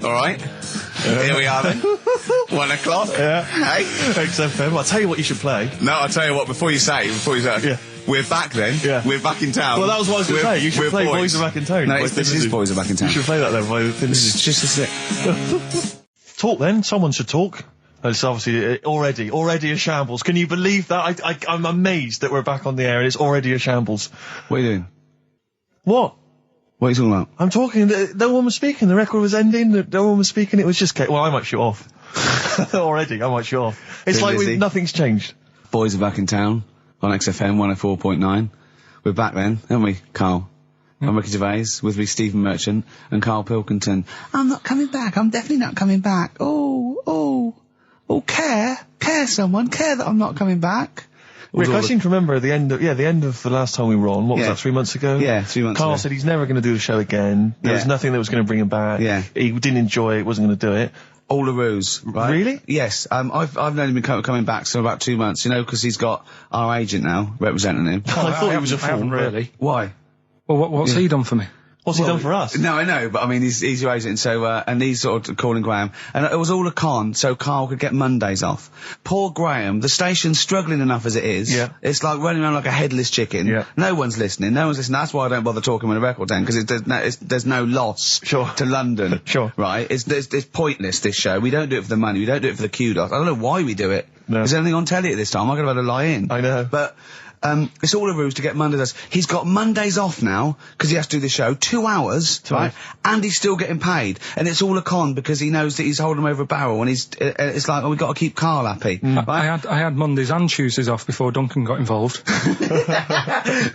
All right. Here we are then. 1 o'clock. Yeah. Hey. XFM. I'll tell you what you should play. No, I'll tell you what, before you say, Yeah. we're back then. Yeah. We're back in town. Well, that was what I was going to say. You should play Boys Are Back in Town. No, this is Boys Are Back in Town. You should play that then. It's just a sec. Talk then. Someone should talk. It's obviously already a shambles. Can you believe that? I'm amazed that we're back on the air and it's already a shambles. What are you doing? What? What are you talking about? I'm talking. No one was speaking. The record was ending. No one was speaking. It was just. Well, I might shut off. Already, I might shut off. It's like nothing's changed. Boys Are Back in Town on XFM 104.9. We're back then, aren't we, Carl? I'm Ricky Gervais, with me Stephen Merchant and Karl Pilkington. I'm not coming back. I'm definitely not coming back. Oh, care that I'm not coming back. Rick, I seem to remember the end of the last time we were on. What was that, 3 months ago? Yeah, 3 months ago. Carl said he's never going to do the show again. There was nothing that was going to bring him back. Yeah. He didn't enjoy it, wasn't going to do it. All the ruse, right? Really? Yes. I've only been coming back for about 2 months, because he's got our agent now representing him. I thought he was a fool. Really? Why? Well, what's he done for me? What's he done for us? No, I know, but I mean, he's your agent, so, and he's sort of calling Graham. And it was all a con, so Carl could get Mondays off. Poor Graham, the station's struggling enough as it is. Yeah. It's like running around like a headless chicken. Yeah. No one's listening. That's why I don't bother talking on the record then, because there's no loss to London. Sure. Right? It's pointless, this show. We don't do it for the money, we don't do it for the kudos. I don't know why we do it. No. Is there anything on telly at this time? I'm going to have to lie in. I know. But, it's all a ruse to get Mondays. He's got Mondays off now, because he has to do the show, 2 hours, right? And he's still getting paid. And it's all a con, because he knows that he's holding him over a barrel, and it's like, we've got to keep Carl happy. Right? I had Mondays and Tuesdays off before Duncan got involved. No, but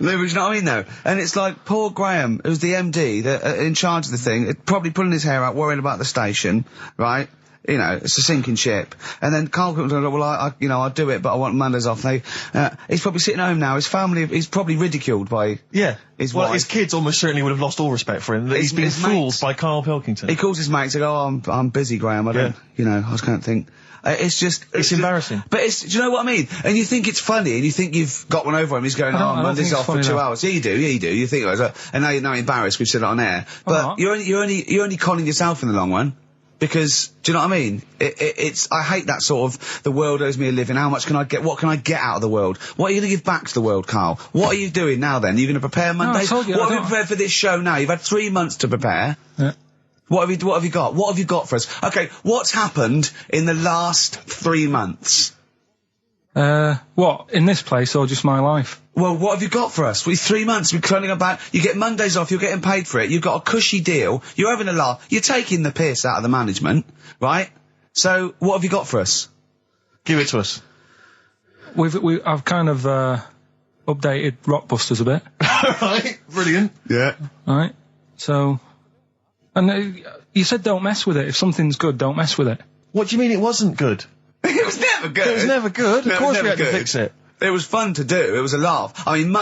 you know what I mean, though? And it's like, poor Graham, who's the MD, in charge of the thing, probably pulling his hair out, worrying about the station, right? It's a sinking ship. And then Carl comes along, well, I'll do it, but I want Mondays off. He's probably sitting home now. His family, he's probably ridiculed by his wife. His kids almost certainly would have lost all respect for him. He's been fooled by Karl Pilkington. He calls his mates and goes, I'm busy, Graham. I don't, I just can't think. It's embarrassing. But do you know what I mean? And you think it's funny, and you think you've got one over him. He's going, Monday's off for 2 hours. Yeah, you do. You think, and now you're not embarrassed. We've said it on air. But you're only conning yourself in the long run. Because, do you know what I mean? I hate that sort of, the world owes me a living, what can I get out of the world? What are you going to give back to the world, Carl? What are you doing now then? Are you going to prepare Mondays? What have you prepared for this show now? You've had 3 months to prepare. Yeah. What have you got? What have you got for us? Okay, what's happened in the last 3 months? What? In this place or just my life? Well, what have you got for us? 3 months, we're cloning about, you get Mondays off, you're getting paid for it, you've got a cushy deal, you're having a laugh, you're taking the piss out of the management, right? So, what have you got for us? Give it to us. I've kind of, updated Rockbusters a bit. Right, brilliant. Yeah. Right, so, and you said don't mess with it. If something's good, don't mess with it. What do you mean it wasn't good? It was never good. It was never good. Of course we had to fix it. It was fun to do. It was a laugh. I mean,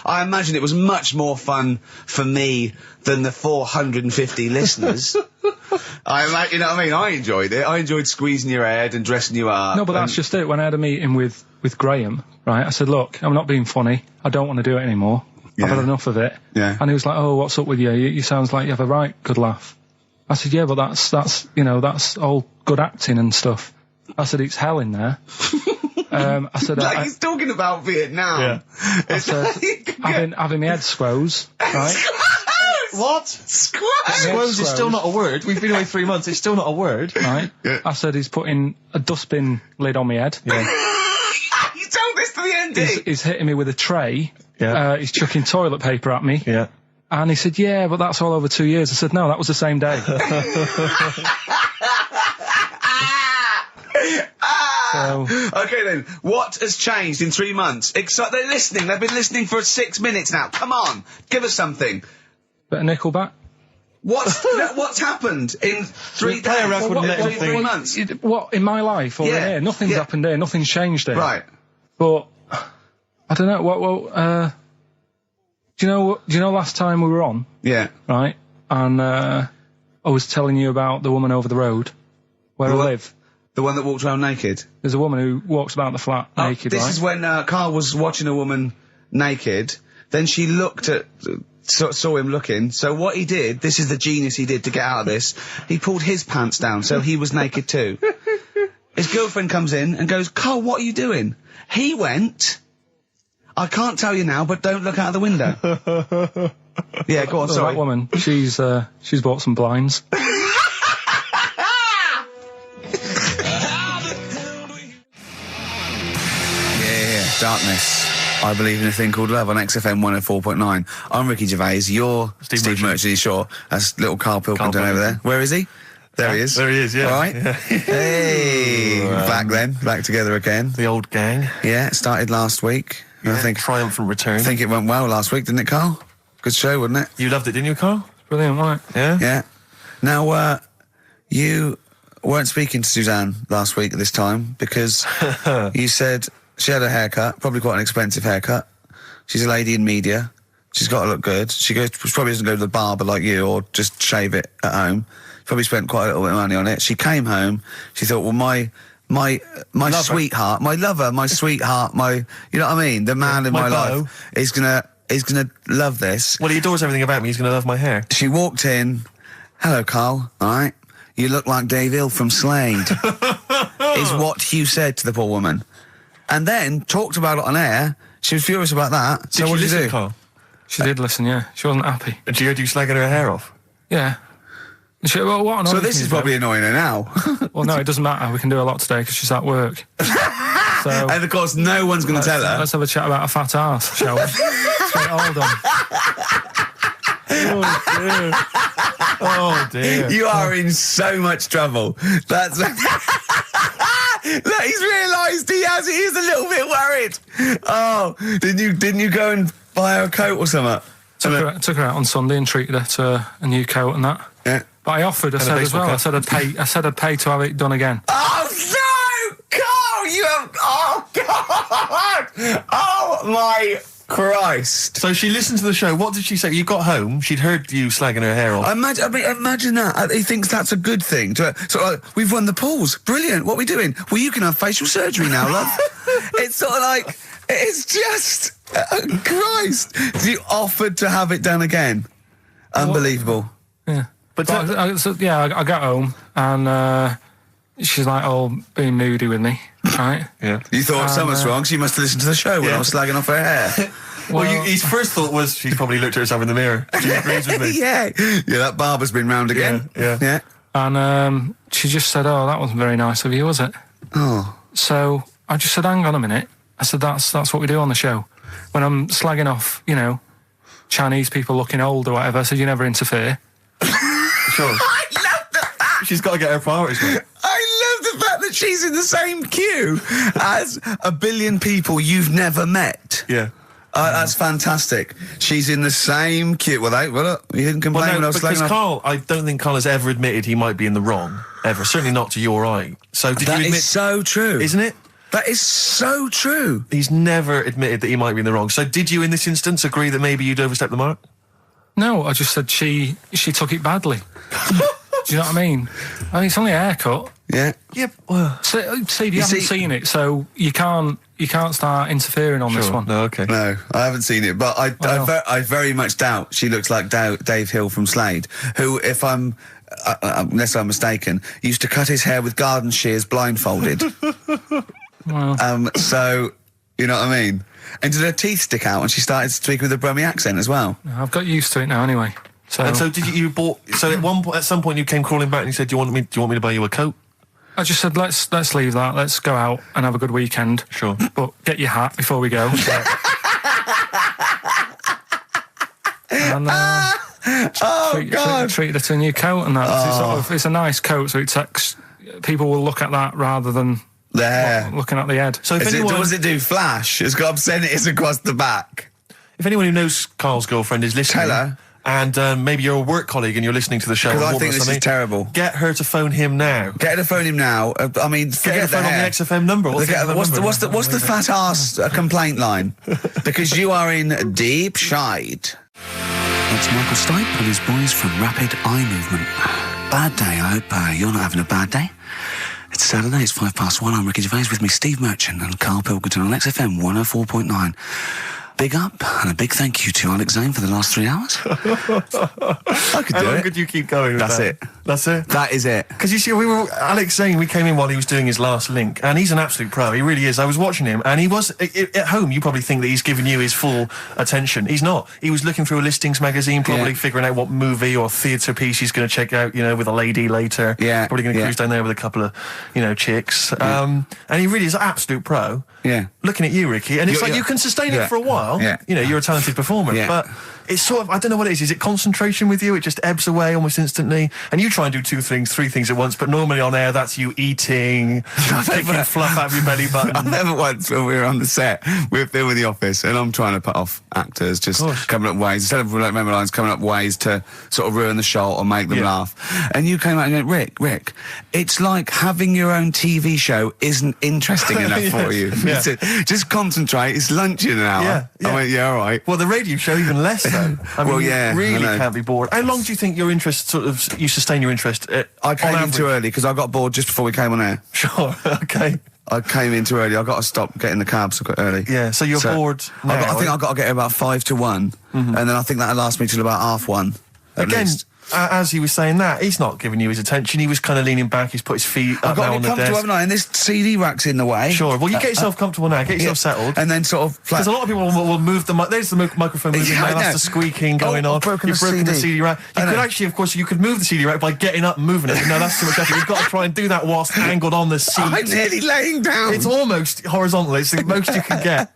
I imagine it was much more fun for me than the 450 listeners. You know what I mean? I enjoyed it. I enjoyed squeezing your head and dressing you up. No, but that's just it. When I had a meeting with Graham, right, I said, look, I'm not being funny. I don't want to do it anymore. Yeah. I've had enough of it. Yeah. And he was like, oh, what's up with you? You sounds like you have a right good laugh. I said, yeah, but that's all good acting and stuff. I said, it's hell in there. I said, he's talking about Vietnam. Yeah. I said, having my head squoze, right? What? Squoze is still not a word. We've been away 3 months. It's still not a word. Right? Yeah. I said, he's putting a dustbin lid on my head. Yeah. You told this to the MD. He's hitting me with a tray. Yeah. He's chucking toilet paper at me. Yeah. And he said, yeah, but that's all over 2 years. I said, no, that was the same day. Okay then, what has changed in 3 months? They're listening, they've been listening for 6 minutes now. Come on, give us something. Bit of Nickelback. What's happened in 3 play a record and let him 3 think. months? What, in my life or in here? Nothing's happened here, nothing's changed here. Right. But, I don't know, do you know last time we were on? Yeah. Right? And, I was telling you about the woman over the road, where I live. The one that walked around naked? There's a woman who walks about the flat naked, this right? is when Carl was watching a woman naked, then she looked at saw him looking. So what he did, this is the genius he did to get out of this, he pulled his pants down so he was naked too. His girlfriend comes in and goes, Carl, what are you doing? He went, I can't tell you now, but don't look out of the window. Yeah, go on, sorry. That woman, she's bought some blinds. Darkness. I believe in a thing called love on XFM 104.9. I'm Ricky Gervais. You're Steve Merchant. Sure. That's little Karl Pilkington over there. Where is he? There he is. There he is, yeah. All right. Yeah. Hey. Back together again. The old gang. Yeah, it started last week. Yeah, I think triumphant return. I think it went well last week, didn't it, Carl? Good show, wasn't it? You loved it, didn't you, Carl? Brilliant, right? Yeah? Yeah. Now, you weren't speaking to Suzanne last week at this time because you said she had a haircut, probably quite an expensive haircut. She's a lady in media. She's got to look good. She probably doesn't go to the barber like you or just shave it at home. She probably spent quite a little bit of money on it. She came home. She thought, well, my sweetheart, my lover, my sweetheart, you know what I mean? The man in my life is gonna love this. Well, he adores everything about me. He's gonna love my hair. She walked in. Hello, Carl. All right. You look like Dave Hill from Slade. Is what Hugh said to the poor woman. And then talked about it on air. She was furious about that. So what did you do? Carl? She did listen, yeah. She wasn't happy. And she heard you slagging her hair off? Yeah. Well, what so this is probably annoying her now. Well, no, it doesn't matter. We can do a lot today because she's at work. So, and of course, no one's going to tell her. Let's have a chat about a fat arse, shall we? Let's get it all done. Oh dear. You are in so much trouble. That's look, he's realised he is a little bit worried. Oh, didn't you go and buy her a coat or something? Took her out on Sunday and treated her to a new coat and that. Yeah. But I offered, I said as well, I said I'd pay to have it done again. Oh no, Carl, oh God, oh my Christ. So she listened to the show. What did she say? You got home, she'd heard you slagging her hair off. Imagine that. He thinks that's a good thing. We've won the pools. Brilliant. What are we doing? Well, you can have facial surgery now, love. It's sort of like, it's just, Christ. You offered to have it done again. Unbelievable. Yeah. But I got home and she's like, being moody with me, right? Yeah. You thought something's wrong, so you must have listened to the show when I was slagging off her hair. Well, his first thought was she's probably looked at herself in the mirror. She agrees with me. Yeah, that barber's been round again. Yeah. And she just said, that wasn't very nice of you, was it? Oh. So I just said, hang on a minute. I said, that's what we do on the show. When I'm slagging off, Chinese people looking old or whatever, I said, you never interfere. Sure. I love the fact. She's got to get her priorities right. I love the fact that she's in the same queue as a billion people you've never met. Yeah. That's fantastic. She's in the same queue. Well, you didn't complain when I was because slagging Carl, I don't think Carl has ever admitted he might be in the wrong, ever. Certainly not to you or I. So did you admit... That is so true. Isn't it? That is so true. He's never admitted that he might be in the wrong. So did you, in this instance, agree that maybe you'd overstepped the mark? No, I just said she took it badly. Do you know what I mean? It's only a haircut. Yeah. Yeah. Well, Steve, you haven't seen it, so you can't start interfering on this one. No, okay. No, I haven't seen it, but I very much doubt she looks like Dave Hill from Slade, who, if I'm unless I'm mistaken, used to cut his hair with garden shears blindfolded. Well. So you know what I mean. And did her teeth stick out when she started speaking with a Brummie accent as well? I've got used to it now anyway. So. And so did you bought? So at some point you came crawling back and you said, "Do you want me to buy you a coat?" I just said, "Let's leave that. Let's go out and have a good weekend." Sure. But get your hat before we go. And treated her to a new coat, and that it's a nice coat, so people will look at that rather than the hair, looking at the head. So does it do flash? It's got obscenities across the back. If anyone who knows Carl's girlfriend is listening, tell her. And maybe you're a work colleague and you're listening to the show. Because I think this is terrible. Get her to phone him now. Get her to phone him now. I mean, get her to phone on the XFM number. What's the fat ass complaint line? Because you are in deep shite. That's Michael Stipe and his boys from Rapid Eye Movement. Bad day. I hope you're not having a bad day. It's Saturday. It's 1:05. I'm Ricky Gervais with me, Steve Merchant and Karl Pilkington on XFM 104.9. Big up and a big thank you to Alex Zane for the last 3 hours. I could do it. How long could you keep going with That's that? it. That's it? That is it. Because you see, Alex Zane, we came in while he was doing his last link, and he's an absolute pro. He really is. I was watching him, and he was, at home, you probably think that he's giving you his full attention. He's not. He was looking through a listings magazine, probably figuring out what movie or theatre piece he's going to check out, with a lady later. Yeah. Probably going to cruise down there with a couple of, chicks. And he really is an absolute pro. Yeah. Looking at you, Ricky, and it's you can sustain it for a while. Yeah. You're a talented performer, but it's sort of, I don't know what it is. Is it concentration with you? It just ebbs away almost instantly. And you try and do 2 things, 3 things at once, but normally on air, that's you eating, picking fluff out of your belly button. I never once, when we were on the set, we were filming The Office, and I'm trying to put off actors, just coming up ways, instead of remember lines, coming up ways to sort of ruin the shot or make them laugh. And you came out and went, Rick, it's like having your own TV show isn't interesting enough for you. Just concentrate, it's lunch in an hour. I went, all right. Well, the radio show even less, though. I mean, you really can't be bored. How long do you think your interest, you sustain your interest? I came in too early, because I got bored just before we came on air. Sure, okay. I came in too early. I got to stop getting the cabs early. Yeah, so you're bored now, I think I've got to get here about 5 to 1, and then I think that'll last me till about 1:30. Again, as he was saying that, he's not giving you his attention. He was kind of leaning back. He's put his feet up now on the desk. I've got to be comfortable, haven't I? And this CD rack's in the way. Sure. Well, you get yourself comfortable now. Get yourself settled. And then sort of... Because a lot of people will move the... There's the microphone moving now. That's the squeaking going on. You've broken the CD rack. You could actually, of course, you could move the CD rack by getting up and moving it. No, that's too much effort. You've got to try and do that whilst angled on the seat. I'm nearly laying down. It's almost horizontal. It's the most you can get.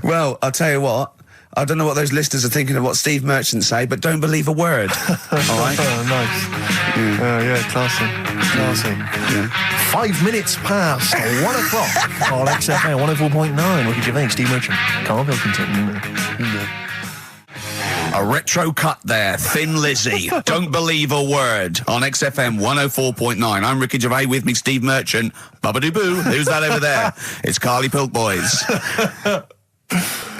Well, I'll tell you what. I don't know what those listeners are thinking of what Steve Merchant say, but don't believe a word. All right? Oh, nice. Classy. Yeah. 5 minutes past 1 o'clock on XFM 104.9. Ricky Gervais, Steve Merchant, Karl Pilkington. A retro cut there, Thin Lizzy. Don't believe a word on XFM 104.9. I'm Ricky Gervais, with me Steve Merchant. Bubba-doo-boo. Who's that over there? It's Carly Pilk Boys.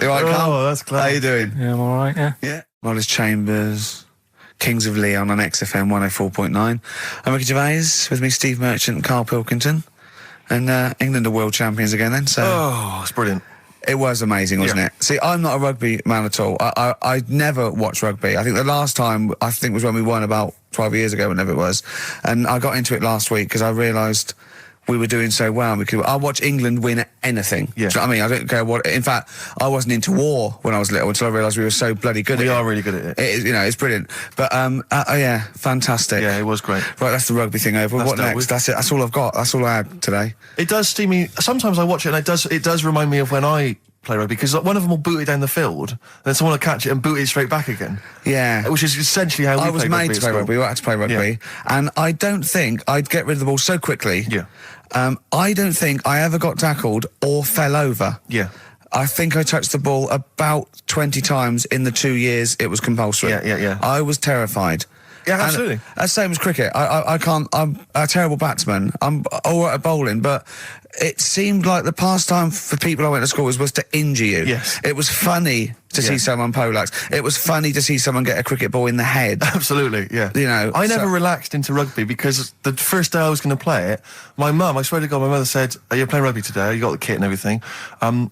You all right, Carl? Oh, that's clever. How you doing? Yeah, I'm all right, yeah. Yeah. Wallace Chambers, Kings of Leon on XFM 104.9. I'm Ricky Gervais, with me Steve Merchant and Karl Pilkington. And England are world champions again then, so... Oh, it's brilliant. It was amazing, wasn't it? See, I'm not a rugby man at all. I never watched rugby. I think the last time, was when we won about 12 years ago, whenever it was. And I got into it last week because I realised... we were doing so well. I'll watch England win anything. Yeah. Do you know what I mean? I don't care what... In fact, I wasn't into war when I was little until I realised we were so bloody good at it. We are really good at it. It's brilliant. But, yeah, fantastic. Yeah, it was great. Right, that's the rugby thing over. What next? That's it. That's all I've got. That's all I had today. It does steam me... Sometimes I watch it and it does remind me of when I play rugby, because one of them will boot it down the field, and then someone will catch it and boot it straight back again. Yeah. Which is essentially how we play rugby. I was made to play rugby. We had to play rugby. And I don't think I'd get rid of the ball so quickly. Yeah. I don't think I ever got tackled or fell over. Yeah. I think I touched the ball about 20 times in the 2 years it was compulsory. Yeah. I was terrified. Yeah, absolutely. And same as cricket. I can't... I'm a terrible batsman. I'm all right at bowling, but it seemed like the pastime for people I went to school was to injure you. Yes. It was funny to see someone poleaxe. It was funny to see someone get a cricket ball in the head. Absolutely, yeah. You know, I never relaxed into rugby, because the first day I was going to play it, my mum, I swear to God, my mother said, "You're playing rugby today, you got the kit and everything.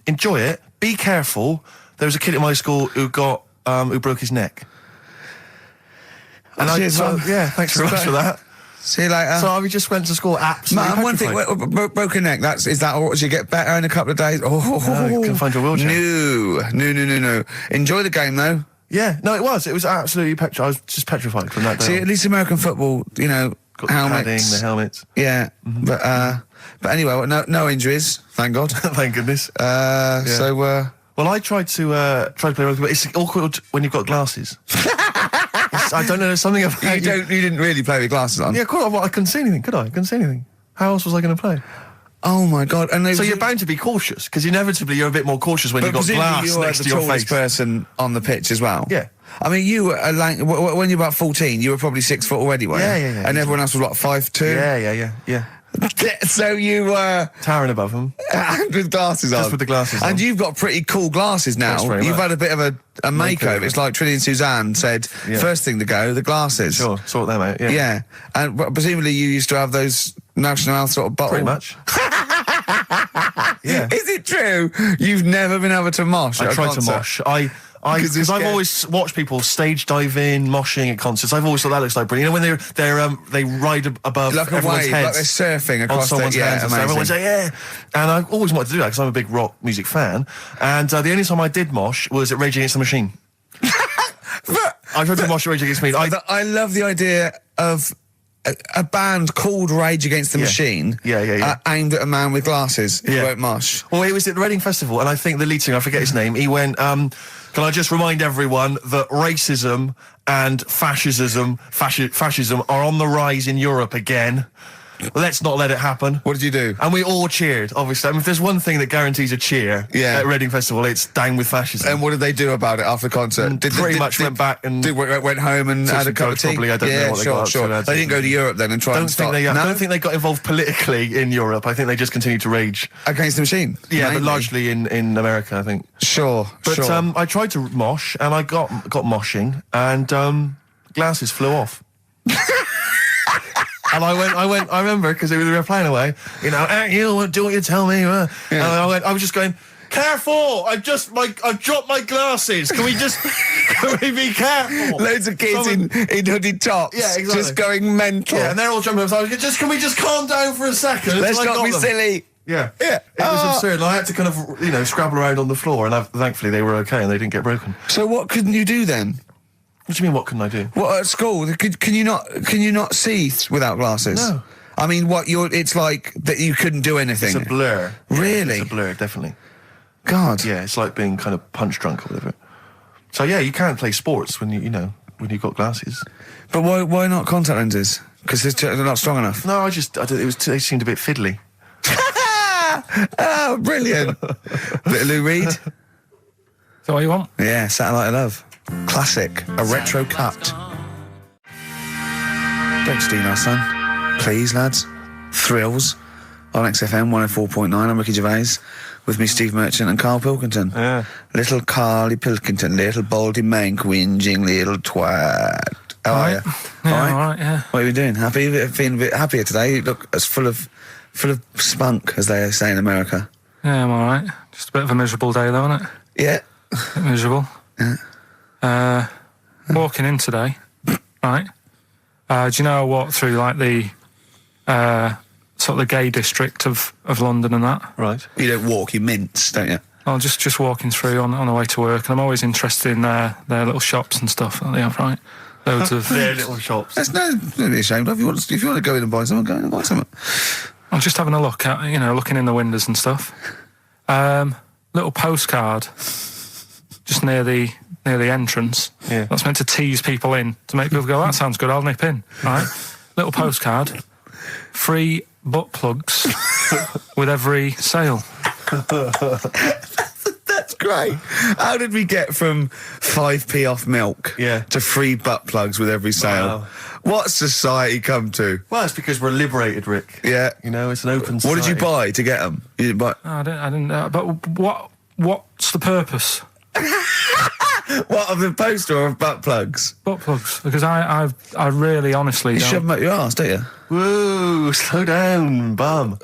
Enjoy it, be careful." There was a kid at my school who broke his neck. And thanks very much for that. See you later. So I just went to school absolutely petrified. One thing, broken neck, is that or you get better in a couple of days? Oh, you can find your wheelchair. No. Enjoy the game, though. Yeah, no, it was absolutely petrified. I was just petrified from that day. See, at least American football, got helmets. The helmets. Yeah, but anyway, no injuries, thank God. Thank goodness. So, well, I tried to play rugby, but it's awkward when you've got glasses. I don't know, there's something about you didn't really play with glasses on? Yeah, well, I couldn't see anything, could I? I couldn't see anything. How else was I going to play? Oh, my God. And so you're bound to be cautious, because inevitably you're a bit more cautious when you've got glass next to your face. But you were the tallest person on the pitch as well? Yeah. I mean, you were, when you were about 14, you were probably 6 foot already, weren't you? Yeah. And everyone else was, what, 5'2"? Yeah. So you were... towering above them. With glasses on. Just with the glasses on. And you've got pretty cool glasses now. You've had a bit of a makeover. It's like Trinity and Suzanne said, first thing to go, the glasses. Sure, sort them out, yeah. And presumably you used to have those National Health sort of bottles. Pretty much. Yeah. Is it true? You've never been able to mosh? I tried to mosh. Because I've always watched people stage dive in, moshing at concerts. I've always thought that looks like brilliant. You know, when they ride above like everyone's wave, heads, like they're surfing across someone's hands. Amazing. Everyone's like, yeah. And I've always wanted to do that because I'm a big rock music fan. And the only time I did mosh was at Rage Against the Machine. I tried to mosh at Rage Against the Machine. I love the idea of a band called Rage Against the Machine. Aimed at a man with glasses who won't mosh. Well, it was at the Reading Festival, and I think the lead singer, I forget his name, he went, can I just remind everyone that racism and fascism are on the rise in Europe again. Let's not let it happen. What did you do? And we all cheered, obviously. I mean, if there's one thing that guarantees a cheer at Reading Festival, it's down with fascism. And what did they do about it after the concert? Went back and... went home and had a cup of tea? Probably, I don't know what they got sure. They didn't go to Europe then and try and start... I don't think they got involved politically in Europe. I think they just continued to rage. Against the Machine? Yeah, mainly. But largely in America, I think. Sure. I tried to mosh, and I got moshing, and glasses flew off. And I remember, because they were playing away, you know, you do what you tell me. And I was just going, careful! I've dropped my glasses. Can we be careful? Loads of kids in hooded tops. Yeah, exactly. Just going mental. Yeah, and they're all jumping up. So can we just calm down for a second? Let's not be silly. Yeah. It was absurd. And I had to kind of, scrabble around on the floor, and thankfully they were okay and they didn't get broken. So what couldn't you do then? What do you mean, what couldn't I do? What, at school? Can you not see without glasses? No. I mean, it's like that you couldn't do anything. It's a blur. Really? It's a blur, definitely. God. Yeah, it's like being kind of punch drunk or whatever. So yeah, you can't play sports when when you've got glasses. But why not contact lenses? Because they're not strong enough. No, they seemed a bit fiddly. Oh, brilliant. Bit of Lou Reed. Is that what you want? Yeah, Satellite of Love. Classic. A retro cut. Don't steal our son. Please, lads. Thrills. On XFM 104.9, I'm Ricky Gervais. With me, Steve Merchant and Karl Pilkington. Yeah. Little Carly Pilkington, little baldy mank, whinging little twat. How are you? Yeah, all right, yeah. What are you doing? Happy? Feeling a bit happier today? You look as full of spunk, as they say in America. Yeah, I'm all right. Just a bit of a miserable day, though, isn't it? Yeah. A bit miserable. Yeah. Walking in today, right? Do you know I walked through, like, the sort of the gay district of London and that? Right. You don't walk, you mince, don't you? I'm just walking through on the way to work, and I'm always interested in their little shops and stuff that they have, right? Loads of... their little shops. That's don't be ashamed of. If you want to go in and buy something, go in and buy something. I'm just having a look at, looking in the windows and stuff. Little postcard just near the entrance. Yeah. That's meant to tease people in, to make people go, that sounds good, I'll nip in, right? Little postcard. Free butt plugs with every sale. That's great. How did we get from 5p off milk to free butt plugs with every sale? Wow. What society come to? Well, it's because we're liberated, Rick. Yeah. It's an open society. What did you buy to get them? You didn't buy... I didn't but what's the purpose? What, of the poster or of butt plugs? Butt plugs, because I really honestly don't... You shove them up your arse, don't you? Whoa, slow down, bum.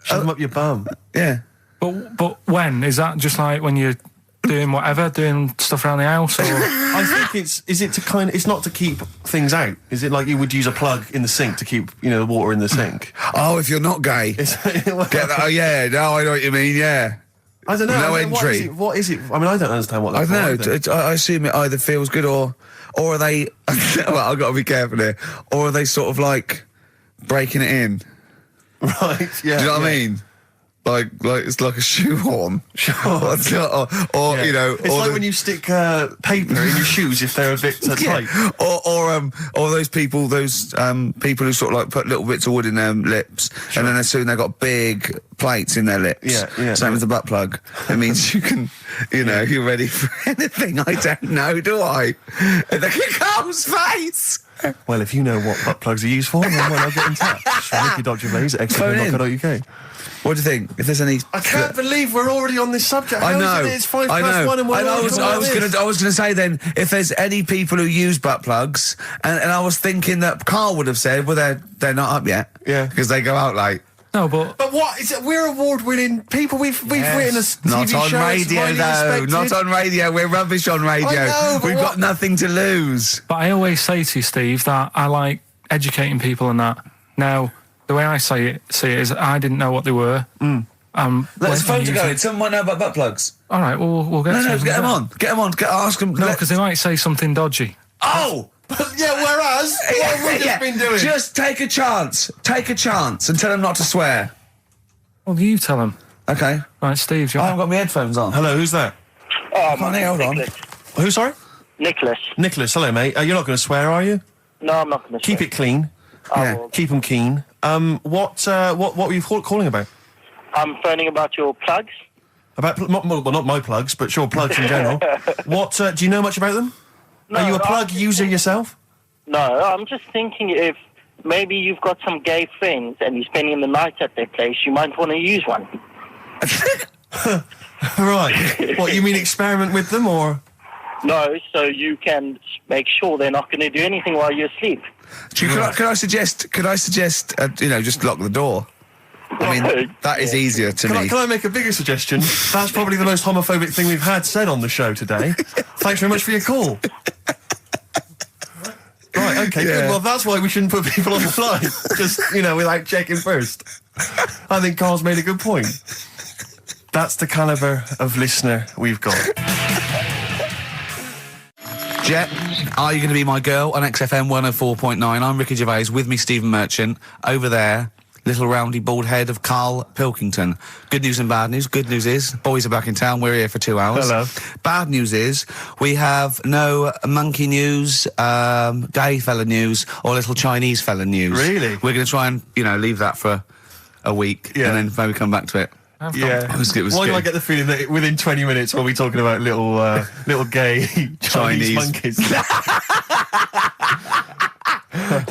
Shove them up your bum. Yeah. But when? Is that just like when you're doing whatever, doing stuff around the house, or...? I think it's not to keep things out. Is it like you would use a plug in the sink to keep, the water in the sink? Oh, if you're not gay. Get that? Oh, yeah, no, I know what you mean, yeah. I don't know. No entry. What is it? I mean, I don't understand what that's I don't know. I assume it either feels good or are they... well, I've got to be careful here. Or are they sort of like breaking it in? Right, yeah. Do you know what I mean? Like it's like a shoehorn. Sure. or It's like when you stick paper in your shoes if they're a bit tight. Or those people who sort of like put little bits of wood in their lips, and then as soon they've got big plates in their lips. Yeah. Same as the butt plug. It means you can, you're ready for anything. I don't know, do I? The Carl's face. Well, if you know what butt plugs are used for, then why not get in touch? Ricky.Gervais@xfm.co.uk. What do you think? If there's any... I can't believe we're already on this subject. I know. It's 1:05 and we're I was going to say then, if there's any people who use butt plugs, and I was thinking that Karl would have said, well, they're not up yet. Yeah. Because they go out late. No, but what is it? We're award-winning people. We've written a TV show. Not on radio, though. Not on radio. We're rubbish on radio. I know, we've got nothing to lose. But I always say to you, Steve, that I like educating people and that. Now, the way I see it is I didn't know what they were. Let's phone to going. Someone might know about butt plugs. All right, we'll get. No, get them on. Ask them. No, because they might say something dodgy. Oh. Yeah, whereas, what have we just been doing? Just take a chance. Take a chance and tell them not to swear. Well, you tell them. Okay. Right, Steve, I haven't got my headphones on. Hello, who's that? Hold on. Who, sorry? Nicholas. Nicholas, hello, mate. You're not going to swear, are you? No, I'm not going to swear. Keep it clean. Yeah. Keep them keen. What were you calling about? I'm phoning about your plugs. About, not my plugs, but sure, plugs in general. What, do you know much about them? No, are you a plug user yourself? No, I'm just thinking if maybe you've got some gay friends and you're spending the night at their place, you might want to use one. Right. What, you mean experiment with them, or...? No, so you can make sure they're not going to do anything while you're asleep. Could I suggest, just lock the door? I mean, that is easier to me. Can I make a bigger suggestion? That's probably the most homophobic thing we've had said on the show today. Thanks very much for your call. Right, okay, good. Well, that's why we shouldn't put people on the line. Just, without checking first. I think Carl's made a good point. That's the calibre of listener we've got. Jet, are you going to be my girl on XFM 104.9? I'm Ricky Gervais, with me Stephen Merchant. Over there, little roundy bald head of Karl Pilkington. Good news and bad news. Good news is, boys are back in town. We're here for 2 hours. Hello. Bad news is, we have no monkey news, gay fella news, or little Chinese fella news. Really? We're going to try and, then leave that for a week, and then maybe come back to it. Yeah. Why do I get the feeling that within 20 minutes we'll be talking about little gay Chinese monkeys?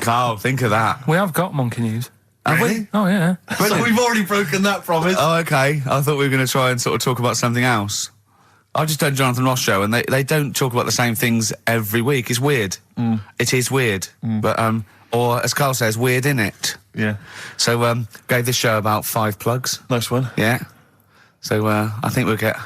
Carl, think of that. We have got monkey news. Have we? Oh, yeah. So we've already broken that promise. Oh, okay. I thought we were going to try and sort of talk about something else. I've just done Jonathan Ross show, and they don't talk about the same things every week. It's weird. It is weird. But, or as Carl says, weird innit? Yeah. So, gave this show about 5 plugs. Nice one. Yeah. So, I think we'll get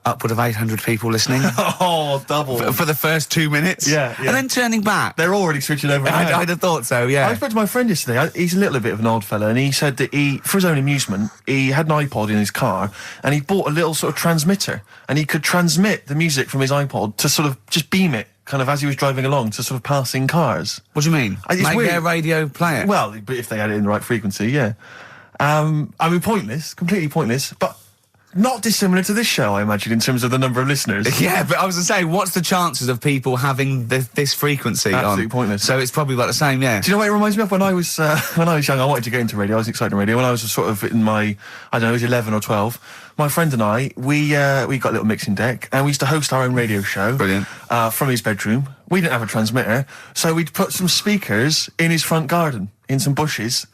upward of 800 people listening. Oh, double. For the first 2 minutes. Yeah. And then turning back. They're already switching over. I'd have thought so, yeah. I spoke to my friend yesterday. He's a little bit of an old fella, and he said that for his own amusement, he had an iPod in his car, and he bought a little sort of transmitter, and he could transmit the music from his iPod to sort of just beam it, kind of as he was driving along, to sort of passing cars. What do you mean? Make their radio play it? Well, but if they had it in the right frequency, yeah. Pointless, completely pointless, but not dissimilar to this show, I imagine, in terms of the number of listeners. Yeah, but I was going to say, what's the chances of people having this frequency on? Absolutely pointless. So it's probably about the same, yeah. Do you know what it reminds me of? When I was young, I wanted to get into radio. I was excited in radio. When I was sort of in my, I don't know, I was 11 or 12, my friend and I, we got a little mixing deck, and we used to host our own radio show. Brilliant. From his bedroom. We didn't have a transmitter, so we'd put some speakers in his front garden, in some bushes,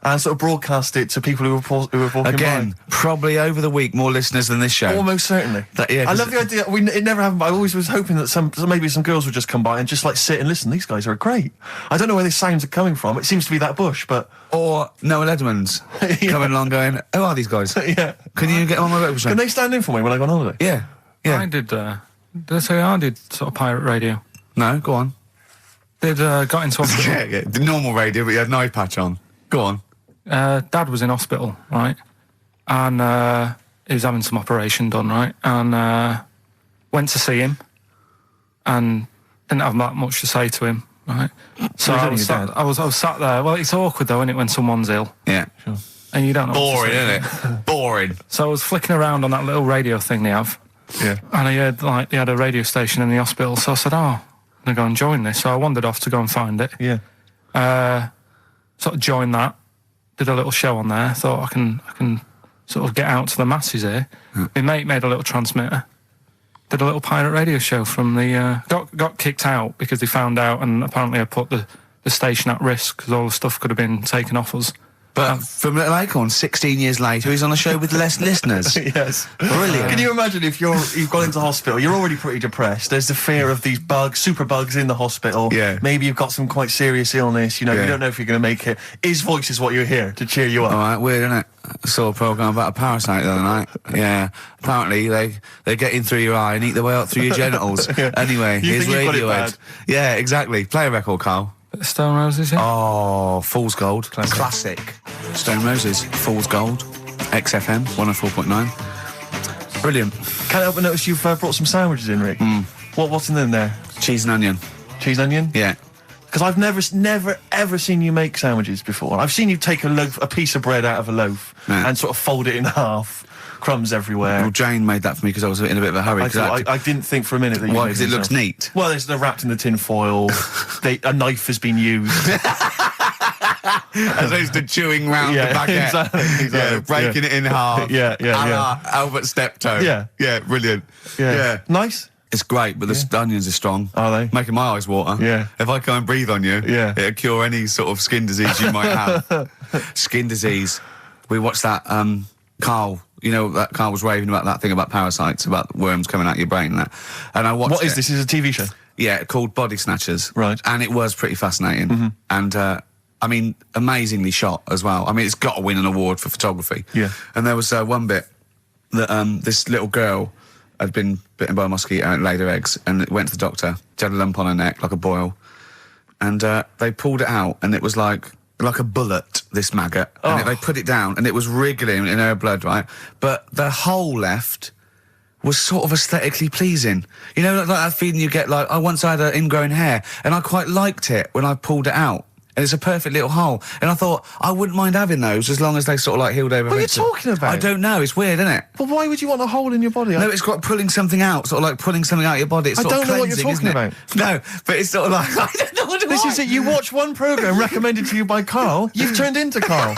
and sort of broadcast it to people who were walking Again, by. probably over the week more listeners than this show. Almost certainly. I love the idea. It never happened, but I always was hoping that maybe some girls would just come by and just sit and listen. These guys are great. I don't know where these sounds are coming from. It seems to be that bush, but... Or Noel Edmonds coming along going, who are these guys? Yeah. Can you get on my breakfast show? Can they stand in for me when I go on holiday? Yeah. Yeah. I did sort of pirate radio. No, go on. Got into hospital. Yeah, the normal radio, but you had an eye patch on. Go on. Dad was in hospital, right? And he was having some operation done, right? And went to see him and didn't have that much to say to him, right? So I was sat there. Well, it's awkward, though, isn't it, when someone's ill? Yeah, sure. And you don't know Boring, isn't it? Boring. So I was flicking around on that little radio thing they have. Yeah. And I heard, they had a radio station in the hospital, so I said, I'm going to go and join this. So I wandered off to go and find it. Yeah. Sort of joined that. Did a little show on there. Thought I can sort of get out to the masses here. My mate made a little transmitter. Did a little pirate radio show from the... got kicked out because they found out, and apparently I put the station at risk because all the stuff could have been taken off us. But from Little Acorn, 16 years later, he's on a show with less listeners. Yes. Brilliant. Can you imagine if you've gone into hospital, you're already pretty depressed, there's the fear of these bugs, super bugs in the hospital. Yeah. Maybe you've got some quite serious illness, you don't know if you're going to make it. His voice is what you hear to cheer you up. All right, weird, isn't it? I saw a programme about a parasite the other night. Yeah. Apparently, they get in through your eye and eat their way up through your genitals. Anyway, here's Radiohead. Yeah, exactly. Play a record, Carl. Stone Roses, yeah? Oh, Fool's Gold. Classic. Stone Roses, Fool's Gold. XFM, 104.9. Brilliant. Can't help but notice you've brought some sandwiches in, Rick. What's in them there? Cheese and onion. Cheese and onion? Yeah. Because I've never, ever seen you make sandwiches before. I've seen you take a piece of bread out of a loaf and sort of fold it in half. Crumbs everywhere. Well, Jane made that for me because I was in a bit of a hurry. I didn't think for a minute that you Why? Because it looks neat. Well, they're wrapped in the tin foil. A knife has been used. As opposed to chewing round the baguette. Exactly. Yeah, breaking it in half. Yeah. Albert Steptoe. Yeah, brilliant. Yeah. Nice. It's great, but the onions are strong. Are they? Making my eyes water. Yeah. If I go and breathe on you, it'll cure any sort of skin disease you might have. Skin disease. We watched that, Carl, that Carl was raving about that thing about parasites, about worms coming out your brain and that. And I watched What is this? Is it a TV show? Yeah, called Body Snatchers. Right. And it was pretty fascinating. And, amazingly shot as well. I mean, it's got to win an award for photography. Yeah. And there was one bit that this little girl had been bitten by a mosquito and laid her eggs, and it went to the doctor. She had a lump on her neck, like a boil. And they pulled it out, and it was like a bullet, this maggot. Oh. And they put it down, and it was wriggling in her blood, right? But the hole left was sort of aesthetically pleasing. You know, like that feeling you get, like, I once had an ingrown hair, and I quite liked it when I pulled it out. And it's a perfect little hole. And I thought, I wouldn't mind having those as long as they sort of, like, healed over. What are you talking about? I don't know. It's weird, isn't it? But why would you want a hole in your body? No, it's got pulling something out, sort of like pulling something out of your body. It's I sort don't of know what you're cleansing, talking isn't it? No, but it's sort of like, I don't know what it This is it. You watch one programme recommended to you by Carl, you've turned into Carl.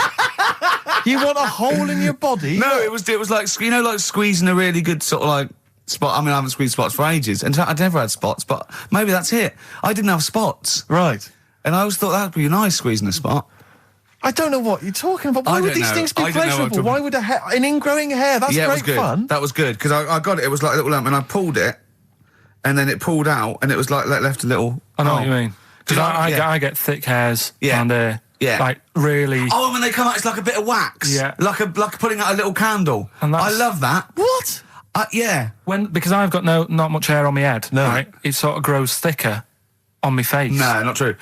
You want a hole in your body? No, it was like, like squeezing a really good sort of like spot. I mean, I haven't squeezed spots for ages. And I'd never had spots, but maybe that's it. I didn't have spots. Right. And I always thought that'd be nice, squeezing a spot. I don't know what you're talking about. Why would these things be pleasurable? Why would an ingrowing hair? That's great fun. That was good, because I got it. It was like a little lump, and I pulled it, and then it pulled out, and it was like left a little... I know what you mean. Because I get thick hairs and like really... Oh, when they come out, it's like a bit of wax. Yeah. Like putting out a little candle. And I love that. What? Yeah. Because I've got not much hair on my head, no. Right? It sort of grows thicker on my face. No, not true.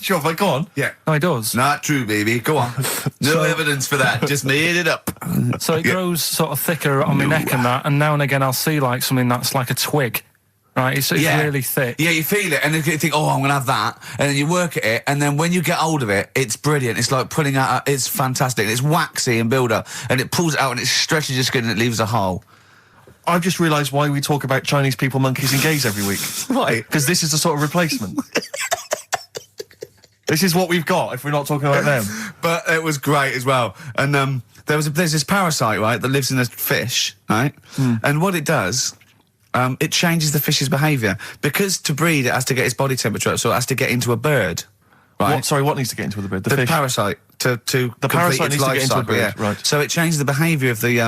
Sure, but go on. Yeah. No, it does. Not true, baby. Go on. No evidence for that. Just made it up. So it grows sort of thicker on my neck and that, and now and again I'll see like something that's like a twig. Right, it's really thick. Yeah, you feel it, and then you think, oh, I'm going to have that. And then you work at it, and then when you get hold of it, it's brilliant. It's like pulling out, it's fantastic. It's waxy and build up, and it pulls it out, and it stretches your skin, and it leaves a hole. I've just realised why we talk about Chinese people, monkeys and gays every week. Why? Because this is the sort of replacement. This is what we've got if we're not talking about them. But it was great as well. And there's this parasite, right, that lives in a fish, right? And what it does... it changes the fish's behaviour. Because to breed, it has to get its body temperature up, so it has to get into a bird. Right? What needs to get into the bird? The fish? Parasite. The parasite needs to get into a bird, right. So it changes the behaviour of the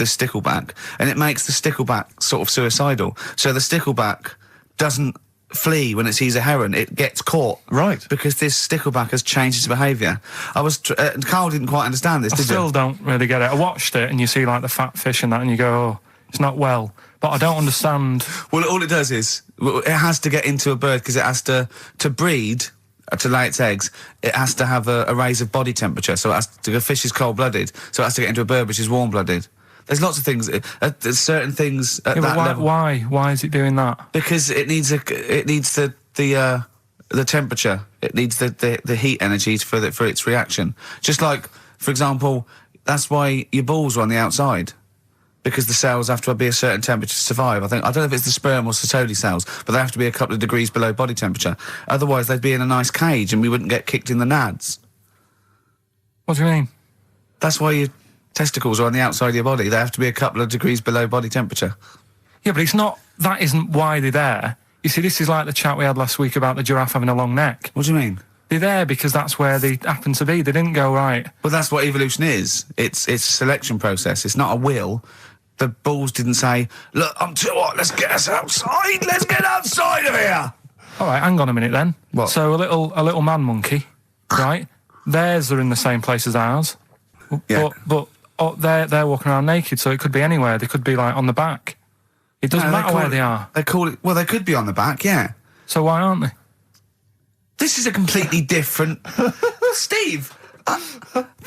stickleback, and it makes the stickleback sort of suicidal. So the stickleback doesn't flee when it sees a heron, it gets caught. Right. Because this stickleback has changed its behaviour. Carl didn't quite understand this, I still don't really get it. I watched it, and you see like the fat fish and that, and you go, oh, it's not well. But I don't understand. Well, all it does is, it has to get into a bird because it has to breed, to lay its eggs, it has to have a raise of body temperature. So the fish is cold-blooded, so it has to get into a bird which is warm-blooded. There's lots of things, there's certain things at that level. Why is it doing that? Because it needs the temperature. It needs the heat energy for its reaction. Just like, for example, that's why your balls are on the outside. Because the cells have to be a certain temperature to survive. I don't know if it's the sperm or Sertoli cells, but they have to be a couple of degrees below body temperature. Otherwise, they'd be in a nice cage and we wouldn't get kicked in the nads. What do you mean? That's why your testicles are on the outside of your body. They have to be a couple of degrees below body temperature. Yeah, but that isn't why they're there. You see, this is like the chat we had last week about the giraffe having a long neck. What do you mean? They're there because that's where they happen to be. They didn't go, right. Well, that's what evolution is. It's a selection process. It's not a will. The balls didn't say, look, I'm too hot, let's get us outside, let's get outside of here! All right, hang on a minute then. What? So a little man monkey, right? Theirs are in the same place as ours. Yeah. But they're walking around naked, so it could be anywhere. They could be, like, on the back. It doesn't matter where they are. They call it... Well, they could be on the back, yeah. So why aren't they? This is a completely different... Steve!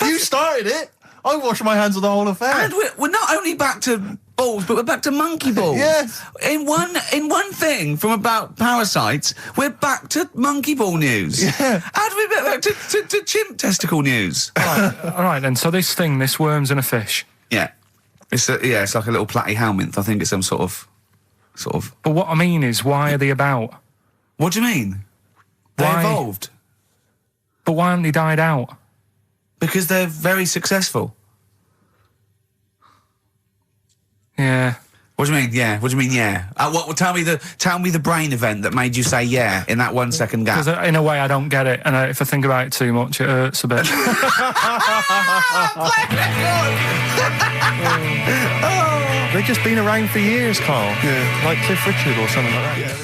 You started it! I wash my hands of the whole affair. And we're not only back to balls, but we're back to monkey balls. Yes. In one thing from about parasites, we're back to monkey ball news. Yeah. How do we get back to chimp testicle news? All right then. So this worm's in a fish. Yeah. It's like a little platyhelminth. I think it's some sort of. But what I mean is, why are they about? What do you mean? They Why? evolved. But why haven't they died out? Because they're very successful. Yeah. What do you mean? Yeah. What do you mean? Yeah. Tell me the brain event that made you say yeah in that 1 second gap. Because in a way I don't get it, and if I think about it too much, it hurts a bit. They've just been around for years, Carl. Yeah. Like Cliff Richard or something like that. Yeah.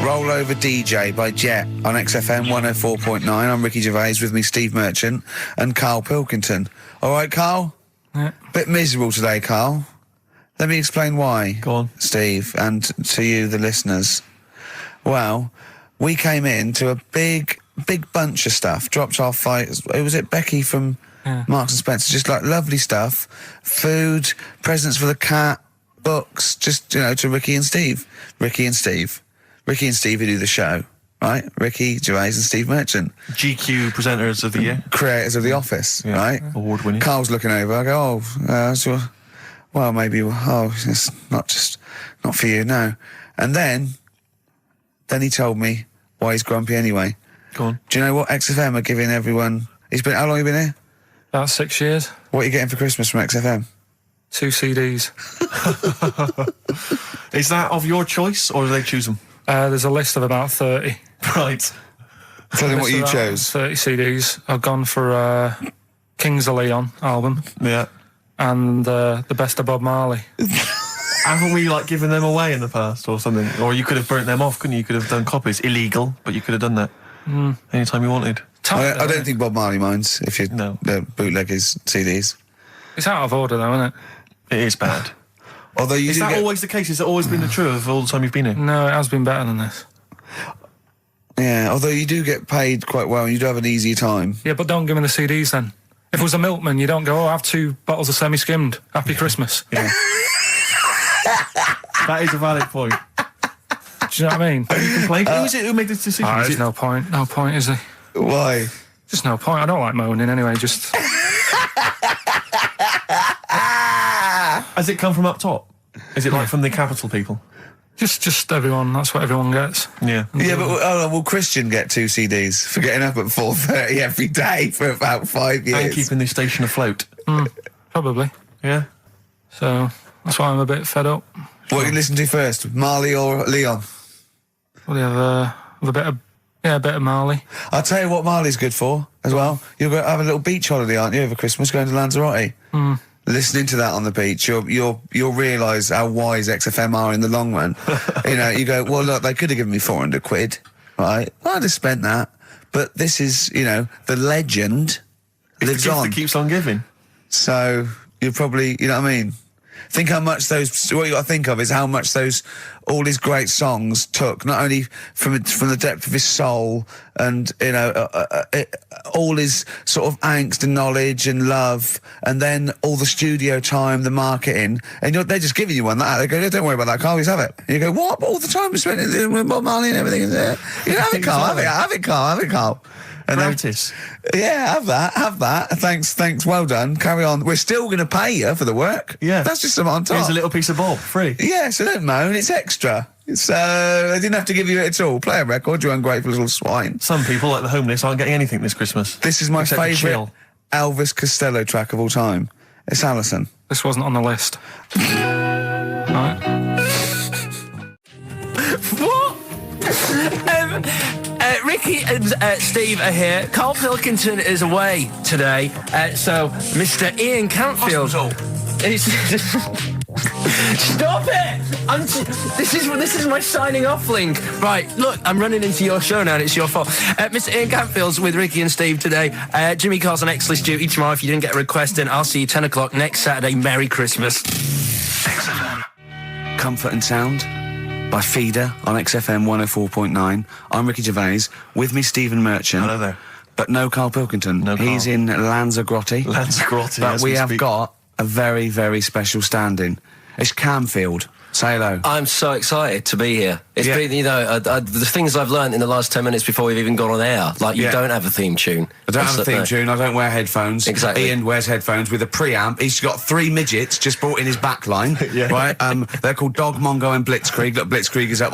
Roll Over DJ by Jet on XFM 104.9. I'm Ricky Gervais, with me Steve Merchant and Karl Pilkington. All right, Karl? Yeah. Bit miserable today, Karl. Let me explain why. Go on. Steve, and to you, the listeners. Well, we came in to a big bunch of stuff. Dropped off was it Becky from Marks and Spencer? Just like lovely stuff. Food, presents for the cat, books, just, to Ricky and Steve. Ricky and Steve who do the show, right? Ricky Gervais and Steve Merchant. GQ presenters of the year. Creators of The Office, right? Award winning. Carl's looking over. I go, well, maybe, it's not for you, no. And then he told me why he's grumpy anyway. Go on. Do you know what XFM are giving everyone? How long have you been here? About 6 years. What are you getting for Christmas from XFM? 2 CDs. Is that of your choice, or do they choose them? There's a list of about 30. Right. Tell them what you chose. 30 CDs. I've gone for Kings of Leon album. Yeah. And the best of Bob Marley. Haven't we given them away in the past or something? Or you could have burnt them off, couldn't you? You could have done copies. Illegal, but you could have done that anytime you wanted. I don't think Bob Marley minds if you bootleg his CDs. It's out of order though, isn't it? It is bad. Although is that always the case? Has it always been the truth of all the time you've been here? No, it has been better than this. Yeah, although you do get paid quite well and you do have an easier time. Yeah, but don't give me the CDs then. If it was a milkman, you don't go, have 2 bottles of semi-skimmed. Happy Christmas. Yeah. That is a valid point. Do you know what I mean? You complain. Who is it who made this decision? There's no point. No point, is there? Why? Just no point. I don't like moaning anyway, just... Has it come from up top? Is it from the capital people? Just everyone. That's what everyone gets. Yeah. Yeah, but will Christian get 2 CDs for getting up at 4:30 every day for about 5 years? And keeping the station afloat. Probably. Yeah. So that's why I'm a bit fed up. What do you listen to first, Marley or Leon? Well, you have a bit of Marley. I'll tell you what Marley's good for as well. You're going to have a little beach holiday, aren't you, over Christmas, going to Lanzarote? Listening to that on the beach, you'll realise how wise XFM are in the long run. You go, well, look, they could have given me 400 quid, right? Well, I'd have spent that. But this is, the legend lives on. That keeps on giving. So you're probably, you know what I mean? Think how much what you got to think of is how much all his great songs took, not only from the depth of his soul and, all his sort of angst and knowledge and love, and then all the studio time, the marketing, and they're just giving you one that. They go, don't worry about that, Carl, just have it. And you go, what? All the time we spent with Bob Marley and everything is there. Have it, Carl, have it, Carl. And Practice. Have that. Thanks, well done. Carry on. We're still going to pay you for the work. Yeah. That's just some on top. Here's a little piece of Bob, free. Yeah, so don't moan, it's extra. So, they didn't have to give you it at all. Play a record, you ungrateful little swine. Some people, like the homeless, aren't getting anything this Christmas. This is my favourite Elvis Costello track of all time. It's Alison. This wasn't on the list. Right. What? Ricky and Steve are here. Karl Pilkington is away today, so Mr. Ian Cantfield. Stop it! This is my signing off link. Right, look, I'm running into your show now and it's your fault. Mr. Ian Cantfield's with Ricky and Steve today. Jimmy Carr's on X-List duty tomorrow. If you didn't get a request in, I'll see you 10 o'clock next Saturday. Merry Christmas. XFM. Comfort and Sound by Feeder on XFM 104.9. I'm Ricky Gervais. With me, Stephen Merchant. Hello there. But no Karl Pilkington. No Karl. He's in Lanzarote. But we have got a very, very special stand-in. It's Camfield. Say hello. I'm so excited to be here. It's been, the things I've learned in the last 10 minutes before we've even gone on air. Like, you don't have a theme tune. I don't have a theme tune. I don't wear headphones. Exactly. Ian wears headphones with a preamp. He's got 3 midgets just brought in his back line. Right? They're called Dog, Mongo and Blitzkrieg. Look, Blitzkrieg is up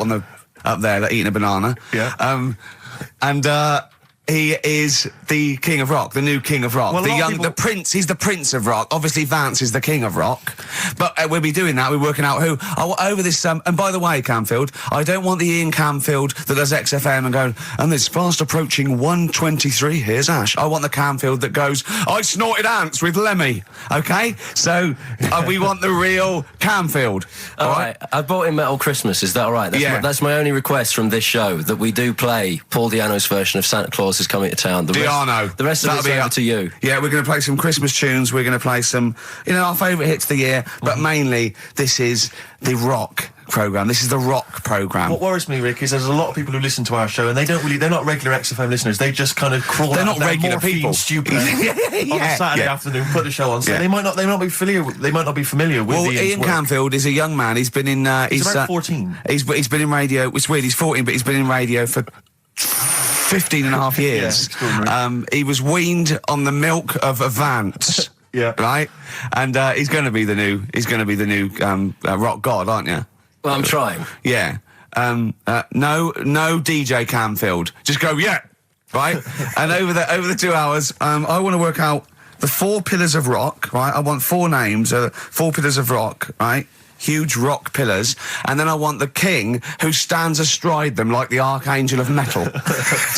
there, like, eating a banana. Yeah. He is the king of rock, the new king of rock. Well, the prince, he's the prince of rock. Obviously, Vance is the king of rock. But we'll be doing that, we're working out who. Over this, and by the way, Camfield, I don't want the Ian Camfield that does XFM and going, and it's fast approaching 1:23, here's Ash. I want the Camfield that goes, I snorted ants with Lemmy. Okay? So, we want the real Camfield. All right. I bought in Metal Christmas, is that all right? That's my only request from this show, that we do play Paul Di'Anno's version of Santa Claus is Coming to Town. The rest of it's over to you. Yeah, we're going to play some Christmas tunes. We're going to play some, our favourite hits of the year. But mainly, this is the rock programme. This is the rock programme. What worries me, Rick, is there's a lot of people who listen to our show and they're not regular XFM listeners. They just kind of crawl They're out not regular people. Stupid on a Saturday afternoon, put the show on. So they might not be familiar with Ian Camfield is a young man. He's been in he's about 14. He's been in radio. It's weird, he's 14, but he's been in radio for 15 and a half years. He was weaned on the milk of a Vance. Yeah. Right? And he's going to be the new rock god, aren't you? Well, I'm trying. Yeah. No DJ Camfield. Just go, right? And over the 2 hours, I want to work out the 4 pillars of rock, right? I want 4 names, 4 pillars of rock, right? Huge rock pillars, and then I want the king who stands astride them like the archangel of metal.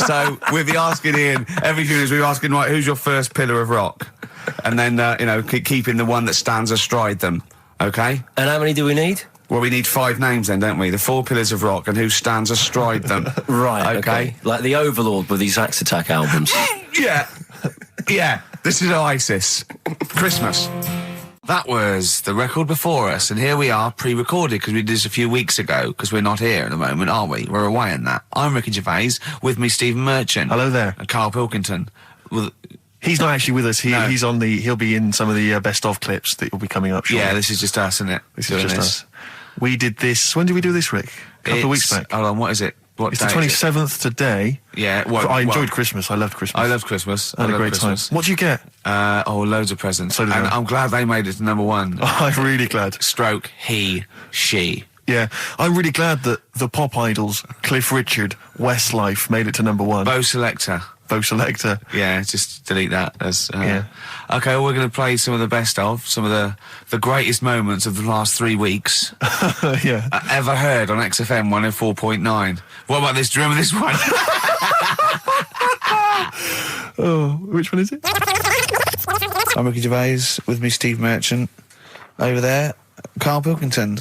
So we'll be asking Ian, every few minutes we'll be asking, right, who's your first pillar of rock? And then, keeping the one that stands astride them, okay? And how many do we need? Well, we need 5 names then, don't we? The 4 pillars of rock and who stands astride them. Right, okay. Like the Overlord with these Axe Attack albums. Yeah, this is Oasis. Christmas. That was the record before us, and here we are, pre-recorded, because we did this a few weeks ago, because we're not here at the moment, are we? We're away in that. I'm Ricky Gervais, with me Stephen Merchant. Hello there. And Karl Pilkington. Well, he's not actually with us. He'll be in some of the best of clips that will be coming up shortly. Yeah, this is just us, isn't it? This is just us. We did this, when did we do this, Rick? A couple of weeks back. Hold on, what is it? It's the 27th today. Yeah. I enjoyed Christmas. I loved Christmas. I loved Christmas. I had a great time. What did you get? Loads of presents. So did I. I'm glad they made it to number 1. I'm really glad. Stroke, he, she. Yeah. I'm really glad that the pop idols, Cliff Richard, Westlife, made it to number 1. Bo Selector. Yeah, just delete that. Okay, well, we're going to play some of the best of, some of the greatest moments of the last 3 weeks. Yeah. Ever heard on XFM 104.9. What about this? Do you remember this one? Oh, which one is it? I'm Ricky Gervais, with me Steve Merchant. Over there, Karl Pilkington.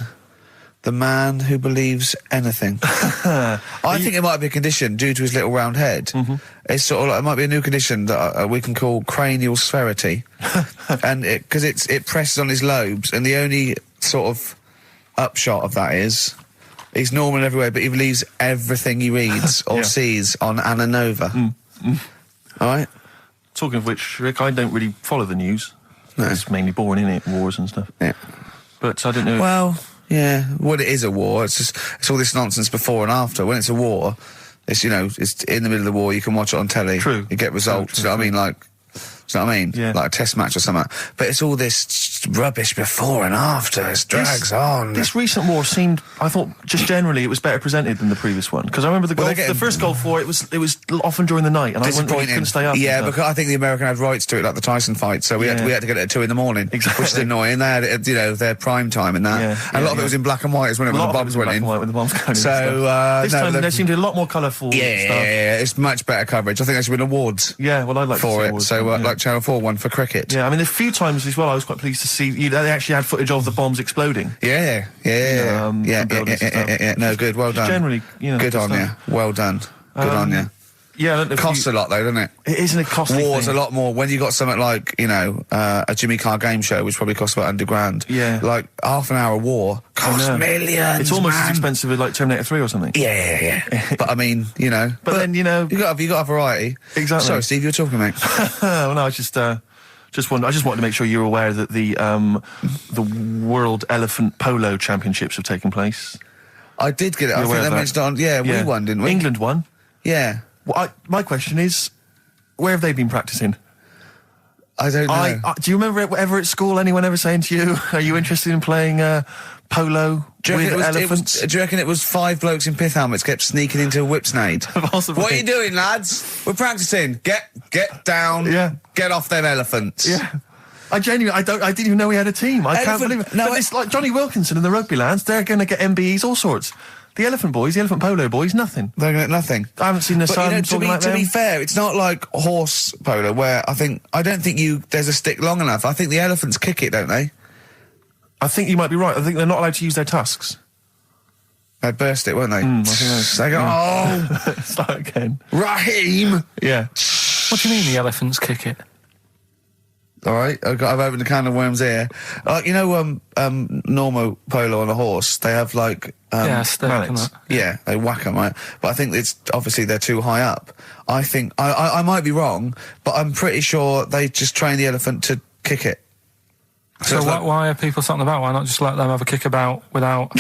The man who believes anything. I think it might be a condition due to his little round head. Mm-hmm. It's sort of like, it might be a new condition that we can call cranial spherity. And because it presses on his lobes, and the only sort of upshot of that is he's normal in every way, but he believes everything he reads or sees on Anna Nova. All right? Talking of which, Rick, I don't really follow the news. No. It's mainly boring, isn't it? Wars and stuff. Yeah. But I don't know. Well, yeah, well, it is a war. It's all this nonsense before and after. When it's a war, it's, it's in the middle of the war, you can watch it on telly. True. You get results. True. You know what I mean? Like, Do you know what I mean? Yeah. Like a test match or something. But it's all this rubbish before and after. It drags on. This recent war seemed, I thought, just generally, it was better presented than the previous one. Because I remember the first Gulf War, it was often during the night, and I couldn't stay up. Yeah, because I think the American had rights to it, like the Tyson fight, so we had to get it at 2 in the morning, exactly. Which is annoying. They had it, their prime time and that. And a lot of it was in black and white as well, when the bombs went in. When the bombs going so, this time there seemed to be a lot more colourful stuff. Yeah, it's much better coverage. I think there should win awards. Yeah, well, I'd like for to see it. awards, So, like Channel 4 won for cricket. Yeah, I mean, a few times as well, I was quite pleased to see they actually had footage of the bombs exploding. Yeah. No, good. Well done. Generally, good on you. Well done. Good on you. Yeah, it costs a lot though, doesn't it? It isn't a costly War's thing. a lot more when you got something like a Jimmy Carr game show, which probably costs about $100,000. Yeah, like half an hour war costs millions. It's almost as expensive as like Terminator 3 or something. Yeah. But I mean, But then you got a variety. Exactly. Sorry, Steve, you were talking, mate. Well, no, I just wanted to make sure you're aware that the World Elephant Polo Championships have taken place. I did get it. I think they mentioned it on. Yeah, we won, didn't we? England won. Yeah. Well, my question is, where have they been practicing? I don't know. Do you remember ever at school anyone ever saying to you, "Are you interested in playing polo with elephants?" Do you reckon it was 5 blokes in pith helmets kept sneaking into a whipsnade? Possibly. What are you doing, lads? We're practicing. Get down. Yeah. Get off them elephants. Yeah. I didn't even know we had a team. I can't believe it. No, it's like Johnny Wilkinson and the rugby lads. They're going to get MBEs, all sorts. The elephant polo boys, nothing. They're going to get nothing. I haven't seen the sun talking like them. To be fair, it's not like horse polo where I don't think there's a stick long enough. I think the elephants kick it, don't they? I think you might be right. I think they're not allowed to use their tusks. They burst it, weren't they? I think they go, start again. Raheem! Yeah. What do you mean the elephants kick it? All right, I've opened a can of worms here. Normal polo on a horse, they have like mallets. Yeah, they whack them, right? But I think it's obviously they're too high up. I think I might be wrong, but I'm pretty sure they just train the elephant to kick it. So why are people something about? Why not just let them have a kick about without?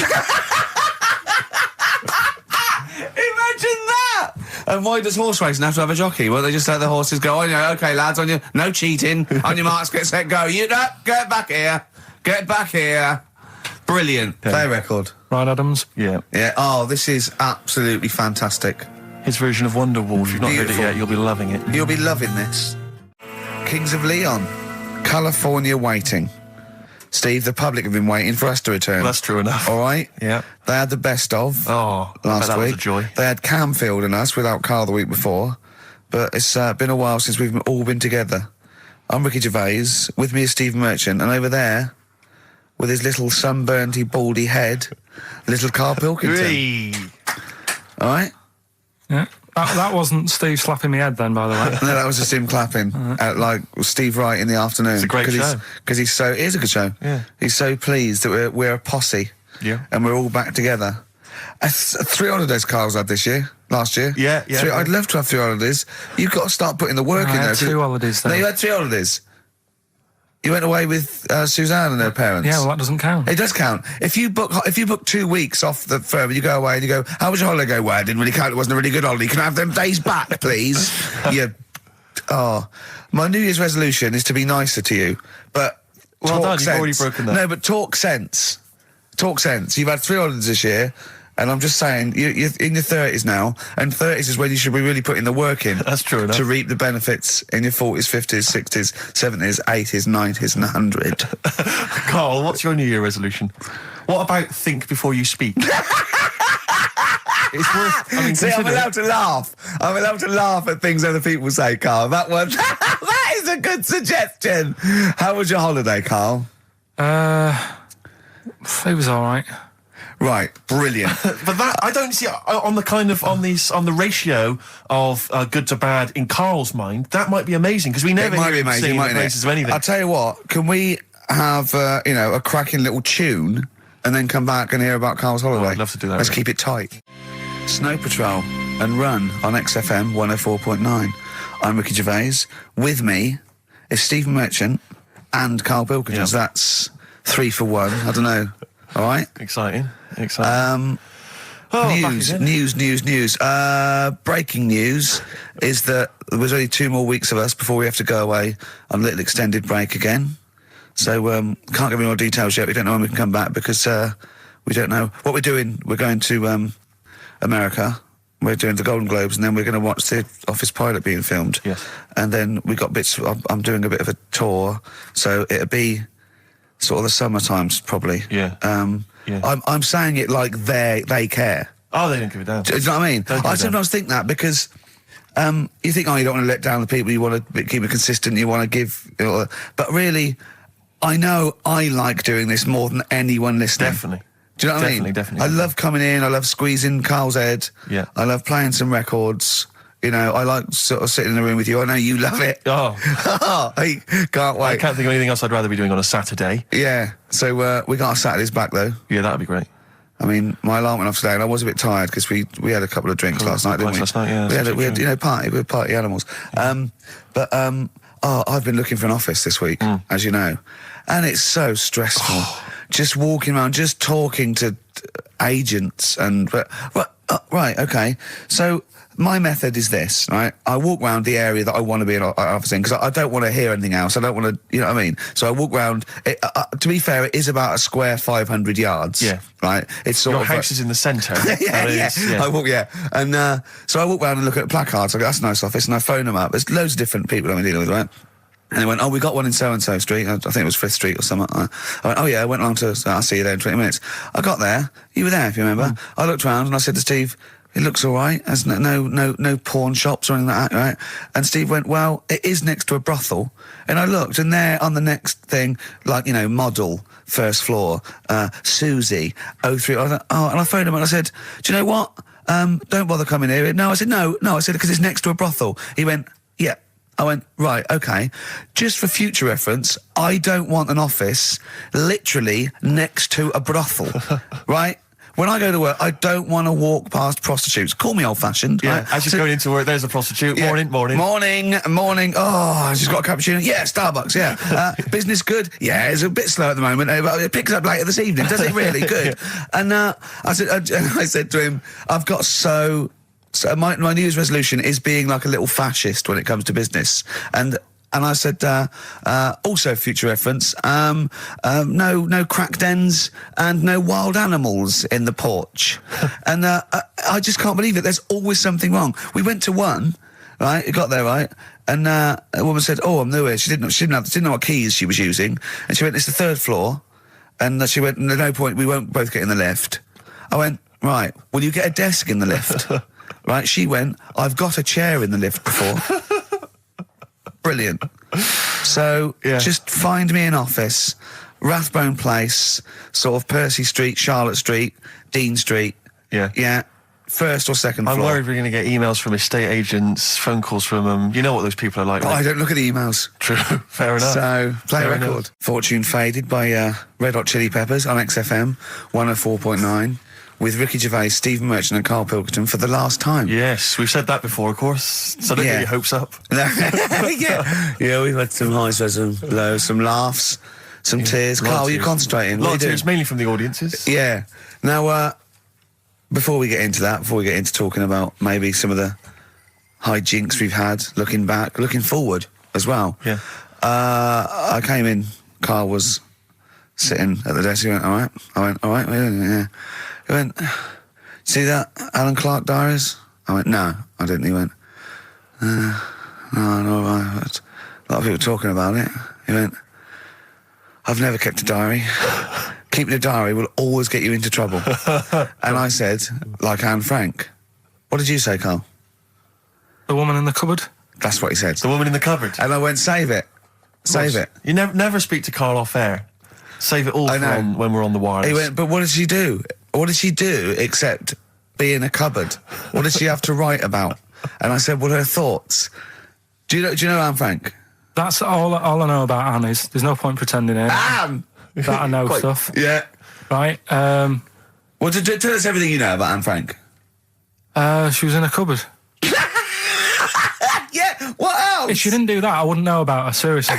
And why does horse racing have to have a jockey? Well, they just let the horses go, okay, lads, no cheating, on your marks, get set, go. Get back here. Brilliant. Yeah. Play record. Right, Adams? Yeah. Yeah, this is absolutely fantastic. His version of Wonderwall, if you've not heard it yet, you'll be loving it. You'll be loving this. Kings of Leon, California Waiting. Steve, the public have been waiting for us to return. Well, that's true enough. All right? Yeah. They had the best of last week. Was a joy. They had Camfield and us without Carl the week before. But it's been a while since we've all been together. I'm Ricky Gervais. With me is Steve Merchant. And over there, with his little sunburnt-y, baldy head, little Karl Pilkington. All right? Yeah. That wasn't Steve slapping me head then, by the way. No, that was just him clapping at, like, Steve Wright in the afternoon. It's a great show. Because it is a good show. Yeah. He's so pleased that we're a posse. Yeah. And we're all back together. 3 holidays Carl's had last year. Yeah. I'd love to have 3 holidays. You've got to start putting the work in there. I had 2 holidays then. No, you had 3 holidays. You went away with Suzanne and her parents. Yeah, well, that doesn't count. It does count. If you book 2 weeks off the firm, you go away and you go, how was your holiday? Go, well, it didn't really count. It wasn't a really good holiday. Can I have them days back, please? My New Year's resolution is to be nicer to you, but well talk done, sense. You've already broken that. No, but talk sense. Talk sense. You've had 3 holidays this year. And I'm just saying, you're in your 30s now, and 30s is when you should be really putting the work in. That's true enough. To reap the benefits in your 40s, 50s, 60s, 70s, 80s, 90s, and 100. Carl, what's your New Year resolution? What about think before you speak? It's worth... See, I'm allowed to laugh. I'm allowed to laugh at things other people say, Carl. That one... that is a good suggestion. How was your holiday, Carl? It was all right. Right, brilliant. But that I don't see on the ratio of good to bad in Carl's mind. That might be amazing because we never hear him sing the praises of anything. I'll tell you what. Can we have a cracking little tune and then come back and hear about Carl's holiday? I'd love to do that. Let's keep it tight. Snow Patrol and Run on XFM 104.9. I'm Ricky Gervais. With me is Steve Merchant and Karl Pilkington. Yeah. So that's 3 for 1. I don't know. All right. Exciting. News. Breaking news is that there's only 2 more weeks of us before we have to go away on a little extended break again. So, can't give any more details yet. We don't know when we can come back because, we don't know what we're doing. We're going to, America. We're doing the Golden Globes, and then we're going to watch the Office pilot being filmed. Yes. And then we got bits. I'm doing a bit of a tour, so it'll be sort of the summer times probably. Yeah. I'm saying it like they care. Oh, they don't give a damn. Do you know what I mean? I sometimes think that because you think, you don't want to let down the people. You want to keep it consistent. You want to give, but really, I know I like doing this more than anyone listening. Definitely. Do you know what I mean? Definitely. I love coming in. I love squeezing Carl's head. Yeah. I love playing some records. I like sort of sitting in the room with you. I know you love it. Oh. I can't wait. I can't think of anything else I'd rather be doing on a Saturday. Yeah. So we got our Saturdays back though. Yeah, that'd be great. I mean, my alarm went off today, and I was a bit tired because we had a couple of drinks last night, didn't we? Last night, yeah. We had party. We were party animals. I've been looking for an office this week, as you know, and it's so stressful. Just walking around, just talking to agents right, okay. So my method is this, right? I walk around the area that I want to be an office in because I don't want to hear anything else. I don't want to, you know what I mean? So I walk around. To be fair, it is about a square 500 yards. Yeah. Right? It's sort Your of... house is in the centre. yeah. I walk, And so I walk around and look at placards. I go, that's a nice office. And I phone them up. There's loads of different people I'm dealing with, right? And they went, we got one in so-and-so street. I think it was 5th Street or something. I went, I went along to... I'll see you there in 20 minutes. I got there. You were there, if you remember. I looked around and I said to Steve, it looks all right. There's no pawn shops or anything like that, right? And Steve went, well, it is next to a brothel. And I looked, and there on the next thing, like, model, 1st floor, Susie, 03. I thought, and I phoned him and I said, do you know what? Don't bother coming here. No, I said, no. I said, because it's next to a brothel. He went, yeah. I went, right, okay. Just for future reference, I don't want an office literally next to a brothel, right? When I go to work, I don't want to walk past prostitutes. Call me old-fashioned. Yeah, right? as you're going into work, there's a prostitute. Yeah. Morning. Oh, she's got a cappuccino. Yeah, Starbucks, yeah. Business good? Yeah, it's a bit slow at the moment, but it picks up later this evening. Does it really? Good. And I said to him, I've got so my New Year's resolution is being like a little fascist when it comes to business. And I said, also future reference, no crack dens and no wild animals in the porch. And I just can't believe it. There's always something wrong. We went to one, right? It got there, right? And a woman said, I'm new here. She didn't know what keys she was using. And she went, it's the 3rd floor. And she went, no point, we won't both get in the lift. I went, right, will you get a desk in the lift? Right? She went, I've got a chair in the lift before. Brilliant. So, just find me an office, Rathbone Place, sort of Percy Street, Charlotte Street, Dean Street. Yeah. Yeah. 1st or 2nd floor. I'm worried we're going to get emails from estate agents, phone calls from them. You know what those people are like. I don't look at the emails. True. Fair enough. So, play a record. Enough. Fortune Faded by Red Hot Chili Peppers on XFM 104.9. With Ricky Gervais, Stephen Merchant and Karl Pilkington for the last time. Yes, we've said that before, of course, so don't get your hopes up. Yeah, we've had some highs, some lows, some laughs, some tears. Karl, you concentrating? A lot of tears, mainly from the audiences. Yeah. Now, before we get into talking about maybe some of the hijinks we've had, looking back, looking forward as well. Yeah. I came in, Karl was sitting at the desk, he went, all right? I went, all right, yeah. He went, see that Alan Clark diaries? I went, no, I didn't. He went, no, I heard a lot of people talking about it. He went, I've never kept a diary. Keeping a diary will always get you into trouble. And I said, like Anne Frank. What did you say, Karl? The woman in the cupboard? That's what he said. The woman in the cupboard. And I went, save it. Save it. You never speak to Karl off air. Save it all from when we're on the wireless. He went, but what did she do? What did she do except be in a cupboard? What did she have to write about? And I said, well, her thoughts. Do you know Anne Frank? That's all I know about Anne is. There's no point pretending it. Anne! That I know stuff. Yeah. Right. Well, tell us everything you know about Anne Frank. She was in a cupboard. Yeah, what else? If she didn't do that, I wouldn't know about her, seriously.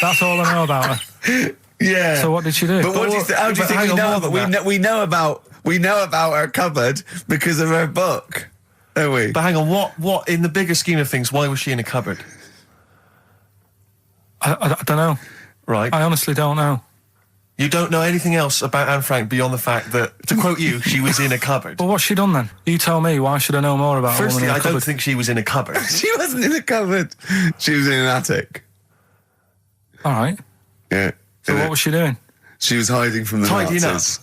That's all I know about her. Yeah. So what did she do? But what do you how do you think we know about? We know about We know about her cupboard because of her book, don't we? But hang on, what in the bigger scheme of things, why was she in a cupboard? I don't know. Right. I honestly don't know. You don't know anything else about Anne Frank beyond the fact that, to quote you, she was in a cupboard. Well, what's she done then? You tell me. Why should I know more about her? Firstly, I don't think she was in a cupboard. She wasn't in a cupboard. She was in an attic. All right. Yeah. So what was she doing? She was hiding from the Nazis.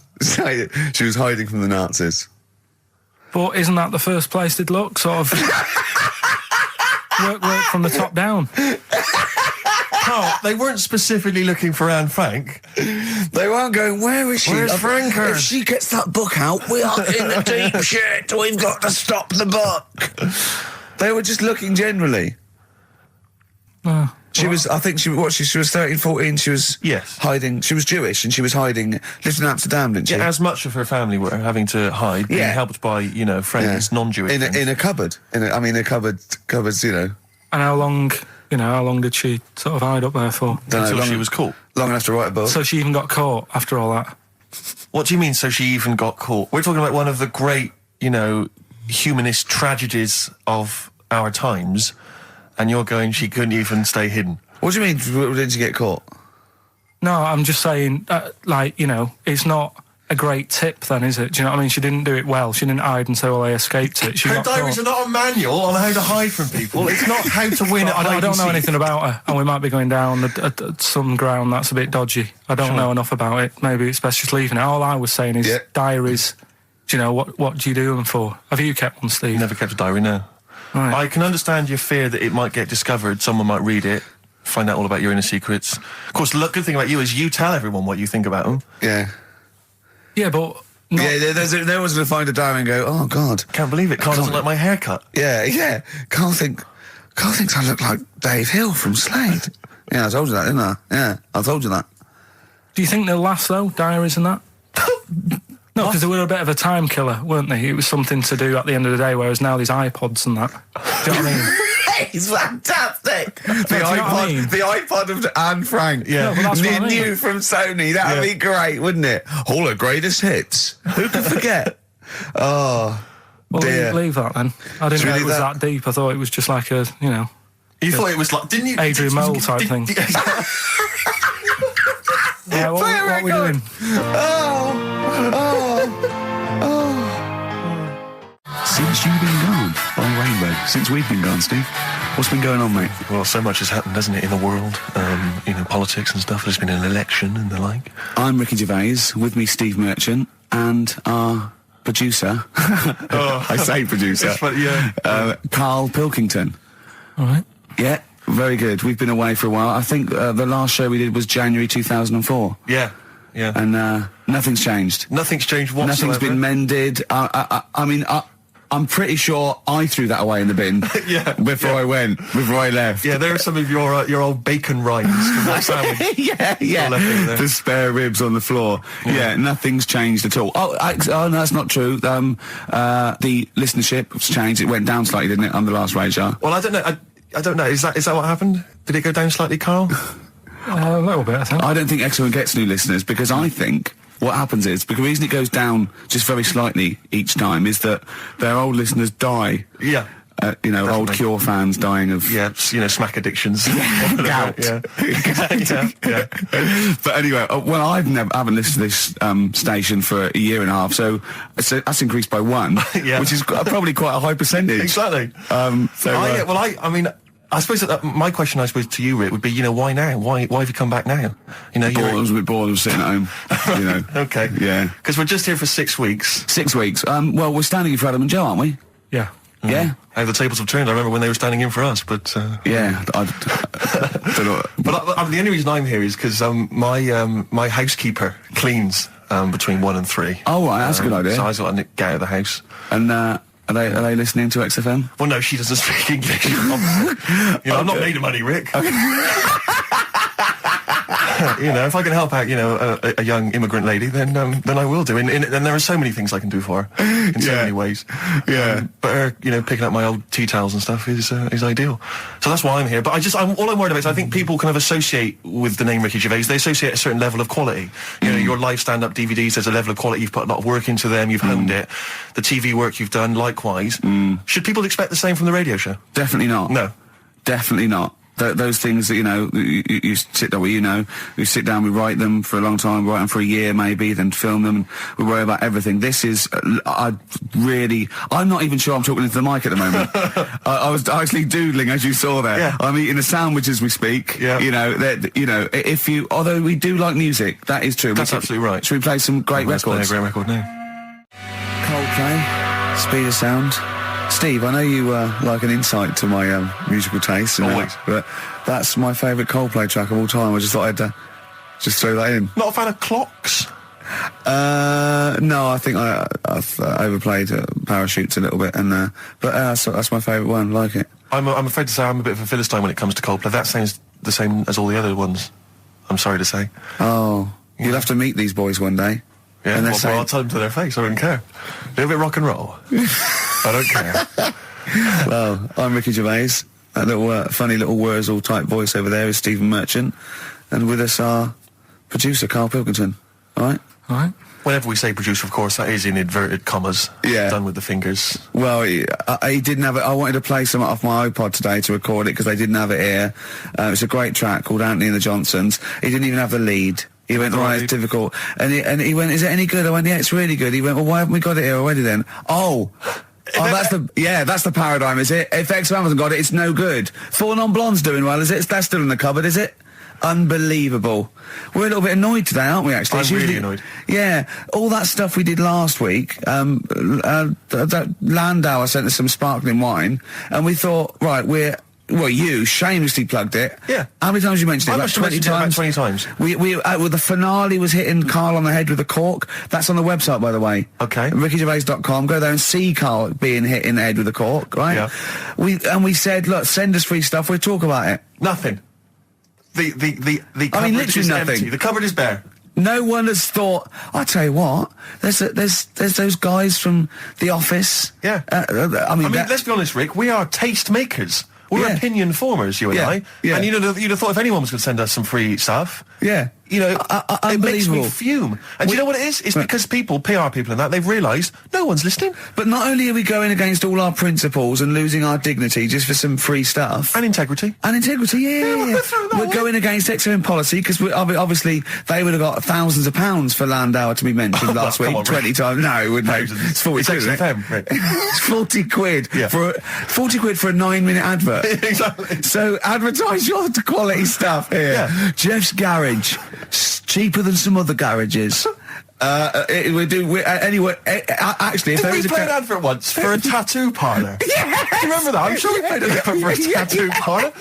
She was hiding from the Nazis. But isn't that the first place they'd look? Sort of work from the top down. Oh, they weren't specifically looking for Anne Frank. They weren't going, where is she? Where's Franker? If she gets that book out, we are in the deep shit. We've got to stop the book. They were just looking generally. She was, I think she was 13, 14, she was hiding, she was Jewish and she was hiding, lived in Amsterdam, didn't she? Yeah, as much of her family were having to hide, being helped by, friends, non-Jewish friends. In a cupboard. Cupboards, And how long did she sort of hide up there for? Until she was caught. Long enough to write a book. So she even got caught after all that? What do you mean, so she even got caught? We're talking about one of the great, humanist tragedies of our times, and you're going, she couldn't even stay hidden. What do you mean, didn't she get caught? No, I'm just saying, it's not a great tip then, is it? Do you know what I mean? She didn't do it well. She didn't hide until they escaped it. Her diaries are not a manual on how to hide from people. It's not how to win at I don't know anything about her, and we might be going down some ground that's a bit dodgy. I don't know enough about it. Maybe it's best just leaving it. All I was saying is diaries. Do you know, what do you do them for? Have you kept one, Steve? Never kept a diary, no. Right. I can understand your fear that it might get discovered, someone might read it, find out all about your inner secrets. Of course, the good thing about you is you tell everyone what you think about them. Yeah. Yeah, but... no one's going to find a diary and go, oh, God. Can't believe it. Carl doesn't like my haircut. Yeah. Carl thinks I look like Dave Hill from Slade. Yeah, I told you that, didn't I? Yeah, I told you that. Do you think they'll last, though, diaries and that? No, because they were a bit of a time killer, weren't they? It was something to do at the end of the day, whereas now there's iPods and that. Do you know what I mean? It's fantastic. The iPod of Anne Frank. Yeah, no, new from Sony. That would be great, wouldn't it? All her greatest hits. Who could forget? Oh, well, dear. Leave that then. I didn't know it was that deep. I thought it was just like a, You thought it was like, didn't you? Adrian Mole type thing. Yeah, what are we doing? Since you've been gone on Rainbow, since we've been gone, Steve, what's been going on, mate? Well, so much has happened, hasn't it, in the world? Politics and stuff. There's been an election and the like. I'm Ricky Gervais, with me Steve Merchant, and our producer, I say producer, Karl Pilkington. All right. Yeah, very good. We've been away for a while. I think the last show we did was January 2004. Yeah. And nothing's changed. Nothing's changed whatsoever. Nothing's been mended. I'm pretty sure I threw that away in the bin before I left. Yeah, there are some of your old bacon rinds from that sandwich. yeah. The spare ribs on the floor. Yeah, nothing's changed at all. Oh, no, that's not true. The listenership's changed. It went down slightly, didn't it, on the last radio show? Well, I don't know. I don't know. Is that what happened? Did it go down slightly, Carl? A little bit, I think. I don't think XFM gets new listeners because I think what happens is, because the reason it goes down just very slightly each time is that their old listeners die. Yeah. Definitely. Old Cure fans dying of... Yeah, smack addictions. Gout. Yeah. But anyway, I haven't listened to this station for a year and a half, so that's increased by 1, which is probably quite a high percentage. Exactly. I suppose that my question, to you, Rick, would be, why now? Why have you come back now? I was a bit bored of sitting at home. Okay. Yeah. Because we're just here for 6 weeks. 6 weeks. Well, we're standing in for Adam and Joe, aren't we? Yeah. Yeah. How the tables have turned. I remember when they were standing in for us, but... Yeah. I don't know. But the only reason I'm here is because my housekeeper cleans between 1 and 3. Oh, right, that's a good idea. So I was got to get out of the house. And, Are they listening to XFM? Well, no, she doesn't speak English. I'm not made of money, Rick. Okay. You know, if I can help out, you know, a young immigrant lady, then I will do. And there are so many things I can do for her in so many ways. Yeah. But her, you know, picking up my old tea towels and stuff is ideal. So that's why I'm here. But all I'm worried about is I think people kind of associate with the name Ricky Gervais. They associate a certain level of quality. You know, your live stand-up DVDs, there's a level of quality. You've put a lot of work into them. You've honed it. The TV work you've done, likewise. Should people expect the same from the radio show? Definitely not. No. Definitely not. Those things that, you know, you sit down, well, you know, we sit down, we write them for a long time, write them for a year maybe, then film them, and we worry about everything. This is, I'm not even sure I'm talking into the mic at the moment. I was actually doodling, as you saw there. Yeah. I'm eating a sandwich as we speak. Yeah. You know, although we do like music, that is true. That's absolutely right. Should we play some great records? Let's play a great record now. Coldplay, Speed of Sound. Steve, I know you like an insight to my musical taste, but that's my favourite Coldplay track of all time. I just thought I'd just throw that in. Not a fan of clocks? No, I think I've overplayed Parachutes a little bit, and but that's my favourite one. Like it. I'm afraid to say I'm a bit of a Philistine when it comes to Coldplay. That sounds the same as all the other ones. I'm sorry to say. Oh, you'll have to meet these boys one day. Yeah, and well, I'll tell them to their face. I don't care. A little bit rock and roll. I don't care. Well, I'm Ricky Gervais. That little funny little Wurzel type voice over there is Stephen Merchant, and with us our producer Karl Pilkington. All right. All right. Whenever we say producer, of course, that is in inverted commas. Yeah. Done with the fingers. Well, he didn't have it. I wanted to play some off my iPod today to record it because they didn't have it here. It's a great track called Anthony and the Johnsons. He didn't even have the lead. He went, right, it's difficult. And he went, is it any good? I went, yeah, it's really good. He went, well, why haven't we got it here already then? Oh, that's the paradigm, is it? If XFM hasn't got it, it's no good. Four Non-Blondes doing well, is it? That's still in the cupboard, is it? Unbelievable. We're a little bit annoyed today, aren't we, actually? I'm really annoyed. Yeah. All that stuff we did last week, that Landauer sent us some sparkling wine, and we thought, right, you shamelessly plugged it. Yeah. How many times you mentioned it? Like 20 times? About 20 times. Well, the finale was hitting Karl on the head with a cork. That's on the website, by the way. Okay. RickyGervais.com. Go there and see Karl being hit in the head with a cork, right? Yeah. We said, look, send us free stuff. We'll talk about it. Nothing. The cupboard is nothing. Empty. The cupboard is bare. No one has thought. I tell you what, there's those guys from The Office. Yeah. I mean, let's be honest, Rick. We are taste makers. We're opinion formers, you and I. Yeah. And you'd have thought if anyone was going to send us some free stuff. Yeah. You know, it makes me fume. And do you know what it is? It's because people, PR people and that, they've realised no one's listening. But not only are we going against all our principles and losing our dignity just for some free stuff. And integrity. Yeah. We're going against XFM policy because obviously they would have got thousands of pounds for Landauer to be mentioned last week. 20 times. No, it wouldn't. It's 40 quid, isn't it? It's 40 quid. Yeah. 40 quid for a 9-minute advert. Exactly. So advertise your quality stuff here. Yeah. Jeff's Garage. Cheaper than some other garages. Anyway, actually, if did we play an advert once for a tattoo parlour? Yes! Do you remember that? I'm sure we played an advert for a tattoo parlour.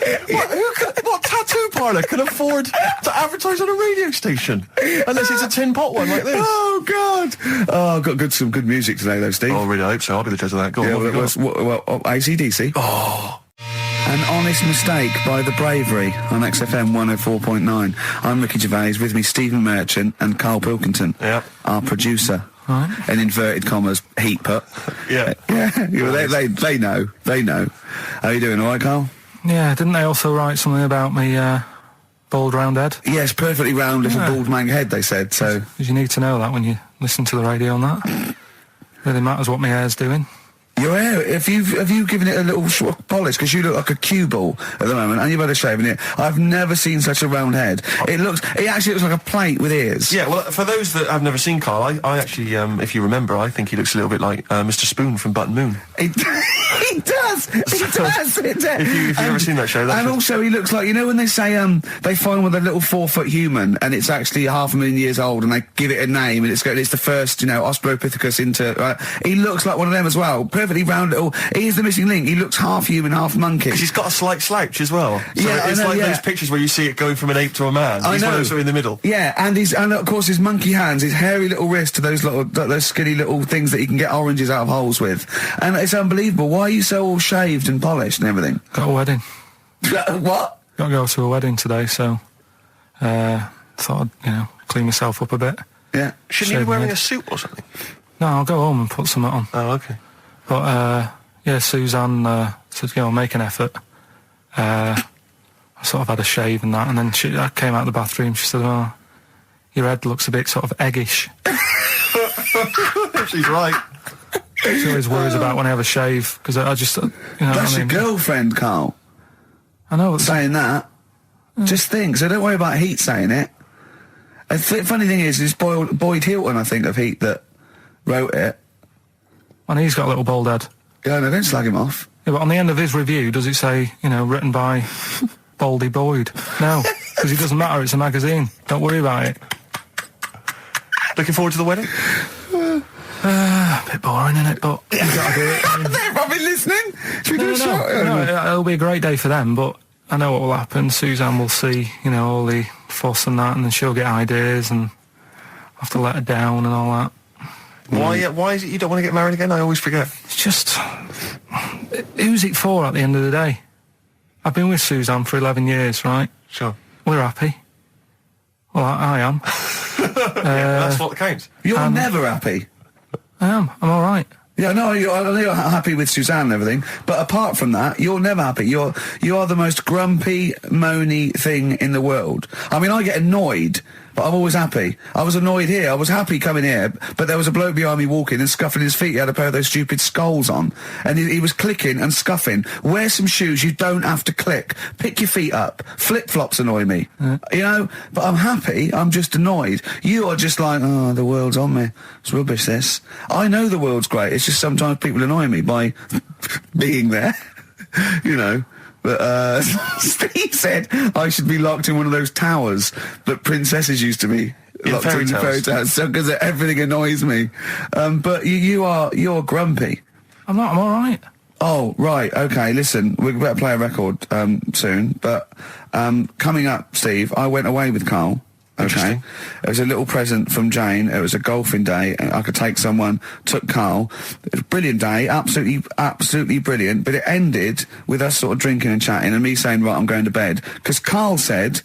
What tattoo parlour can afford to advertise on a radio station? Unless it's a tin pot one like this. Oh, God. Oh, got some good music today, though, Steve. Oh, really? I hope so. I'll be the judge of that. Go on, AC/DC. Oh. An Honest Mistake by The Bravery on XFM 104.9. I'm Ricky Gervais, with me Stephen Merchant and Karl Pilkington, our producer. Right. In inverted commas, heat put. Yeah. They know. How are you doing, all right, Karl? Yeah, didn't they also write something about me, bald round head? Yes, perfectly round little bald man head, they said, so... Because you need to know that when you listen to the radio and that. Really matters what my hair's doing. Your hair, have you given it a little polish? Because you look like a cue ball at the moment, and you've had a shave in it. I've never seen such a round head. It actually looks like a plate with ears. Yeah, well, for those that have never seen Karl, I actually, if you remember, I think he looks a little bit like Mr. Spoon from Button Moon. He does. If you've ever seen that show, and also he looks like, you know when they say they find with a little 4-foot human and it's actually 500,000 years old and they give it a name and it's the first, Australopithecus into. He looks like one of them as well. Perfectly round little. He's the missing link. He looks half human, half monkey. Because he's got a slight slouch as well. So it's those pictures where you see it going from an ape to a man. He's one of those in the middle. Yeah, and of course his monkey hands, his hairy little wrist to those skinny little things that he can get oranges out of holes with. And it's unbelievable. Why are you so all shaved and polished and everything? Got a wedding. What? Got to go to a wedding today, so... thought I'd, you know, clean myself up a bit. Yeah. Shouldn't you be wearing a suit or something? No, I'll go home and put something on. Oh, okay. But, yeah, Suzanne said, you know, make an effort. I sort of had a shave and that, and then I came out of the bathroom, she said, oh, your head looks a bit sort of eggish. She's right. She always worries about when I have a shave, because I just, you know That's what I mean? your girlfriend, Carl. I know. Saying that. Just think, so don't worry about Heat saying it. The funny thing is, it's Boyd Hilton, I think, of Heat that wrote it. And he's got a little bald head. Yeah, no, don't slag him off. Yeah, but on the end of his review, does it say, you know, written by Baldy Boyd? No, because it doesn't matter, it's a magazine. Don't worry about it. Looking forward to the wedding? A bit boring, isn't it? But you gotta do it. They're probably listening. Should we do a shot? No, it'll be a great day for them, but I know what will happen. Suzanne will see, you know, all the fuss and that, and then she'll get ideas, and I'll have to let her down and all that. Why is it you don't want to get married again? I always forget. It's just, who's it for at the end of the day? I've been with Suzanne for 11 years, right? Sure. We're happy. Well, I am. That's what counts. You're never happy. I am. I'm all right. Yeah, no, I know you're happy with Suzanne and everything, but apart from that, you're never happy. You are the most grumpy, moany thing in the world. I mean, I get annoyed, but I'm always happy. I was annoyed here. I was happy coming here, but there was a bloke behind me walking and scuffing his feet. He had a pair of those stupid skulls on, and he was clicking and scuffing. Wear some shoes. You don't have to click. Pick your feet up. Flip-flops annoy me. You know? But I'm happy. I'm just annoyed. You are just like, oh, the world's on me. It's rubbish, this. I know the world's great. It's just sometimes people annoy me by being there. You know? But Steve said I should be locked in one of those towers that princesses used to be locked in fairy tales, because everything annoys me. But you're grumpy. I'm not. I'm all right. Oh, right. Okay, listen, we better play a record soon. But coming up, Steve, I went away with Carl. Okay. It was a little present from Jane. It was a golfing day. I could take someone, took Carl. It was a brilliant day, absolutely brilliant. But it ended with us sort of drinking and chatting and me saying, right, I'm going to bed. Because Carl said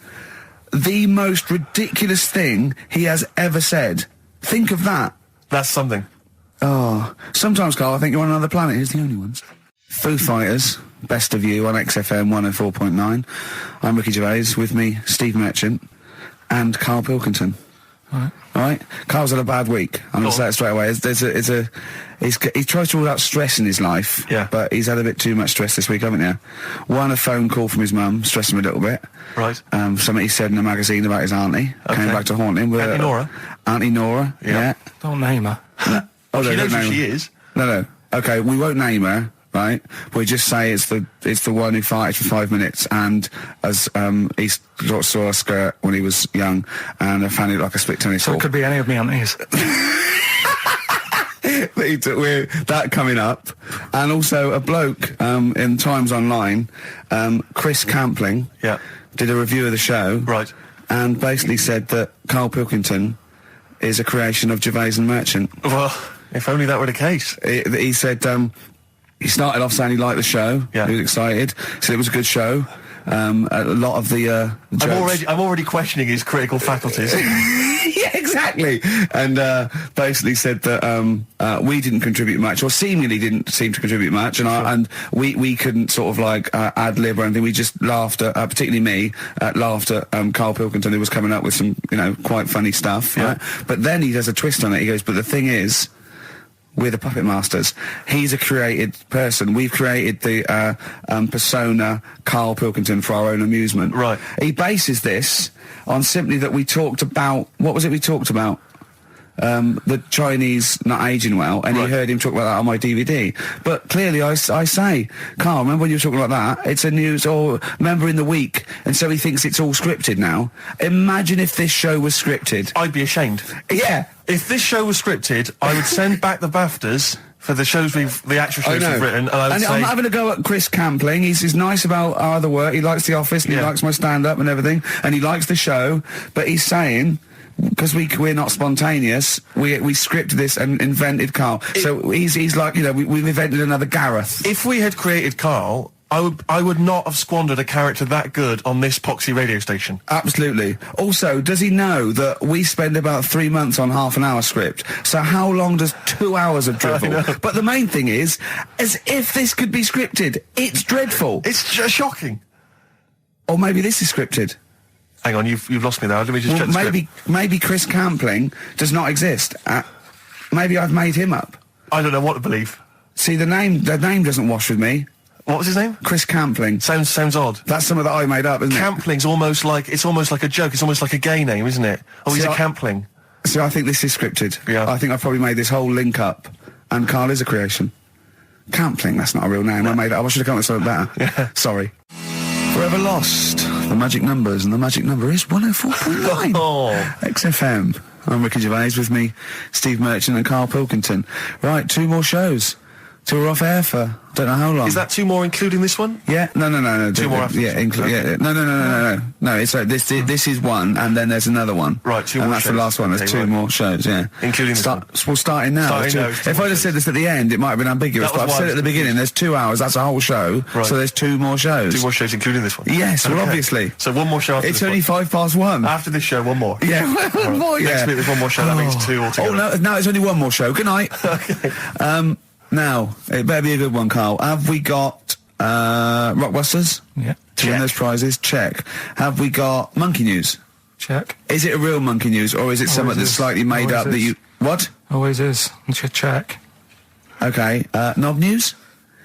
the most ridiculous thing he has ever said. Think of that. That's something. Oh, sometimes, Carl, I think you're on another planet. Here's the only ones. Foo Fighters, Best of You on XFM 104.9. I'm Ricky Gervais. With me, Steve Merchant. And Karl Pilkington. All right. Carl's had a bad week. I'm going to say it straight away. He tries to rule out stress in his life. Yeah. But he's had a bit too much stress this week, haven't you? One, a phone call from his mum, stressed him a little bit. Right. Something he said in a magazine about his auntie. Okay. Came back to haunt him. Auntie Nora? Auntie Nora, yeah. Don't name her. No. Oh, she knows who she is. No. Okay, we won't name her. Right, we just say it's the one who farted for 5 minutes, and as he saw a skirt when he was young, and I found it like a split tennis so ball. It could be any of me aunties. We're that coming up, and also a bloke in Times Online, Chris Campling, did a review of the show, right, and basically said that Karl Pilkington is a creation of Gervais and Merchant. Well, if only that were the case. He said. He started off saying he liked the show. Yeah. He was excited. Said it was a good show. A lot of the jokes. I'm already questioning his critical faculties. Yeah, exactly. And basically said that we didn't contribute much, or seemingly didn't seem to contribute much, and we couldn't sort of like ad lib or anything. We just laughed at, particularly me, laughed at Karl Pilkington, who was coming up with some, you know, quite funny stuff. Yeah. Right? But then he does a twist on it. He goes, but the thing is, we're the puppet masters. He's a created person. We've created the persona Karl Pilkington for our own amusement. Right. He bases this on simply that we talked about... What was it we talked about? The Chinese not aging well, and he heard him talk about that on my DVD. But clearly I say, Karl, remember when you were talking about that? It's a news, or remember in the week, and so he thinks it's all scripted now. Imagine if this show was scripted. I'd be ashamed. Yeah. If this show was scripted, I would send back the BAFTAs for the actual shows we've written, and I would say... I'm having a go at Chris Campling. He's nice about our other work. He likes The Office, and he likes my stand-up and everything, and he likes the show, but he's saying... Because we're not spontaneous, we scripted this and invented Karl. So he's like, you know, we've invented another Gareth. If we had created Karl, I would not have squandered a character that good on this poxy radio station. Absolutely. Also, does he know that we spend about 3 months on half an hour script? So how long does 2 hours of drivel? But the main thing is, as if this could be scripted, it's dreadful. It's just shocking. Or maybe this is scripted. Hang on, you've lost me there. Let me just check the script. Maybe Chris Campling does not exist. Maybe I've made him up. I don't know what to believe. See, the name doesn't wash with me. What was his name? Chris Campling. Sounds odd. That's something that I made up, isn't it? Campling's almost like a joke. It's almost like a gay name, isn't it? Oh, he's a Campling. So I think this is scripted. Yeah. I think I've probably made this whole link up, and Karl is a creation. Campling, that's not a real name. No. I should have come up with something better. Yeah. Sorry. Forever Lost. The magic numbers, and the magic number is 104.9. Oh. XFM. I'm Ricky Gervais, with me, Steve Merchant and Karl Pilkington. Right, 2 more shows. 2 are off air for don't know how long. Is that 2 more including this one? Yeah, no. 2 more after. Yeah, okay. No. It's this is one, and then there's another one. Right, 2 more. And that's shows. The last one. There's 2 more shows. Yeah, including this one. We're starting now. If I'd have said this at the end, it might have been ambiguous. But I've said it at the beginning. There's 2 hours. That's a whole show. Right. So there's 2 more shows. 2 more shows, including this one. Yes, well, obviously. So 1 more show. After it's only 1:05. After this show, 1 more. Yeah, one more. Yeah. Next week there's 1 more show. That means 2 altogether. Oh no, now it's only 1 more show. Good night. Okay. Now, it better be a good one, Karl. Have we got Rockbusters? Yeah. To win those prizes? Check. Have we got Monkey News? Check. Is it a real Monkey News, or is it something that's slightly made up that you... What? Always is. Check. Okay. Knob News?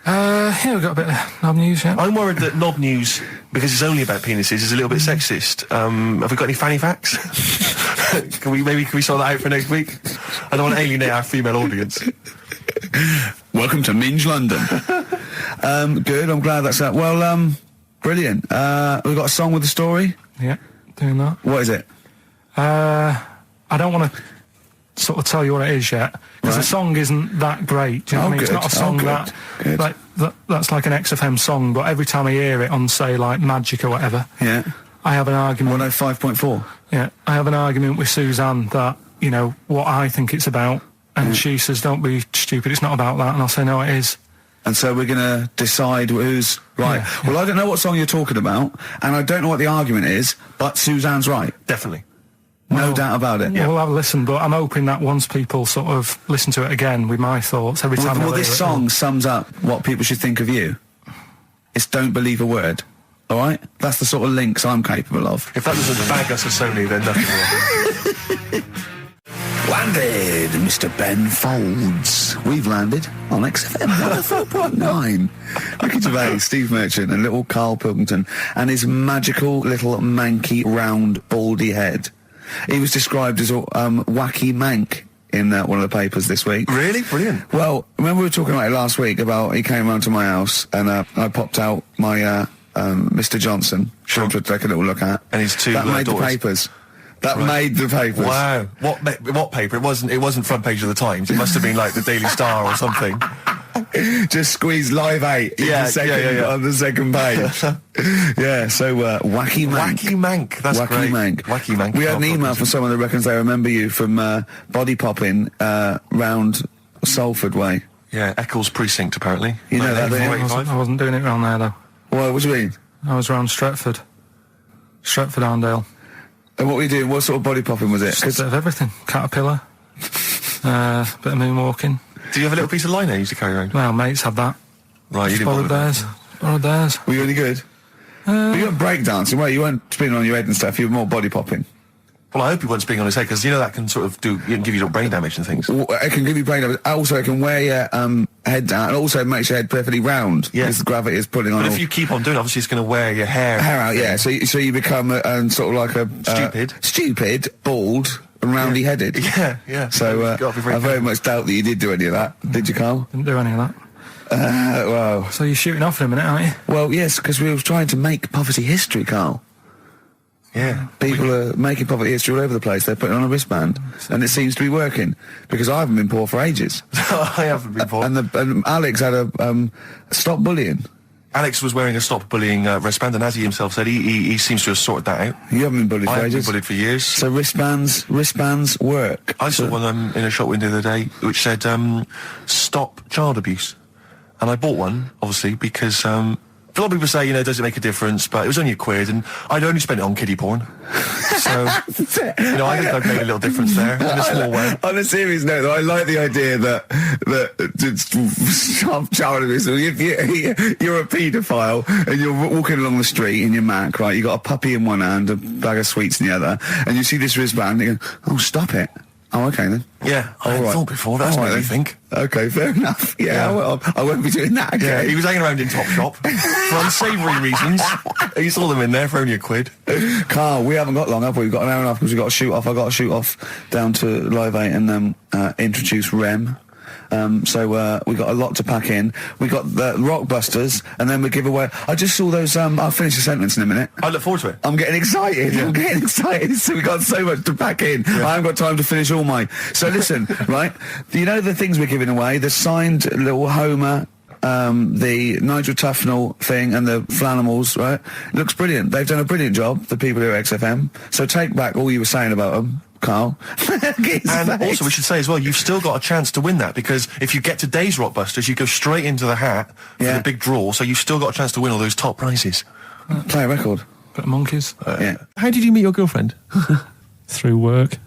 Yeah, we've got a bit of knob news, yeah. I'm worried that knob news, because it's only about penises, is a little bit sexist. Have we got any fanny facts? Can we sort that out for next week? I don't want to alienate our female audience. Welcome to Minge London. Good, I'm glad that's that. Well, brilliant. We've got a song with a story? Yeah, doing that. What is it? I don't want to sort of tell you what it is yet, because the song isn't that great. Do you know what I mean? It's not a song that's like an XFM song, but every time I hear it on, say, like Magic or whatever, yeah, I have an argument. 105.4. Yeah, I have an argument with Suzanne that, you know, what I think it's about, and she says, don't be stupid, it's not about that, and I'll say, no, it is. And so we're going to decide who's right. Yeah. Well, I don't know what song you're talking about, and I don't know what the argument is, but Suzanne's right. Definitely. No doubt about it. Yeah, we'll have a listen, but I'm hoping that once people sort of listen to it again with my thoughts every time. Well, this song sums up what people should think of you. It's don't believe a word. All right? That's the sort of links I'm capable of. If that doesn't bag us as Sony, then nothing will. Landed, Mr. Ben Folds. We've landed on XFM 104.9. Ricky Gervais, Steve Merchant, and little Karl Pilkington, and his magical little manky round baldy head. He was described as a wacky mank in one of the papers this week. Really? Brilliant. Well, remember we were talking about it last week, about he came round to my house, and I popped out my Mr. Johnson, showed him to take a little look at. And his 2 That made daughters. the papers. That made the papers. Wow. What paper? It wasn't front page of the Times. It must have been like the Daily Star or something. Just squeeze Live 8 on the second page. Yeah, so Wacky Mank. Wacky Mank, that's Wacky great. Mank. Wacky Mank. We had an email from someone that reckons they remember you from body popping round Salford way. Yeah, Eccles Precinct, apparently. You know that, I wasn't doing it round there, though. What do you mean? I was round Stretford. Arndale. And what were you doing? What sort of body popping was it? Just a bit of everything. Caterpillar. Bit of moonwalking. Do you have a little piece of line there you used to carry around? Well, mates had that. Right, you didn't borrowed theirs. Borrowed theirs. Were you any good? But you weren't breakdancing, well, you weren't spinning on your head and stuff, you were more body popping. Well, I hope he wasn't spinning on his head, because you know that can sort of give you little brain damage and things. It can give you brain damage. Also, it can wear your head down, and also it makes your head perfectly round, because the gravity is pulling on. But if you keep on doing it, obviously it's going to wear your hair out, yeah. So you become sort of like a... stupid, bald, and roundy-headed. Yeah. So I very much doubt that you did do any of that. Did you, Karl? Didn't do any of that. Well... So you're shooting off in a minute, aren't you? Well, yes, because we were trying to make poverty history, Karl. Yeah. People are making poverty history all over the place. They're putting on a wristband, and it seems to be working, because I haven't been poor for ages. I haven't been poor. And Alex had a stop bullying. Alex was wearing a stop bullying wristband, and as he himself said, he seems to have sorted that out. You haven't been bullied for ages? I haven't been bullied for years. So wristbands work. I saw one in a shop window the other day which said, stop child abuse. And I bought one, obviously, because A lot of people say, does it make a difference? But it was only £1, and I'd only spent it on kiddie porn. So, I think I've made a little difference there in a small way. On a serious note, though, I like the idea that if you're a paedophile and you're walking along the street in your Mac, right? You got a puppy in one hand, a bag of sweets in the other, and you see this wristband, and you go, "Oh, stop it." Oh, okay then. Yeah, I hadn't thought before. That's what you think. Okay, fair enough. Yeah. I won't be doing that again. Yeah, he was hanging around in Topshop for unsavoury reasons. You saw them in there for only £1. Carl, we haven't got long, have we? We've got an hour and a half because we've got to shoot off. I've got to shoot off down to Live 8 and introduce Rem. So we got a lot to pack in. We got the Rockbusters, and then we give away. I just saw those. I'll finish the sentence in a minute. I look forward to it. I'm getting excited. Yeah. I'm getting excited. So we got so much to pack in. Yeah. I haven't got time to finish all my. So listen, right? You know the things we're giving away: the signed little Homer. The Nigel Tufnell thing and the Flanimals, right? It looks brilliant. They've done a brilliant job, the people here at XFM. So take back all you were saying about them, Carl. And also we should say as well, you've still got a chance to win that, because if you get today's Rockbusters, you go straight into the hat for the big draw, so you've still got a chance to win all those top prizes. Play a record. Bit of monkeys. Yeah. How did you meet your girlfriend? Through work.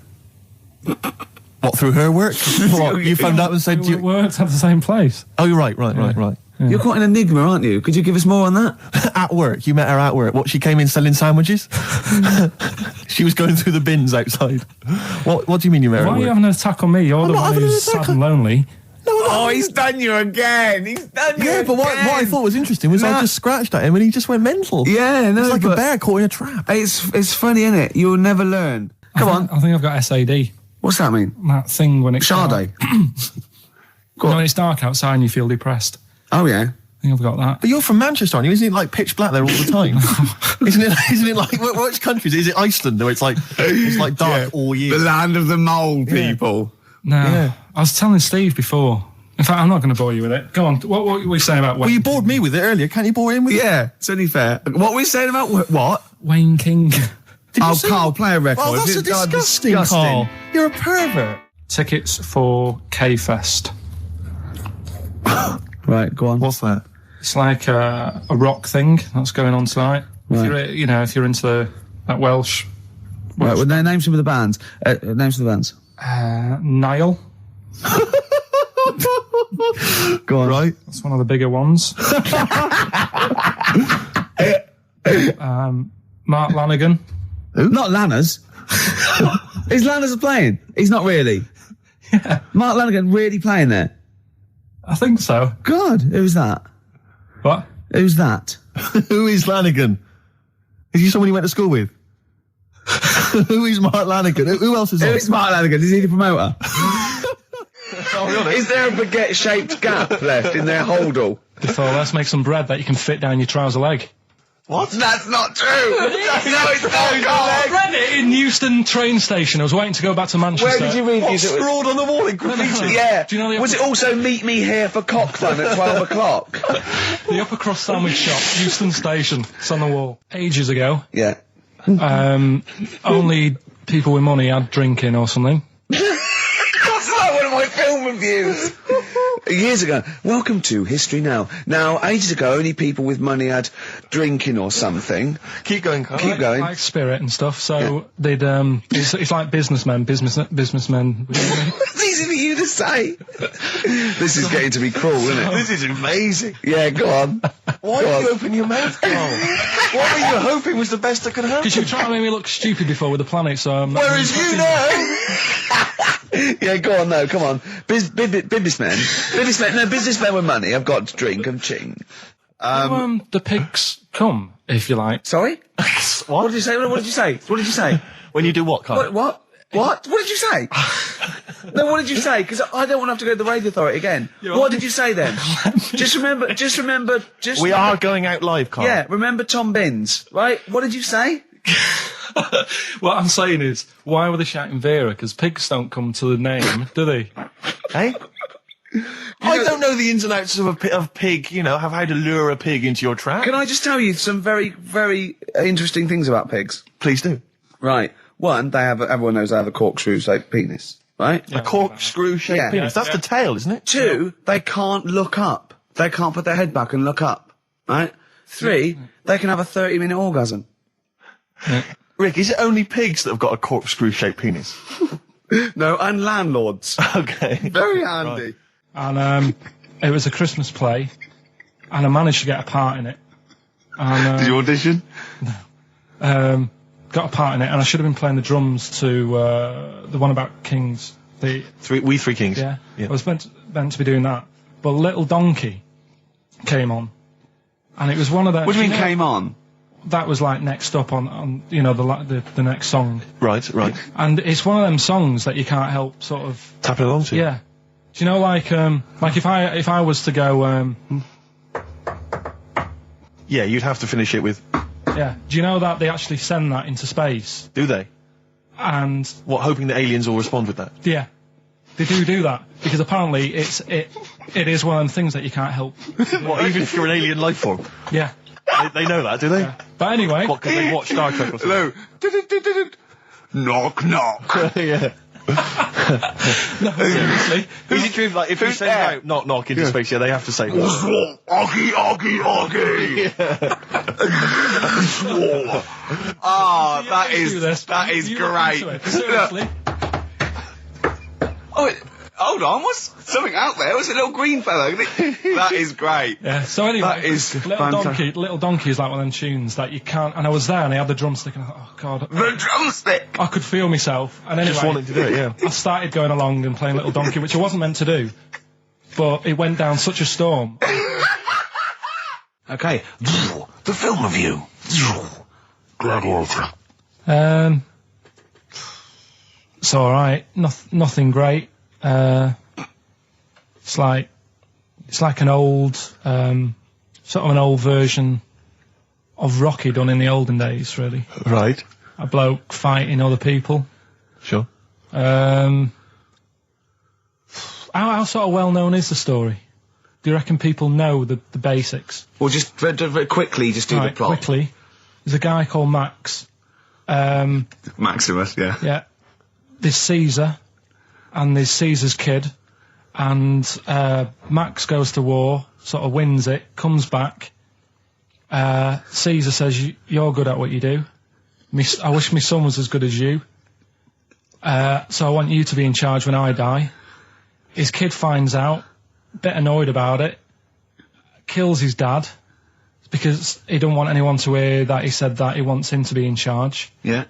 What, through her work? What, you found out and said... We worked at the same place. Oh, you're right. Yeah. You're quite an enigma, aren't you? Could you give us more on that? At work. You met her at work. What, she came in selling sandwiches? She was going through the bins outside. What do you mean you met her at work? Why are you having an attack on me? You're the one who's sad and lonely. No, he's done you again. Yeah, but what I thought was interesting was I just scratched at him and he just went mental. Yeah, no, it's like a bear caught in a trap. It's funny, isn't it? You'll never learn. Come on. I think I've got SAD. What's that mean? That thing when it's Sade. When it's dark outside and you feel depressed. Oh yeah. I think I've got that. But you're from Manchester, aren't you? Isn't it like pitch black there all the time? Isn't it like which countries? Is it Iceland where it's like dark all year? The land of the mole people. No. Yeah. I was telling Steve before. In fact, I'm not going to bore you with it. Go on. What were we saying about Wayne? Well, you bored me with it earlier. Can't you bore him with it? Yeah, it's only fair. What were we saying about what? Wayne King. Carl, play a record. Oh, that's disgusting, Carl. You're a pervert. Tickets for K-Fest. Right, go on. What's that? It's like a rock thing that's going on tonight. Right. If you're into that Welsh. Right, well, name some of the bands. Names of the bands. Niall. Go on. Right. That's one of the bigger ones. Mark Lanigan. Who? Not Lanners. Is Lanners playing? He's not really. Yeah. Mark Lanigan really playing there? I think so. God, who's that? What? Who's that? Who is Lanigan? Is he someone you went to school with? Who is Mark Lanigan? Who else is on? Who is Mark Lanigan? Is he the promoter? Is there a baguette-shaped gap left in their holdall? Before, let's make some bread that you can fit down your trouser leg. What? That's not true! No, it's not! I read it in Euston train station. I was waiting to go back to Manchester. Where did you read it? Scrawled on the wall in graffiti? Yeah. Do you know was it also meet me here for cockfun at 12 o'clock? The upper crust sandwich shop, Euston station. It's on the wall. Ages ago. Yeah. Only people with money had drinking or something. That's like one of my film reviews. Years ago. Welcome to History Now. Now, ages ago, only people with money had drinking or something. Keep going, Carl. Keep going. Like spirit and stuff. So they'd it's like businessmen. It's easy for you to say. This is getting to be cruel, isn't it? This is amazing. Yeah, go on. Why did you open your mouth, Carl? What were you hoping was the best that could happen? Because you were trying to make me look stupid before with the planet, so... Whereas you know... Yeah, go on, no, come on. Businessmen with money. I've got to drink and ching. The pigs come, if you like. Sorry? What did you say? What did you say? What did you say? When you do what, Carl? What? What did you say? No, what did you say? Because I don't want to have to go to the radio authority again. What did you say then? Just remember. We are going out live, Carl. Yeah, remember Tom Binns, right? What did you say? What I'm saying is, why were they shouting Vera? Because pigs don't come to the name, do they? Hey? I don't know the ins and outs of pig, have how to lure a pig into your trap. Can I just tell you some very, very interesting things about pigs? Please do. Right. One, everyone knows they have a corkscrew-shaped penis, right? A corkscrew-shaped penis. That's the tail, isn't it? Two, they can't look up. They can't put their head back and look up, right? 3, they can have a 30-minute orgasm. Yeah. Rick, is it only pigs that have got a corkscrew-shaped penis? No, and landlords. Okay. Very handy. Right. And it was a Christmas play, and I managed to get a part in it. And, did you audition? No. Got a part in it, and I should have been playing the drums to the one about Kings. We Three Kings. Yeah. I was meant to be doing that, but Little Donkey came on, and it was one of those. What do you mean came on? That was like next up on the next song. Right. And it's one of them songs that you can't help sort of tapping along to. Yeah. Do you know like if I was to go yeah, you'd have to finish it with. Yeah. Do you know that they actually send that into space? Do they? And what, hoping that aliens will respond with that? Yeah. They do that because apparently it is one of them things that you can't help. What, even if you're an alien life form? Yeah. They know that, do they? Yeah. But anyway, what, because they watch Star Trek or something? Hello. Knock knock. Yeah. No, seriously. Is it true, like, if you send out knock knock into space, they have to say that? Oggy. Ah, that is great. Seriously. Oh, hold on, what's something out there? Was it a little green fella? That is great. Yeah, so anyway, that is Little Donkey is like one of them tunes that you can't, and I was there and I had the drumstick and I thought, oh god. The drumstick! I could feel myself, and anyway. Just wanted to do it, yeah. I started going along and playing Little Donkey, which I wasn't meant to do, but it went down such a storm. Okay, the film review. Gladiator. It's alright, nothing great. It's like an old, sort of an old version of Rocky done in the olden days, really. Right. A bloke fighting other people. Sure. How sort of well known is the story? Do you reckon people know the basics? Well, just very quickly, just do the plot. Quickly. There's a guy called Max. Maximus, yeah. Yeah. There's Caesar, and there's Caesar's kid, and Max goes to war, sort of wins it, comes back. Caesar says, you're good at what you do. I wish my son was as good as you. So I want you to be in charge when I die. His kid finds out, a bit annoyed about it, kills his dad, because he don't want anyone to hear that he said that he wants him to be in charge. Yeah.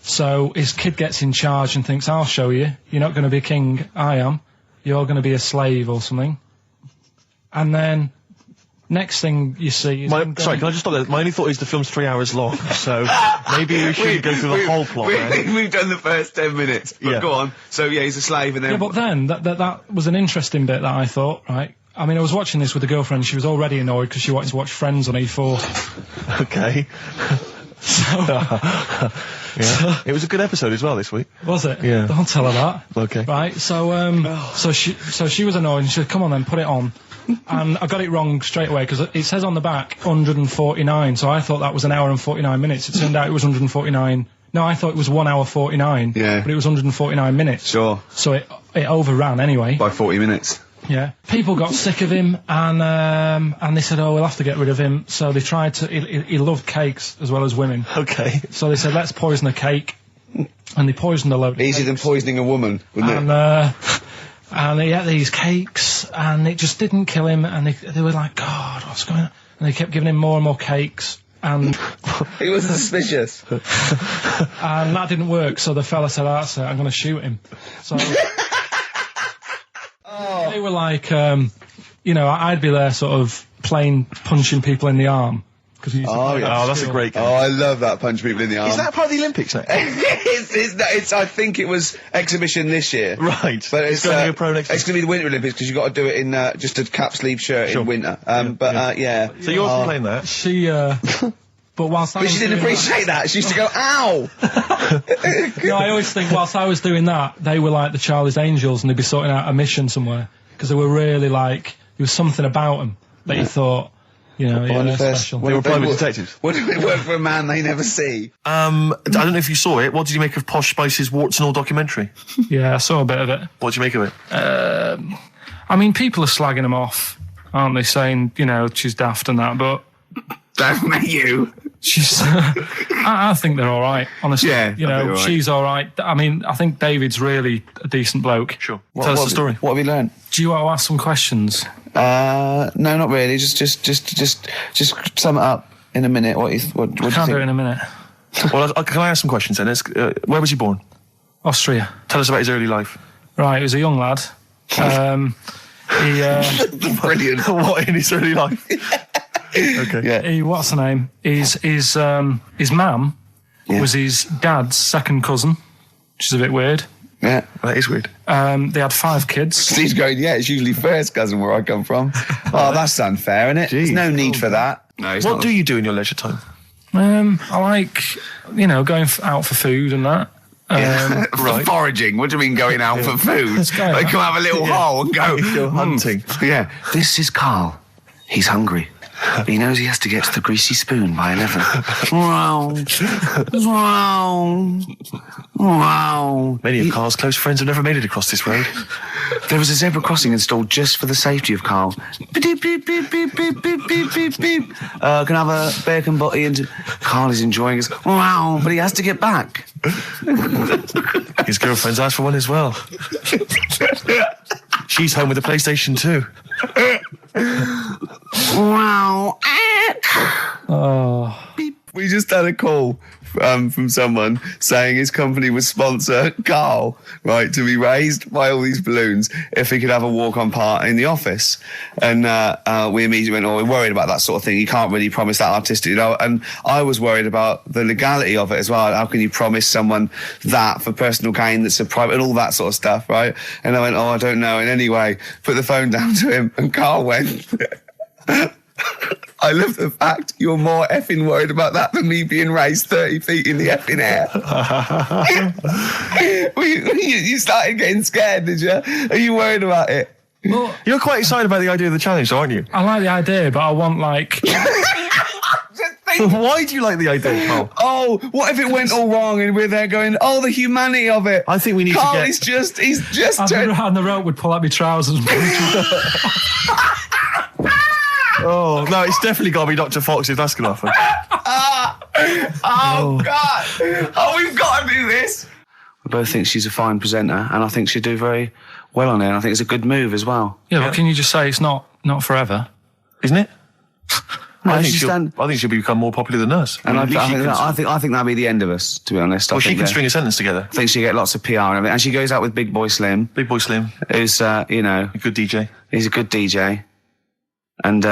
So his kid gets in charge and thinks, I'll show you. You're not going to be king, I am. You're going to be a slave or something. And then, next thing you see is... Sorry, can I just stop there? My only thought is the film's 3 hours long, so maybe we shouldn't go through the whole plot. We've done the first 10 minutes, but go on. So, yeah, he's a slave and then... Yeah, but then, that was an interesting bit that I thought, right? I mean, I was watching this with a girlfriend, she was already annoyed because she wanted to watch Friends on E4. Okay. Yeah. It was a good episode as well this week. Was it? Yeah. Don't tell her that. Okay. Right, so she was annoyed and she said, come on then, put it on. And I got it wrong straight away because it says on the back 149, so I thought that was an hour and 49 minutes. It turned out it was 149. No, I thought it was 1 hour 49. Yeah. But it was 149 minutes. Sure. So it overran anyway. By 40 minutes. Yeah. People got sick of him and they said, oh, we'll have to get rid of him. So they tried to, he loved cakes as well as women. Okay. So they said, let's poison a cake. And they poisoned a load of Easier than poisoning a woman, wouldn't it? And they ate these cakes and it just didn't kill him and they were like, God, what's going on? And they kept giving him more and more cakes. And he was suspicious. And that didn't work, so the fella said, that's it, I'm going to shoot him. So they were like, I'd be there sort of punching people in the arm. That's a great game. Oh, I love that, punch people in the arm. Is that part of the Olympics now? I think it was exhibition this year. Right. But it's going to be a pro next year. It's going to be the Winter Olympics because you've got to do it in just a cap sleeve shirt in winter. Yeah. So you're playing that? She, but whilst she didn't appreciate that. She used to go, ow! No, I always think whilst I was doing that, they were like the Charlie's Angels and they'd be sorting out a mission somewhere. Because they were really like, there was something about them that you thought, they're special. They were private detectives. What do they work for a man they never see? I don't know if you saw it. What did you make of Posh Spice's Warts and All documentary? Yeah, I saw a bit of it. What did you make of it? I mean, people are slagging them off, aren't they? Saying, she's daft and that, but Don't make you. She's. I think they're all right, honestly. Yeah, you know, she's all right. I mean, I think David's really a decent bloke. Sure. Tell us the story. What have you learned? Do you want to ask some questions? No, not really. Just sum it up in a minute. What do you think? Can't do it in a minute. Well, can I ask some questions then? Where was he born? Austria. Tell us about his early life. Right, he was a young lad. Brilliant. What in his early life? Okay. Yeah. What's the name? His mum was his dad's second cousin, which is a bit weird. Yeah, that is weird. They had 5 kids. Steve's going, it's usually first cousin where I come from. Oh, that's unfair, isn't it? There's no need for that. No. What do you do in your leisure time? I like, going out for food and that. Right. Foraging. What do you mean going out for food? They come have a little hole and go hunting. Yeah. This is Karl. He's hungry. He knows he has to get to the greasy spoon by 11. Wow. Many of Karl's close friends have never made it across this road. There was a zebra crossing installed just for the safety of Karl. Beep, beep, beep, beep, beep, beep, beep, beep, beep. Can I have a bacon butty? And Karl is enjoying his... Wow, but he has to get back. His girlfriend's asked for one as well. She's home with a PlayStation 2. Wow. Oh. We just had a call from someone saying his company would sponsor Karl, right, to be raised by all these balloons if he could have a walk-on part in the office. And we immediately went, we're worried about that sort of thing. You can't really promise that artistic, And I was worried about the legality of it as well. How can you promise someone that for personal gain that's a private and all that sort of stuff, right? And I went, I don't know. And anyway, put the phone down to him and Karl went... I love the fact you're more effing worried about that than me being raised 30 feet in the effing air. You started getting scared, did you? Are you worried about it? Well, you're quite excited about the idea of the challenge, aren't you? I like the idea, but I want, like... Why do you like the idea, Karl? Oh, what if it went all wrong and we're there going, the humanity of it. I think we need Karl to get... he's just... And the rope would pull out my trousers. Oh, no, it's definitely got to be Dr. Fox if that's going to happen. God. We've got to do this. I both think she's a fine presenter, and I think she'd do very well on it, and I think it's a good move as well. Yeah, but can you just say it's not forever? Isn't it? No, I think she'll become more popular than us. And I think that'll be the end of us, to be honest. Well, she can string a sentence together. I think she'll get lots of PR and everything. And she goes out with Big Boy Slim. Big Boy Slim. Who's, a good DJ. He's a good DJ. And,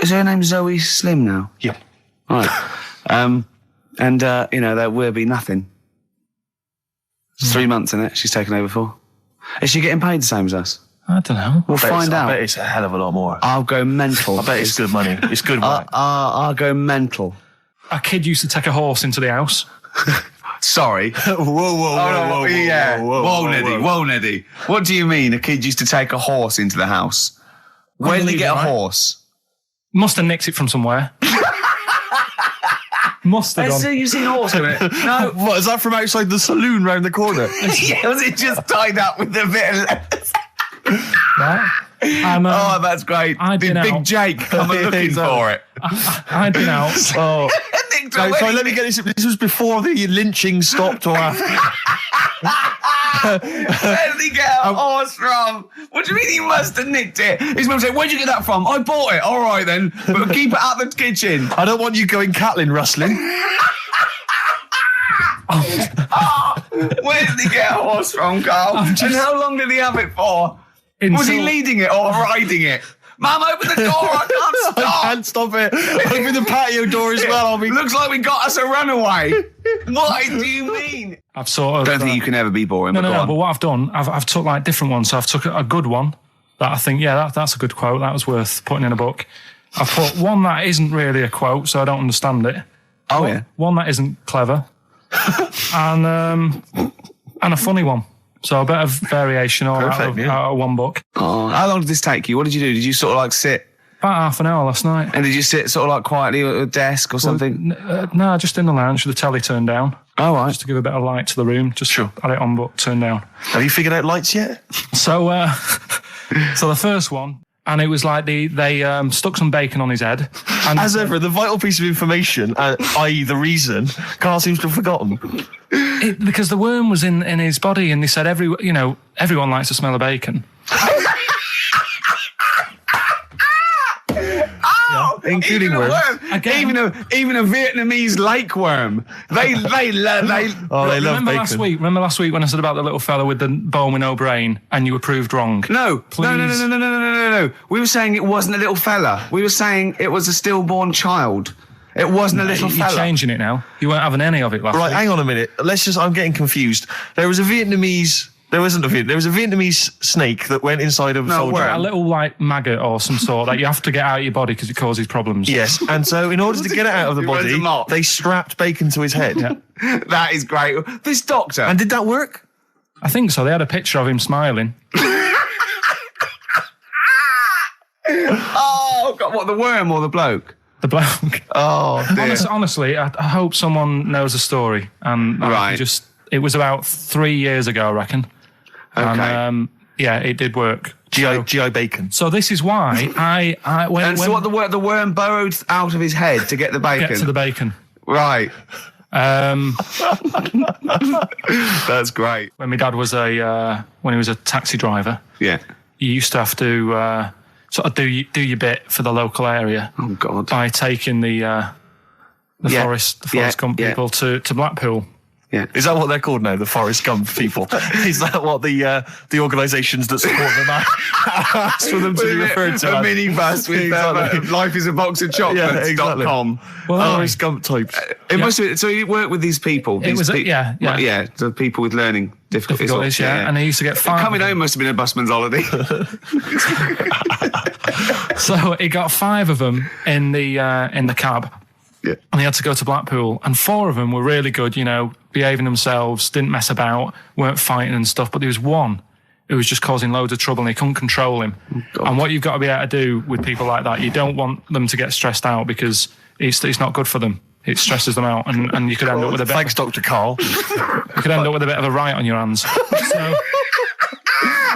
is her name Zoe Slim now? Yeah. Right. There will be nothing. It's 3 months, isn't it? She's taken over for. Is she getting paid the same as us? I don't know. We'll find out. I bet it's a hell of a lot more. I'll go mental. I bet it's good money. It's good work. I'll go mental. A kid used to take a horse into the house. Sorry. Whoa, Neddy. What do you mean a kid used to take a horse into the house? Where did he get a horse? Must have nicked it from somewhere. Must have done. So you've seen a horse in it? No. What, is that from outside the saloon round the corner? Yeah, was it just tied up with a bit of lettuce? Right. That's great. Big Jake come looking for it. I'd been out. Oh. So let me get this. This was before the lynching stopped or after. Where did he get a horse from? What do you mean he must have nicked it? His mum said, where'd you get that from? I bought it. All right then, but keep it out the kitchen. I don't want you going Catlin rustling. Where did he get a horse from, Karl? And how long did he have it for? Was he leading it or riding it? Mum, open the door, I can't stop. I can't stop it. Open the patio door as well. Looks like we got us a runaway. What do you mean? I've sort of... Don't think you can ever be boring. No, but what I've done, I've took like different ones. So I've took a good one that I think, that's a good quote. That was worth putting in a book. I've put one that isn't really a quote, so I don't understand it. Yeah. One that isn't clever. and a funny one. So a bit of variation out of one book. Oh, how long did this take you? What did you do? Did you sort of like sit? About half an hour last night. And did you sit sort of like quietly at a desk or something? No, just in the lounge with the telly turned down. Oh, right. Just to give a bit of light to the room. Just had it on, but turned down. Have you figured out lights yet? So the first one, And it was like they stuck some bacon on his head. And as ever, the vital piece of information, i.e. the reason, Karl seems to have forgotten. Because the worm was in his body, and they said everyone likes the smell of bacon. Including worms. Even a Vietnamese lake worm. They love bacon. Remember last week when I said about the little fella with the bone with no brain, and you were proved wrong? No. We were saying it wasn't a little fella. We were saying it was a stillborn child. It wasn't a little fella. You're changing it now. You weren't having any of it last week. Right, hang on a minute. I'm getting confused. There was a Vietnamese snake that went inside of a soldier. A little, like, maggot or some sort that you have to get out of your body because it causes problems. Yes, and so in order to get it out of the body, they strapped bacon to his head. Yeah. That is great. This doctor. And did that work? I think so. They had a picture of him smiling. Oh, God, what, the worm or the bloke? The bloke. Oh, dear. Honestly, I hope someone knows the story. And it was about 3 years ago, I reckon. Okay. And, it did work. GI bacon. So this is why the worm burrowed out of his head to get the bacon? Get to the bacon. Right. That's great. When my dad was when he was a taxi driver, you used to have to sort of do your bit for the local area. Oh God! By taking the Forest Gump people to Blackpool. Yeah. Is that what they're called now, the Forrest Gump people? Is that what the organisations that support them ask for them to be referred to? A minibus with Life is a Box of Chocolates.com. Forrest Gump types. It must be. So you work with these people. The people with learning difficulties. And he used to get 5. Coming home must have been a busman's holiday. So he got 5 of them in the cab. Yeah. And he had to go to Blackpool, and 4 of them were really good, behaving themselves, didn't mess about, weren't fighting and stuff, but there was one who was just causing loads of trouble and he couldn't control him. Oh, and what you've got to be able to do with people like that, you don't want them to get stressed out because it's not good for them. It stresses them out, and you could end up with a bit... Thanks, Dr. Karl. You could end up with a bit of a riot on your hands.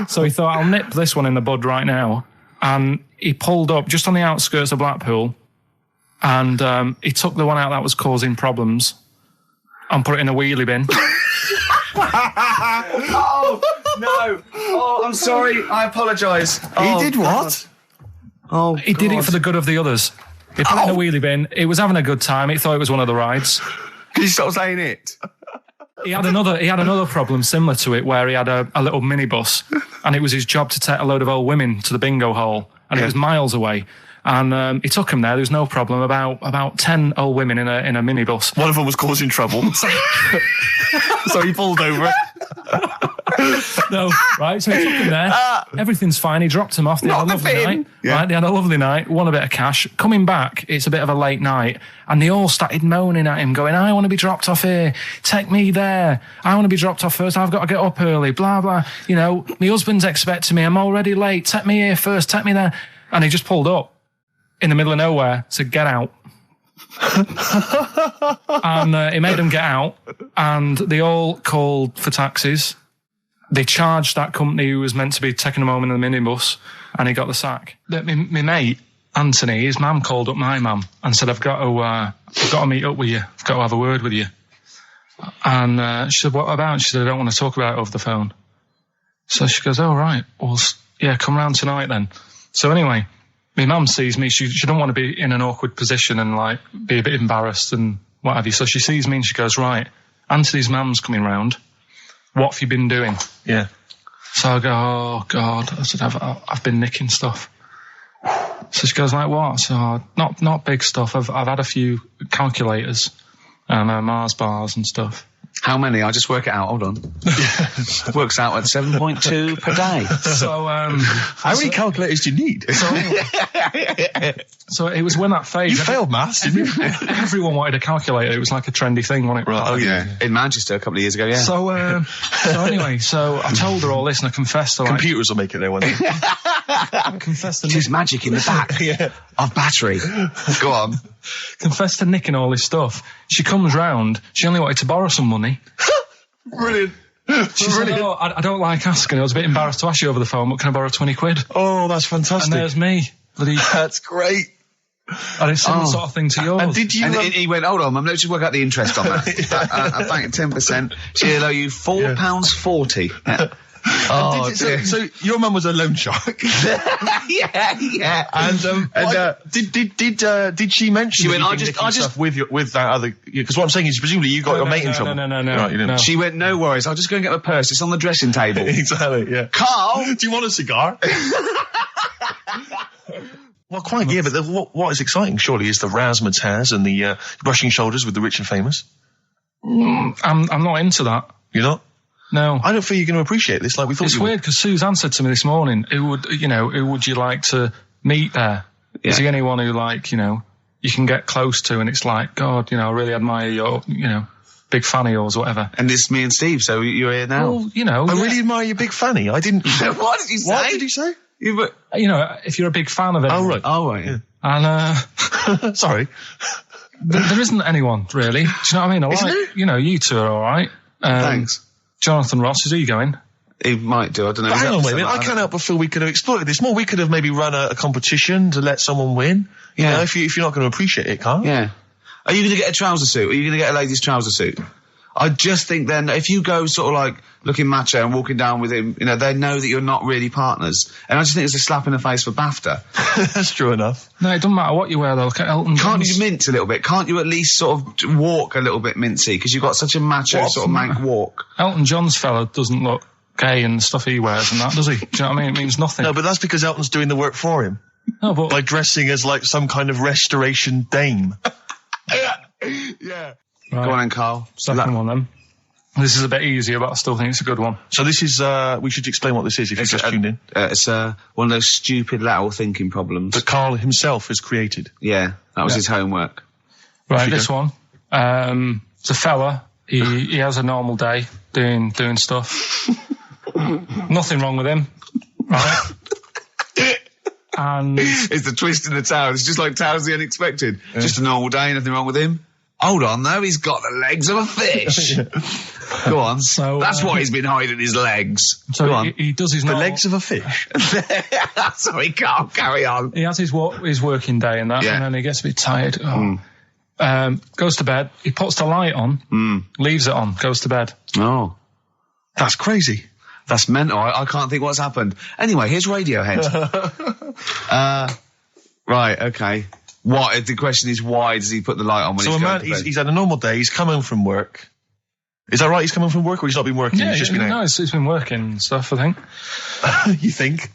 So he thought, I'll nip this one in the bud right now. And he pulled up just on the outskirts of Blackpool, and he took the one out that was causing problems and put it in a wheelie bin. Oh, no. Oh, I'm sorry. I apologise. He did what? Oh, he did it for the good of the others. He put it in a wheelie bin. He was having a good time. He thought it was one of the rides. Can you stop saying it? He had another problem similar to it where he had a little minibus, and it was his job to take a load of old women to the bingo hall, and it was miles away. And he took him there. There was no problem. About 10 old women in a minibus. One of them was causing trouble, so he pulled over it. No, right? So he took him there. Everything's fine. He dropped him off. They had a lovely night. Yeah. Right? They had a lovely night. Won a bit of cash. Coming back, it's a bit of a late night, and they all started moaning at him, going, "I want to be dropped off here. Take me there. I want to be dropped off first. I've got to get up early. Blah blah. My husband's expecting me. I'm already late. Take me here first. Take me there." And he just pulled up in the middle of nowhere, said, "Get out." And he made them get out, and they all called for taxis. They charged that company who was meant to be taking him home in the minibus, and he got the sack. My mate, Anthony, his mum called up my mum and said, I've got to meet up with you. I've got to have a word with you. And she said, what about? She said, I don't want to talk about it over the phone. So she goes, oh, right. Well, yeah, come round tonight then. So anyway, my mum sees me. She don't want to be in an awkward position and, like, be a bit embarrassed and what have you. So she sees me and she goes, right, Anthony's mum's coming round. What have you been doing? Yeah. So I go, oh, God. I said, I've been nicking stuff. So she goes, like, what? So, not big stuff. I've had a few calculators and Mars bars and stuff. How many? I'll just work it out. Hold on. Works out at 7.2 per day. So, how many calculators do you need? So it was when that phase. You failed maths, didn't you? Everyone wanted a calculator. It was like a trendy thing, wasn't it? Right. Oh, yeah. In Manchester a couple of years ago, yeah. So anyway, I told her all this and I confessed to, like, computers will make it there one day. I confessed to There's magic in the back of battery. Go on. Confessed to nicking all this stuff. She comes round. She only wanted to borrow some money. Brilliant. She said, "Oh, I don't like asking. I was a bit embarrassed to ask you over the phone, but can I borrow 20 quid? Oh, that's fantastic. And there's me. That's great. And it's similar sort of thing to yours. And did you? And he went, hold on, Mum, let's just work out the interest on that. I bank 10%. She'll owe you £4.40. Yeah. Oh, so your mum was a loan shark. yeah. And did she mention? She went, I just with that other, because what I'm saying is presumably you got your mate in trouble. No. Right, you didn't. She went, no worries, I'll just go and get my purse. It's on the dressing table. Exactly. Yeah. Carl, do you want a cigar? Well, quite, yeah, but what is exciting, surely, is the razzmatazz and the brushing shoulders with the rich and famous. I'm not into that. You're not? No. I don't feel you're going to appreciate this like we thought you would. It's weird, because Suzanne said to me this morning, who would you like to meet there? Yeah. Is there anyone who, like, you can get close to, and it's like, God, I really admire your, big fan of yours or whatever. And it's me and Steve, so you're here now. Well, I really admire your big fanny. I didn't... What did you say? What did he say? If you're a big fan of it. Oh, right. Yeah. And, sorry. There isn't anyone, really. Do you know what I mean? You two are alright. Thanks. Jonathan Ross, is he going? He might do, I don't know. But hang on, wait a minute. I can't help but feel we could have exploited this more. We could have maybe run a competition to let someone win. Yeah. If you're not going to appreciate it, Carl. Yeah. Are you going to get a trouser suit? Are you going to get a ladies' trouser suit? I just think then, if you go sort of like looking macho and walking down with him, they know that you're not really partners. And I just think it's a slap in the face for BAFTA. That's true enough. No, it doesn't matter what you wear though. Look at Elton John. Can't you mince a little bit? Can't you at least sort of walk a little bit mincy? Because you've got such a macho sort of mank walk. Elton John's fella doesn't look gay and the stuff he wears and that, does he? Do you know what I mean? It means nothing. No, but that's because Elton's doing the work for him. No, but... by dressing as like some kind of restoration dame. Yeah. Right. Go on then, Carl. Second one then. This is a bit easier, but I still think it's a good one. So this is, we should explain what this is if you've just tuned in. It's one of those stupid lateral thinking problems. That Carl himself has created. Yeah, that was his homework. Right, this one. It's a fella. He has a normal day doing stuff. Nothing wrong with him. Right? And it's the twist in the tale. It's just like Tales of the Unexpected. Yeah. Just a normal day, nothing wrong with him. Hold on, though, he's got the legs of a fish. Go on. So that's why he's been hiding his legs. So Go on. He does his the legs of a fish. Sorry, can't carry on. He has his working day and that, and then he gets a bit tired. Goes to bed. He puts the light on, leaves it on, goes to bed. Oh, that's crazy. That's mental. I can't think what's happened. Anyway, here's Radiohead. Right, okay. What? The question is, why does he put the light on when he's going to bed? He's had a normal day. He's come home from work. Is that right? He's come home from work, or he's not been working? Yeah, he's just been out? No, he's been working and stuff, I think. You think?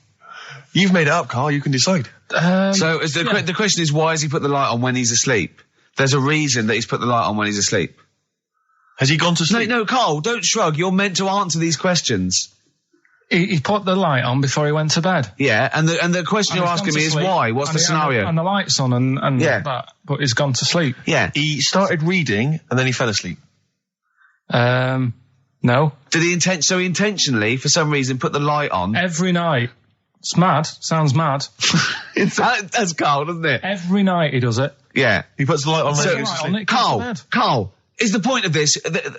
You've made it up, Carl. You can decide. So the question is, why has he put the light on when he's asleep? There's a reason that he's put the light on when he's asleep. Has he gone to sleep? No, Carl, don't shrug. You're meant to answer these questions. He put the light on before he went to bed. Yeah, and the question you're asking me is why? What's the scenario? And the light's on and that, but he's gone to sleep. Yeah. He started reading and then he fell asleep. No. Did he intentionally, for some reason, put the light on? Every night. It's mad. Sounds mad. That's Carl, doesn't it? Every night he does it. Yeah. He puts the light on when he goes to sleep. Carl, is the point of this,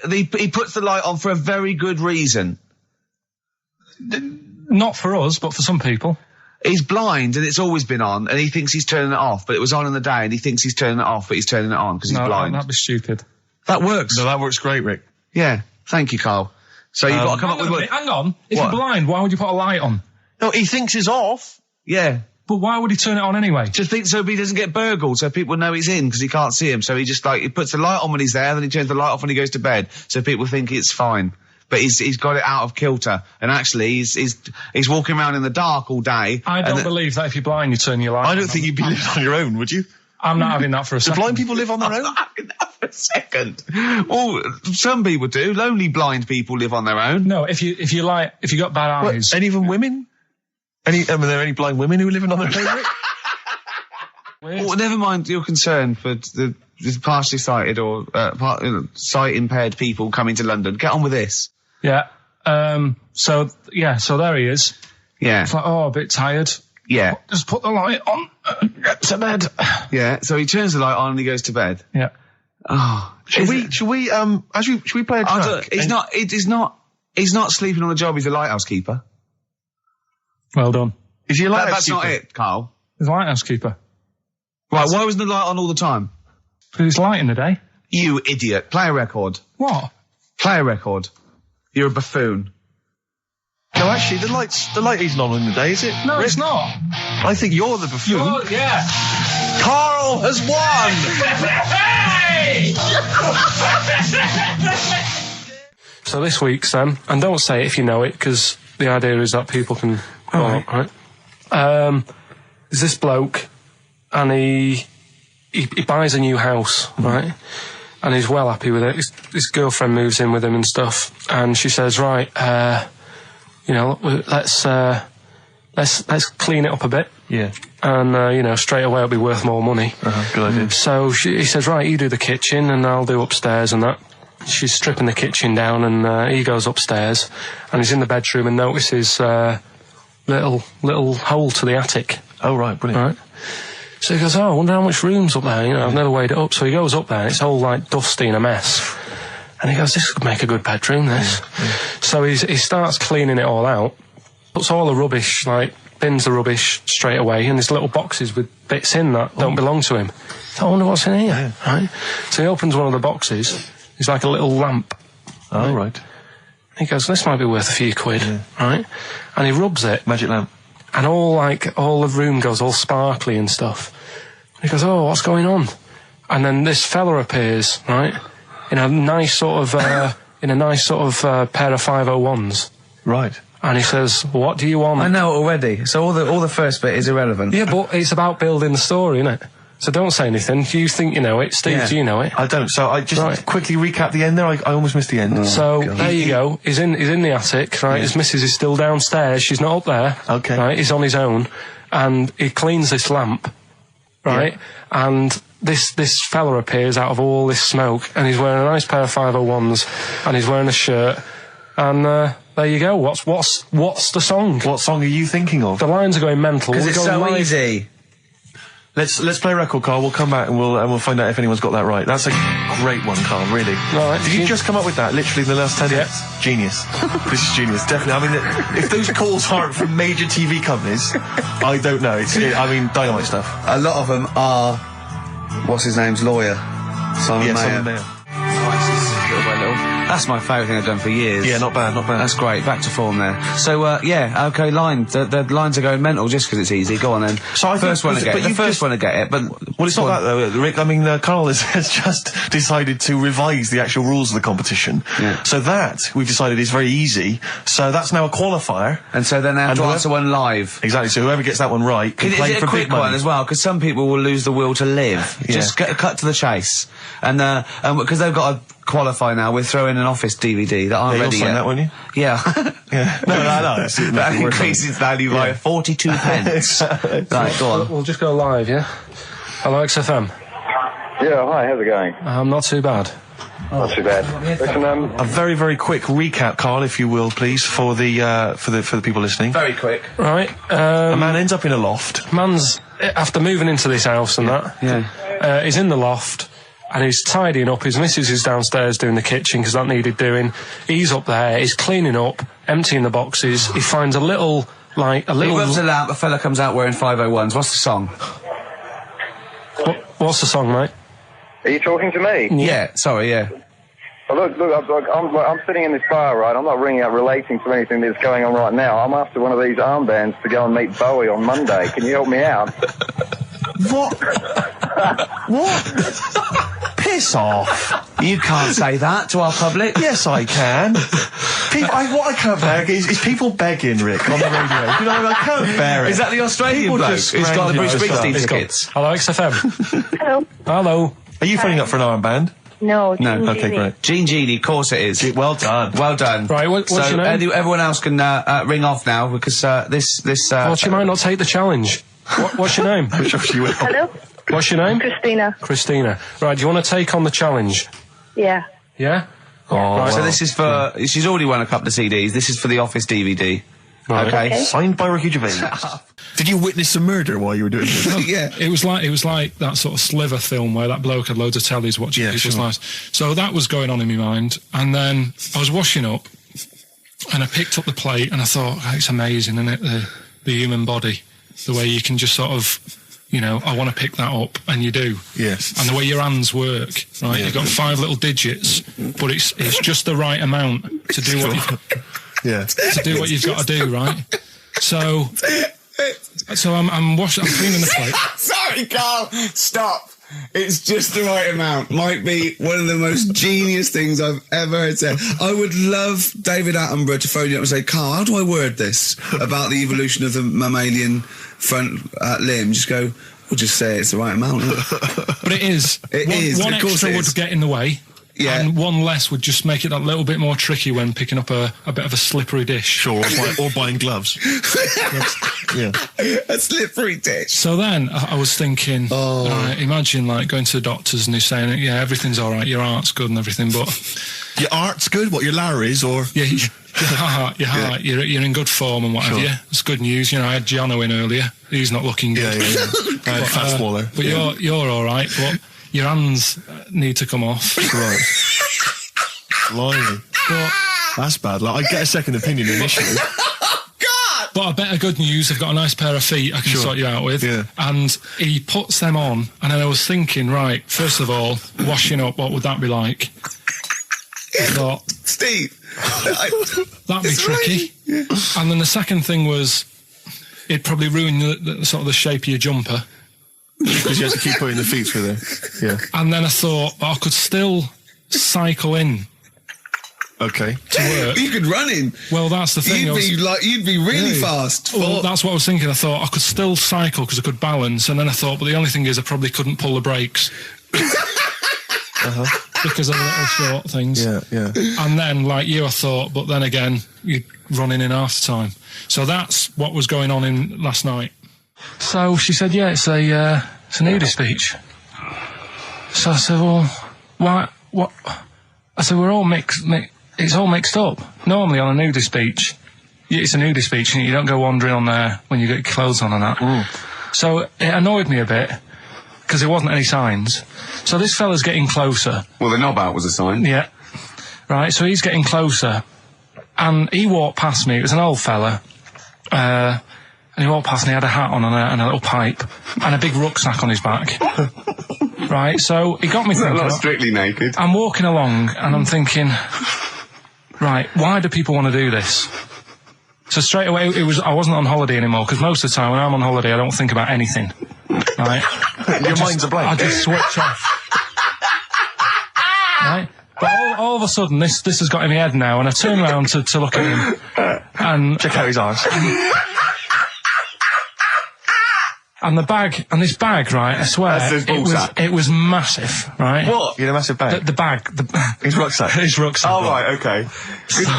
he puts the light on for a very good reason. Not for us, but for some people. He's blind and it's always been on, and he thinks he's turning it off, but it was on in the day, and he thinks he's turning it off, but he's turning it on because he's blind. No, that'd be stupid. That works. No, that works great, Rick. Yeah. Thank you, Carl. So you've got to come up with... Hang on. If you're blind, why would you put a light on? No, he thinks it's off. Yeah. But why would he turn it on anyway? Just think so he doesn't get burgled, so people know he's in because he can't see him. So he just he puts the light on when he's there, then he turns the light off when he goes to bed, so people think it's fine. But he's got it out of kilter, and actually he's walking around in the dark all day. I don't believe that if you're blind you turn your light on. I don't think you'd be living on your own, would you? I'm not having that for a second. Do blind people live on their own? I'm not having that for a second. Well, some people do. Lonely blind people live on their own. No, if you got bad eyes. What, any of them women? Are there any blind women who are living on their own? Well, never mind your concern for the partially sighted or sight impaired people coming to London. Get on with this. Yeah. So there he is. Yeah. It's like, a bit tired. Yeah. Just put the light on and get to bed. Yeah. So he turns the light on and he goes to bed. Yeah. Oh. Should we play a track? It is not He's not sleeping on the job, he's a lighthouse keeper. Well done. Is he a lighthouse keeper? That's not it, Carl. He's a lighthouse keeper. Right, why wasn't the light on all the time? Because it's light in the day. You idiot. Play a record. What? Play a record. You're a buffoon. No, actually, the light isn't on in the day, is it? No, it's not. I think you're the buffoon. Yeah. Carl has won! So this week, Sam, and don't say it if you know it, because the idea is that people can... right. There's this bloke, and he buys a new house, right? And he's well happy with it. His girlfriend moves in with him and stuff, and she says, right, let's clean it up a bit. Yeah. And, straight away it'll be worth more money. Good idea. So he says, right, you do the kitchen and I'll do upstairs and that. She's stripping the kitchen down and he goes upstairs and he's in the bedroom and notices little hole to the attic. Oh, right, brilliant. Right. So he goes, I wonder how much room's up there, I've never weighed it up. So he goes up there and it's all like dusty and a mess. And he goes, this could make a good bedroom, this. Yeah. So he starts cleaning it all out, puts all the rubbish, bins the rubbish straight away, and there's little boxes with bits in that don't belong to him. So I wonder what's in here, right? So he opens one of the boxes, it's like a little lamp. Oh, right. He goes, this might be worth a few quid, right? And he rubs it. Magic lamp. And all the room goes all sparkly and stuff. And he goes, oh, what's going on? And then this fella appears, right? In a nice sort of pair of 501s. Right. And he says, what do you want? I know already. So all the first bit is irrelevant. Yeah, but it's about building the story, isn't it? So don't say anything. You think you know it. Steve, do you know it? I don't. So I just quickly recap the end there. I almost missed the end. So there you go. He's in the attic, right? Yeah. His missus is still downstairs. She's not up there. Okay. Right? He's on his own. And he cleans this lamp, right? Yeah. And this fella appears out of all this smoke, and he's wearing a nice pair of 501s, and he's wearing a shirt, and there you go. What's the song? What song are you thinking of? The lines are going mental. Because it's so easy. Let's play a record, Carl. We'll come back and we'll find out if anyone's got that right. That's a great one, Carl. Really. Right. Did you just come up with that? Literally in the last 10 minutes. Genius. This is genius. Definitely. I mean, if those calls aren't from major TV companies, I don't know. Dynamite stuff. A lot of them are. What's his name's lawyer? Simon Mayer. Simon Mayer. That's my favourite thing I've done for years. Yeah, not bad. That's great. Back to form there. So, okay, line. The lines are going mental just because it's easy. Go on then. So I first one to get it. The first one to get it, but... Well, it's not that, though, Rick. I mean, Carl has just decided to revise the actual rules of the competition. Yeah. So that, we've decided, is very easy. So that's now a qualifier. And so then they have to answer one live. Exactly. So whoever gets that one right can play for big money. Is it a quick one as well? Because some people will lose the will to live. Yeah. Just cut to the chase. And because they've got to qualify now, we're throwing an Office DVD that aren't ready yet. That, won't you? Yeah. Yeah. No. That increases value by 42 pence. Right, go on. We'll just go live, yeah? Hello, XFM. Yeah, hi, how's it going? Not too bad. Not too bad. Listen, a very, very quick recap, Carl, if you will, please, for the people listening. Very quick. Right. A man ends up in a loft. Man's, after moving into this house and he's in the loft. And he's tidying up. His missus is downstairs doing the kitchen because that needed doing. He's up there. He's cleaning up, emptying the boxes. He finds a little. He rubs a lamp. A fella comes out wearing 501s. What's the song? What's the song, mate? Are you talking to me? Yeah. Sorry. Yeah. Well, look. I'm sitting in this bar, right? I'm not ringing up relating to anything that's going on right now. I'm after one of these armbands to go and meet Bowie on Monday. Can you help me out? What? What? Piss off. You can't say that to our public. Yes, I can. What I can't bear is people begging, Rick, on the radio. I can't bear it. Is that the Australian bloke who's got the Bruce Springsteen tickets? Hello, XFM. Hello. Hello. Are you phoning up for an armband? No. Okay, great. Gene Genie, of course it is. Well done. Well done. Right, what's your name? Everyone else can ring off now because this. Well, she might not take the challenge. What's your name? Hello. What's your name? Christina. Right, do you want to take on the challenge? Yeah. Yeah? Oh, right. So this is for... She's already won a couple of CDs. This is for the Office DVD. Right. Okay. Signed by Ricky Gervais. Did you witness a murder while you were doing this? Yeah. It was like that sort of Sliver film where that bloke had loads of tellies watching people's lives. So that was going on in my mind. And then I was washing up And I picked up the plate and I thought, oh, it's amazing, isn't it? The human body, the way you can just sort of, you know, I want to pick that up, and you do. Yes. And the way your hands work, right? You've got 5 little digits, but it's just the right amount to do what you've got to do, right? So I'm cleaning the plate. Sorry, Carl. Stop. It's just the right amount. Might be one of the most genius things I've ever heard said. I would love David Attenborough to phone you up and say, Carl, how do I word this about the evolution of the mammalian front limb? Just go, we'll just say it's the right amount. But it is. One extra would get in the way. Yeah. And one less would just make it that little bit more tricky when picking up a bit of a slippery dish. Sure, or buying gloves. Yeah. A slippery dish. So then I was thinking, imagine like going to the doctors and they're saying, yeah, everything's all right, your heart's good and everything, but... Your heart's good? What, your Larry's, or...? Yeah, your heart, you're in good form and what have you. It's good news. You know, I had Giano in earlier. He's not looking good. Yeah. I had fat smaller. But you're all right, but... Your hands need to come off. Right. Blimey. But that's bad. Like, I get a second opinion initially. God! But a bit of good news, I've got a nice pair of feet I can sort you out with. Yeah. And he puts them on, and then I was thinking, right, first of all, washing up, what would that be like? I thought, Steve, that'd be tricky. Yeah. And then the second thing was, it'd probably ruin the sort of the shape of your jumper. Because you have to keep putting the feet through there. Yeah. And then I thought, I could still cycle in. Okay. To work. You could run in. Well, that's the thing. You'd be really fast. Well, that's what I was thinking. I thought I could still cycle because I could balance, and then I thought, but the only thing is I probably couldn't pull the brakes. Because of the little short things. Yeah. And then, like you, I thought, but then again, you're running in half the time. So that's what was going on in last night. So she said, yeah, it's a nudist beach. So I said, well, why, what? I said, we're all it's all mixed up. Normally on a nudist beach, it's a nudist beach and you don't go wandering on there when you get clothes on and that. Mm. So it annoyed me a bit, because there wasn't any signs. So this fella's getting closer. Well, the knob out was a sign. Yeah. Right, so he's getting closer. And he walked past me, it was an old fella, and he walked past and he had a hat on and a little pipe and a big rucksack on his back. Right, so he got me thinking... Not strictly naked. I'm walking along and I'm thinking, right, why do people want to do this? So straight away, I wasn't on holiday anymore, because most of the time when I'm on holiday, I don't think about anything. Right? Your mind's a blank. I just switch off. Right? But all of a sudden, this has got in my head now, and I turn around to look at him and... Check out his eyes. And this bag, right, I swear, it was massive, right? What? You had a massive bag? The bag. His rucksack? His rucksack. Oh, right, okay.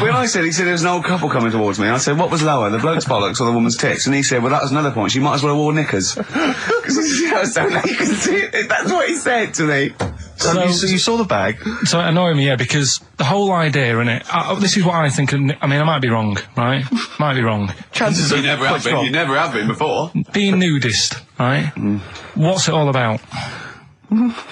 When he said there was an old couple coming towards me, I said, what was lower, the bloke's bollocks or the woman's tits? And he said, well, that was another point, she might as well have worn knickers. Because you know, so you can see it. That's what he said to me. So you saw the bag? So it annoyed me, yeah, because the whole idea, innit, this is what I think, I mean, I might be wrong, right? Might be wrong. Chances you never have been. You never have been before. Being nudist, right? What's it all about?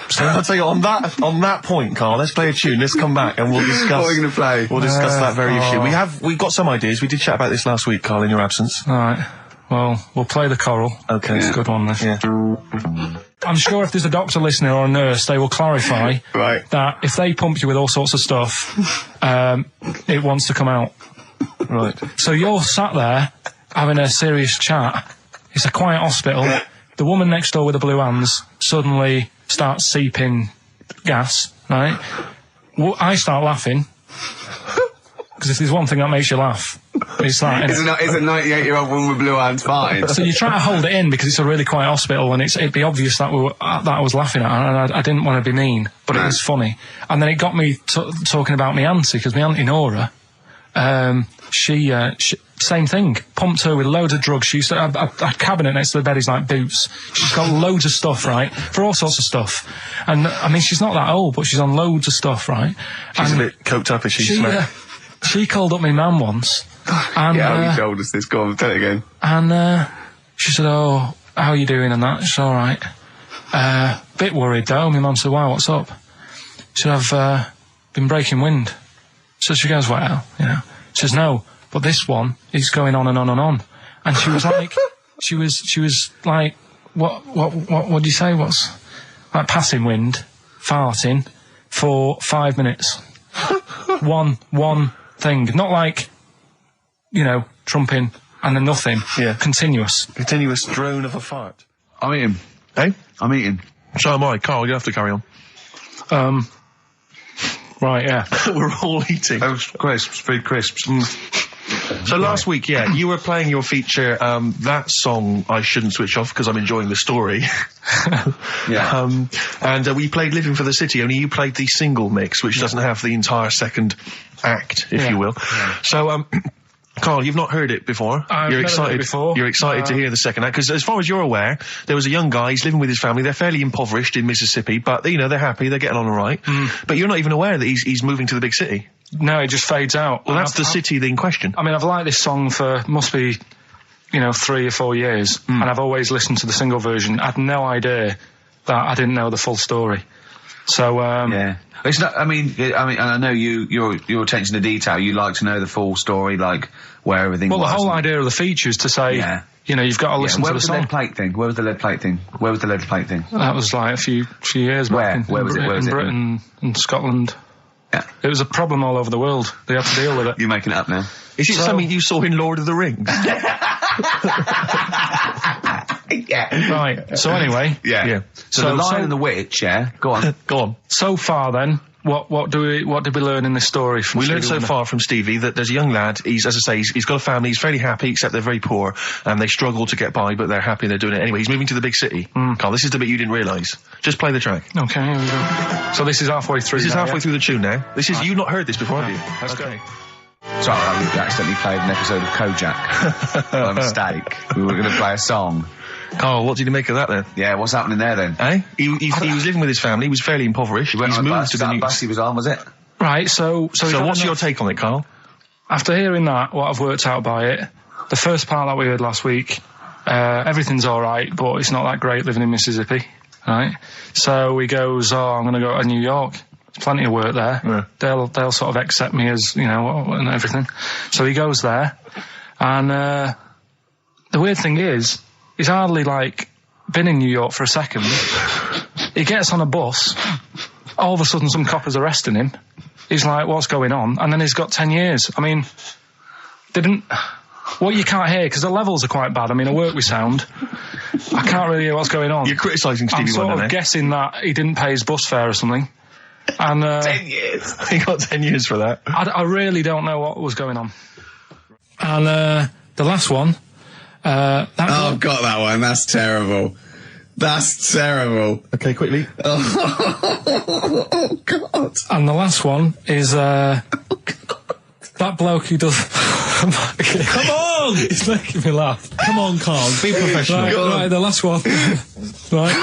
So I'll tell you, on that point, Carl, let's play a tune, let's come back and we'll discuss... What are we going to play? We'll discuss that very issue. We've got some ideas, we did chat about this last week, Carl, in your absence. Alright, well, we'll play the choral. Okay. It's a good one, this. Yeah. I'm sure if there's a doctor listening or a nurse, they will clarify that if they pump you with all sorts of stuff, it wants to come out. Right. So you're sat there having a serious chat. It's a quiet hospital. The woman next door with the blue hands suddenly starts seeping gas, right? Well, I start laughing. Because if there's one thing that makes you laugh, it's that. It's a 98-year-old woman with blue hands farting. So you try to hold it in because it's a really quiet hospital, and it'd be obvious that I was laughing at, and I didn't want to be mean, but it was funny. And then it got me talking about my auntie, because my auntie Nora, she same thing, pumped her with loads of drugs. She used to have a cabinet next to the bed is like boots. She's got loads of stuff, right, for all sorts of stuff. And I mean, she's not that old, but she's on loads of stuff, right? She's a bit coked up, is she? She called up my mum once. And, yeah, you told us this. Go on, tell it again. And she said, oh, how are you doing and that? She's all right. Bit worried though. My mum said, wow, what's up? She said, I've been breaking wind. So she goes, well, you know. Says, no, but this one is going on and on and on. And she was like, she was like, what do you say? What's like passing wind, farting for 5 minutes. one thing, not like, you know, trumping and then nothing. Yeah. Continuous drone of a fart. I'm eating. Hey? I'm eating. So am I. Carl, you have to carry on. Right, yeah. We're all eating. Oh, crisps, food crisps. So last week, you were playing your feature, that song I shouldn't switch off because I'm enjoying the story. Yeah. And we played Living for the City, only you played the single mix, which doesn't have the entire second act, if you will. Yeah. So, Carl, you've not heard it before. You're excited. Heard it before. You're excited to hear the second act because, as far as you're aware, there was a young guy. He's living with his family. They're fairly impoverished in Mississippi, but you know they're happy. They're getting on all right. But you're not even aware that he's moving to the big city. No, it just fades out. Well, that's the city in question. I mean, I've liked this song for must be, 3 or 4 years, and I've always listened to the single version. I had no idea that I didn't know the full story. So yeah. It's not. I mean, I know your attention to detail. You like to know the full story, like where everything. Well, was. The whole idea of the feature is to say, you've got to listen to the song. Where was the lead plate thing? That was like a few years back. Where was it? In Britain and Scotland. Yeah. It was a problem all over the world. They had to deal with it. You're making it up now. Is it something you saw in Lord of the Rings? Yeah. Right. So anyway. Yeah. So the Lion and the Witch. Yeah. Go on. Go on. So far, then, what did we learn in this story from? We learned so far from Stevie that there's a young lad. He's got a family. He's fairly happy, except they're very poor and they struggle to get by, but they're happy. They're doing it anyway. He's moving to the big city. Carl, this is the bit you didn't realise. Just play the track. Okay. Here we go. So this is halfway through. This is halfway through the tune now. This is you've not heard this before, have you? Let's go. Sorry, I accidentally played an episode of Kojak by mistake. We were going to play a song. Oh, what did you make of that then? Yeah, what's happening there then? Eh? He was living with his family. He was fairly impoverished. He's moved to the new bus he was on, was it? Right. So what's your take on it, Carl? After hearing that, what I've worked out by it, the first part that we heard last week, everything's all right, but it's not that great living in Mississippi, right? So he goes, I'm going to go to New York. There's plenty of work there. Yeah. They'll sort of accept me as, and everything. So he goes there, and the weird thing is, he's hardly, been in New York for a second. He gets on a bus, all of a sudden some cop is arresting him. He's like, what's going on? And then he's got 10 years. I mean, what you can't hear, because the levels are quite bad. I mean, I work with sound. I can't really hear what's going on. You're criticising Stevie Wonder, I'm sort of guessing that he didn't pay his bus fare or something. And 10 years. He got 10 years for that. I really don't know what was going on. And the last one. Got that one. That's terrible. That's terrible. Okay, quickly. Oh, God. And the last one is that bloke who does... Come on! It's making me laugh. Come on, Carl. Be professional. Right, the last one. Right.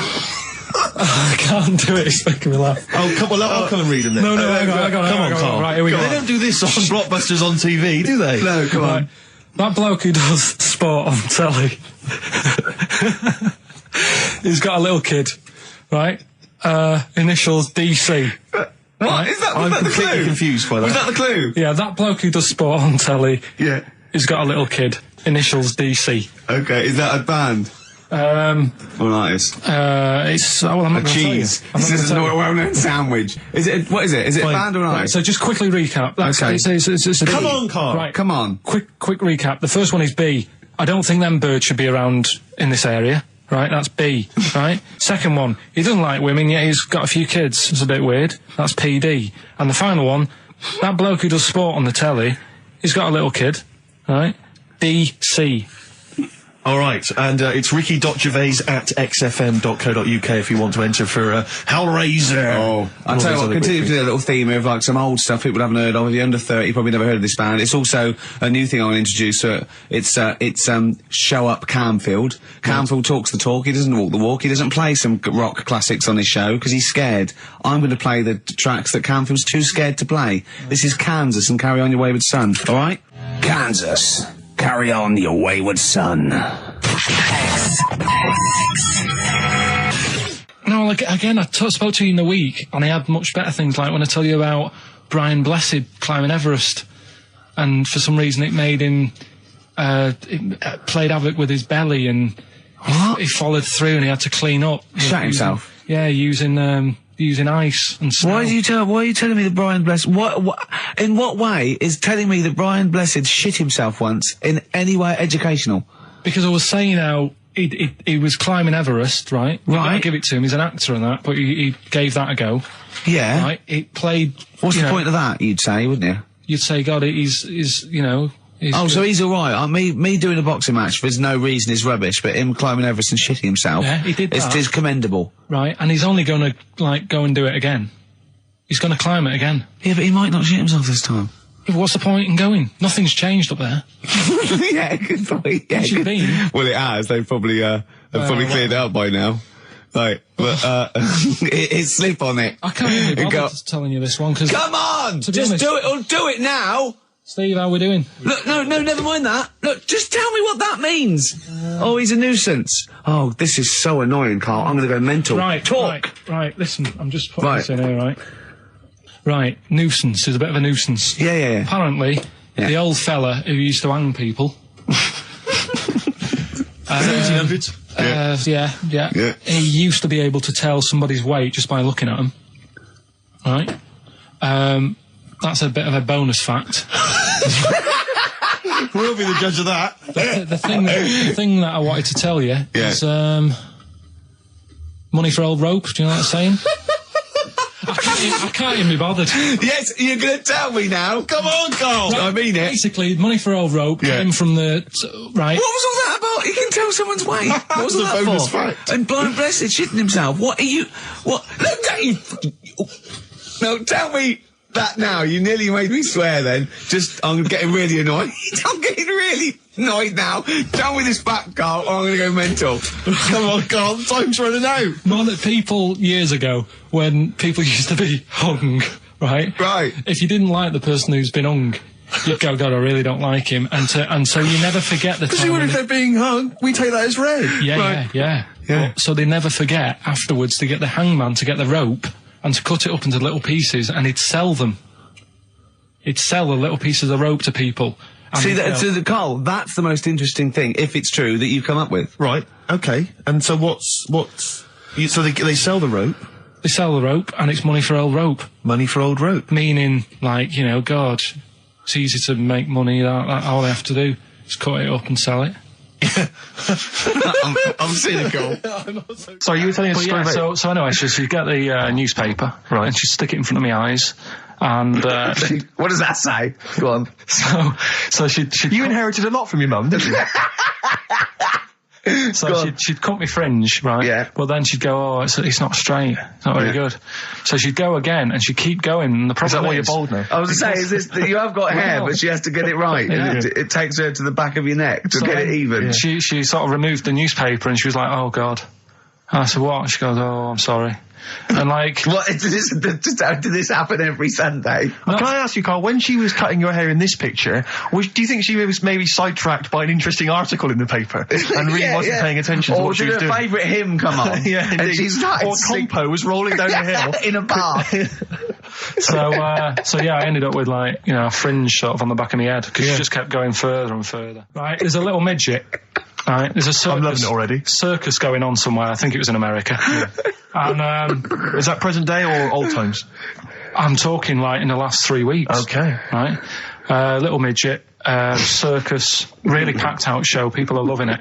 I can't do it. It's making me laugh. Oh, come on. I'll come and read them then. No, hang on. Come on, Carl. Right, here we go. They don't do this on Blockbusters on TV, do they? No, come on. That bloke who does sport on telly. He's got a little kid, right? Initials DC. What? Right? Is that? I'm completely confused by that. Was that the clue? Yeah, that bloke who does sport on telly. Yeah. He's got a little kid. Initials DC. Okay, is that a band? Or an artist? It's I'm not a cheese. This is a well-known sandwich. Is it? What is it? Is it a band or an artist? So just quickly recap. Okay. It's a come on, Carl. Right. Come on. Quick recap. The first one is B. I don't think them birds should be around in this area. Right, that's B. Right. Second one, he doesn't like women, yet he's got a few kids. It's a bit weird. That's PD. And the final one, that bloke who does sport on the telly, he's got a little kid. Right. DC. All right, and it's ricky.gervais@xfm.co.uk if you want to enter for Hellraiser. Oh, I'll tell you what, continue to do a little theme of some old stuff people haven't heard of. If you're under 30, you probably never heard of this band. It's also a new thing I want to introduce. It's Show Up Camfield. Camfield talks the talk, he doesn't walk the walk, he doesn't play some rock classics on his show because he's scared. I'm going to play the tracks that Camfield's too scared to play. This is Kansas and Carry On Your Wayward Son, alright? Kansas. Carry on your wayward son. No, again, I spoke to you in the week, and I had much better things, like when I tell you about Brian Blessed climbing Everest. and for some reason it made him, it played havoc with his belly, and he followed through and he had to clean up. Shut himself? Yeah, using ice and snow. Why are you telling me that Brian Blessed, in what way is telling me that Brian Blessed shit himself once in any way educational? Because I was saying how he was climbing Everest, right? Right. I give it to him, he's an actor and that, but he gave that a go. Yeah. Right? It played... What's the point of that, you'd say, wouldn't you? You'd say, God, he's you know... So he's alright. Me doing a boxing match for no reason is rubbish, but him climbing Everest and shitting himself... Yeah, he did that. It's commendable. Right, and he's only gonna, like, go and do it again. He's gonna climb it again. Yeah, but he might not shit himself this time. Yeah, but what's the point in going? Nothing's changed up there. Yeah, good point. Yeah, Where's been? Well, it has. They've probably cleared it up by now. Like, but, it's slip on it. I can't even bother telling you this one, because... Come on! Just do it, or do it now! Steve, how we doing? Look, no, never mind that. Look, just tell me what that means. Oh, he's a nuisance. Oh, this is so annoying, Carl. I'm gonna go mental. Right, talk. Right, listen, I'm just putting this in here, right? Right, nuisance is a bit of a nuisance. Yeah. Apparently, the old fella who used to hang people... 1800s? Yeah. He used to be able to tell somebody's weight just by looking at them. Right? That's a bit of a bonus fact. We'll be the judge of that. The thing that I wanted to tell you is money for old rope. Do you know what I'm saying? I can't even be bothered. Yes, you're going to tell me now. Come on, Carl. Right, I mean it. Basically, money for old rope came from the... Right. What was all that about? You can tell someone's weight. What was all that bonus for? fact. And Brian Blessed shitting himself. What are you... What? Look, don't you... No, tell me that now. You nearly made me swear then. I'm getting really annoyed. I'm getting really annoyed now. Tell me this back, Carl, or I'm going to go mental. Come on, Carl, time's running out. More that people, years ago, when people used to be hung, right? Right. If you didn't like the person who's been hung, you'd go, God, I really don't like him. And so you never forget the time. Because even if they're being hung, we take that as read. Yeah. So they never forget afterwards to get the hangman to get the rope and to cut it up into little pieces, and he'd sell them. He'd sell the little pieces of rope to people. See, Carl, that's the most interesting thing, if it's true, that you've come up with. Right, okay. And so so they sell the rope? They sell the rope, and it's money for old rope. Money for old rope? Meaning, like, you know, God, it's easy to make money, all they have to do is cut it up and sell it. I'm cynical. Sorry, you were telling us a story about... So anyway, she'd get the newspaper, right, and she'd stick it in front of my eyes, and... what does that say? Go on. So she'd... You inherited a lot from your mum, didn't you? So she'd cut me fringe, right? Yeah. Well, then she'd go, it's not straight. It's not very good. So she'd go again, and she'd keep going, and the problem is... that why you're bald now? I was going to say, is this that you have got hair, but she has to get it right. Yeah. It takes her to the back of your neck to get it even. Yeah. She sort of removed the newspaper, and she was like, oh, God. And I said, what? She goes, oh, I'm sorry. And like... What, did this happen every Sunday? Can I ask you, Carl, when she was cutting your hair in this picture, do you think she was maybe sidetracked by an interesting article in the paper and really wasn't paying attention to what she was doing? Or did her favourite hymn come on? Yeah, indeed. And she started or Compo was rolling down the hill. In a bath. So I ended up with, like, you know, a fringe sort of on the back of my head, because she just kept going further and further. Right, there's a little midget. Right, there's a circus. I'm loving it already. Circus going on somewhere. I think it was in America. And is that present day or old times? I'm talking like in the last 3 weeks. Okay. Right, little midget. Circus, really packed out show. People are loving it.